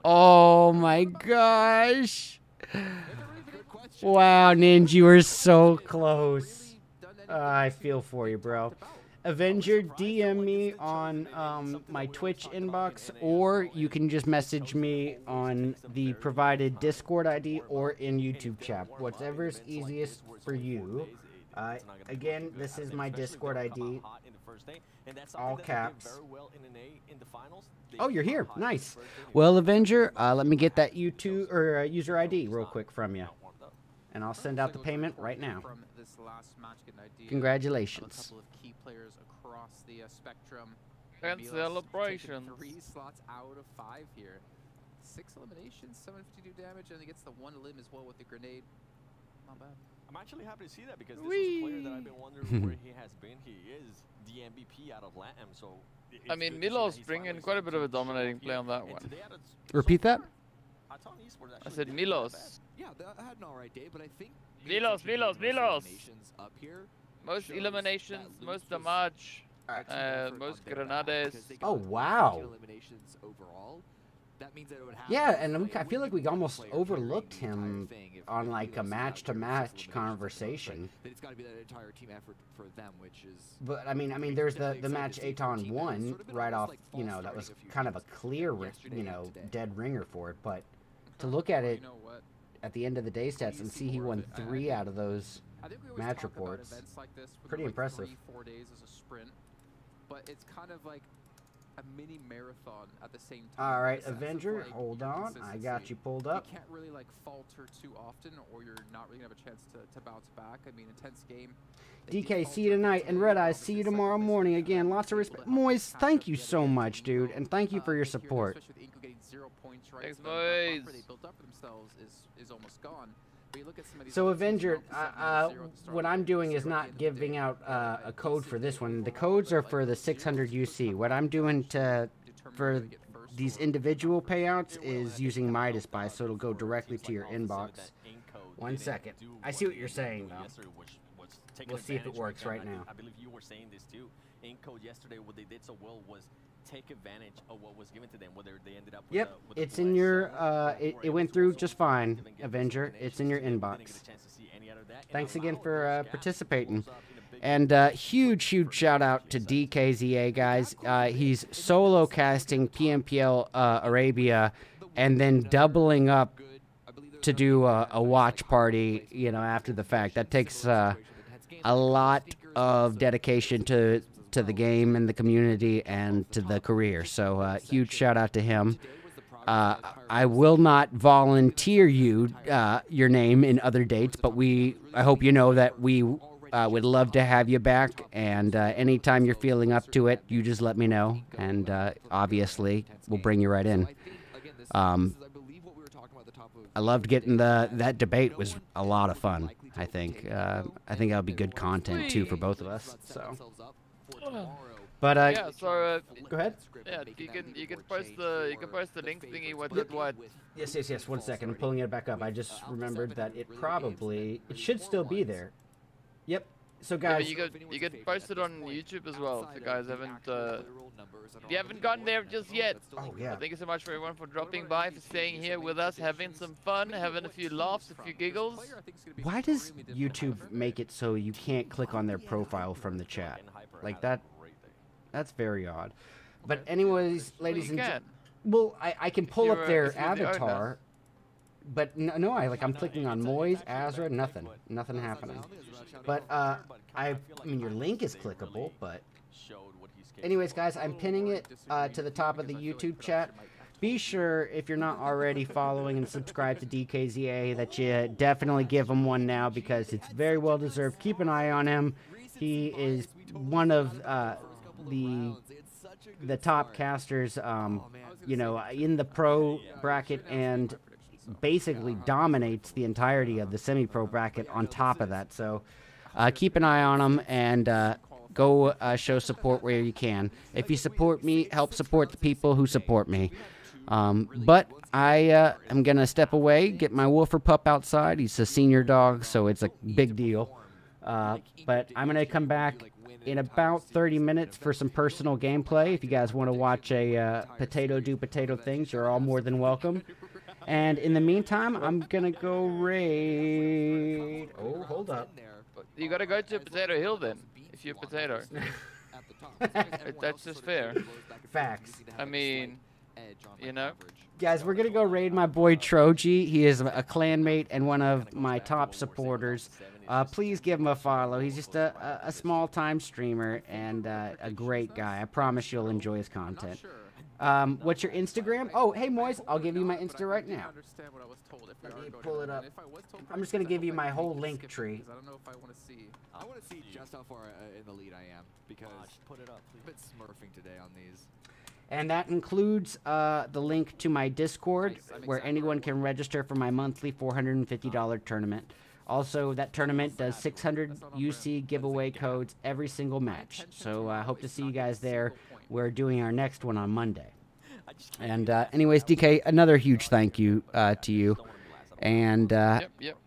Oh my gosh. Wow, Ninja, you were so close. I feel for you, bro. Avenger, DM me on my Twitch inbox, or you can just message me on the provided Discord ID or in YouTube chat. Whatever's easiest for you. Again, this is my Discord ID. All caps. Oh, you're here. Nice. Well, Avenger, let me get that YouTube or user ID real quick from you, and I'll send out the payment right now. Congratulations. Players across the spectrum and celebrations. 3 slots out of 5 here. 6 eliminations, 752 damage, and he gets the 1 limb as well with the grenade. Not bad. I'm actually happy to see that because this was a player that I've been wondering where he has been. He is the MVP out of LATAM, so... I mean, Milos bringing quite a bit of a dominating play on that one. Repeat that? I said Milos. Yeah, I had an alright day, but I think... Milos! Up here. Most eliminations, most damage, most grenades. Oh, wow. Eliminations overall. That means that it would have Yeah, and I feel like we almost overlooked him on like a match-to-match conversation. It's got to be that entire team effort for them, which is. But I mean, there's the match Aton won right off. You know, that was kind of a clear, you know, dead ringer for it. But to look at it at the end of the day stats and see he won 3 out of those match reports, pretty impressive. 3-4 days as a sprint, but it's kind of like a mini marathon at the same time. All right, Avenger, hold on. I got you pulled up. You can't really like falter too often, or you're not really gonna have a chance to bounce back. I mean, intense game. DK, see you tonight, and RedEyes, see you tomorrow morning again. Lots of respect. Moise, thank you so much, dude, and thank you for your support. Especially with Inco getting 0 points, right? Thanks, so the buffer boys. they built up for themselves is almost gone. But you look at some of these So other teams, Avenger, 0 to start what I'm doing is not giving out a code for this one. The codes are for the 600 UC. What I'm doing for these individual payouts is using Midas Buy, so it'll go directly to your inbox. 1 second. I see what you're saying, though. We'll see if it works right now. I believe you were saying this too. Inco yesterday, what they did so well was take advantage of what was given to them, whether they ended up with Yep, it's in your, it went through just fine, Avenger. It's in your inbox. Thanks again for participating. And huge shout out to DKZA, guys. He's solo casting PMPL Arabia and then doubling up to do a watch party, you know, after the fact. That takes a lot of dedication to the game and the community and to the career. So huge shout out to him. I will not volunteer you your name in other dates, but I hope you know that we would love to have you back. And anytime you're feeling up to it, you just let me know, and obviously we'll bring you right in. I loved getting that debate. Was a lot of fun. I think that'll be good content too for both of us. So, but yeah. So go ahead. Yeah, you can post the link thingy. What? Yes. 1 second. I'm pulling it back up. I just remembered that it should still be there. Yep. So guys, yeah, you could post it on YouTube as well. If you guys haven't gotten there just yet. Oh yeah. Thank you so much for everyone for dropping by, for staying here with us, having some fun, having a few laughs, a few giggles. Why does YouTube make it so you can't click on their profile from the chat? Like that? That's very odd. But anyways, ladies and gentlemen, well, I can pull up their avatar, but no, I'm clicking on Moise, Azra, nothing happening. But I mean, your link is clickable, but anyways, guys, I'm pinning it to the top of the YouTube chat. Be sure, if you're not already following and subscribed to DKZA, that you definitely give him one now, because it's very well deserved. Keep an eye on him. He is one of the top casters, you know, in the pro bracket, and basically dominates the entirety of the semi-pro bracket on top of that. So keep an eye on him, and go show support where you can. If you support me, help support the people who support me. But I am going to step away, get my woofer pup outside. He's a senior dog, so it's a big deal. But I'm going to come back in about 30 minutes for some personal gameplay. If you guys want to watch a potato do potato things, you're all more than welcome. And in the meantime, I'm going to go raid... Oh, hold up. You got to go to Potato Hill then, if you're Potato. That's just fair. Facts. I mean, you know. Guys, we're going to go raid my boy Troji. He is a clanmate and one of my top supporters. Please give him a follow. He's just a small-time streamer and a great guy. I promise you'll enjoy his content. What's your Instagram? Oh, hey, Moise, I'll give you my Insta right now. Let me pull it up. I'm just going to give you my whole link tree. I don't know if I want to see. I want to see just how far in the lead I am, because put it up, please. I'm a bit smurfing today on these. And that includes the link to my Discord, where anyone can register for my monthly $450 tournament. Also, that tournament does 600 UC giveaway codes every single match. So I hope to see you guys there. We're doing our next one on Monday. And anyways, DK, another huge thank you to you. And Yep.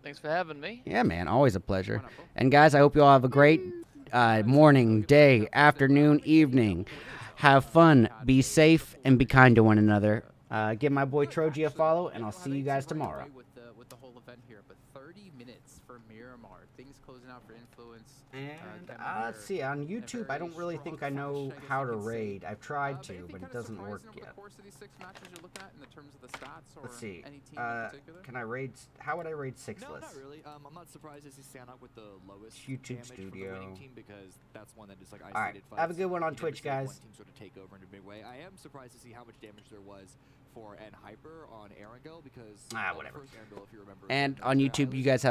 Thanks for having me. Yeah, man, always a pleasure. And guys, I hope you all have a great morning, day, afternoon, evening. Have fun, be safe, and be kind to one another. Give my boy Troji a follow, and I'll see you guys tomorrow. With the whole event here, but 30 minutes for Miramar. Things closing out for Influence. And let's see, on YouTube, I don't really think I know how to raid. I've tried to, but it doesn't work yet. Let's see. Can I raid? How would I raid Sixless? No, not really. I'm not surprised as he stand up with the lowest YouTube Studio. Team because that's one that just like all right, have a good one on Twitch, guys. One team sort of take over in a big way. I am surprised to see how much damage there was for N Hyper on Erangel because whatever. Erangel, if you remember, and on YouTube, you guys have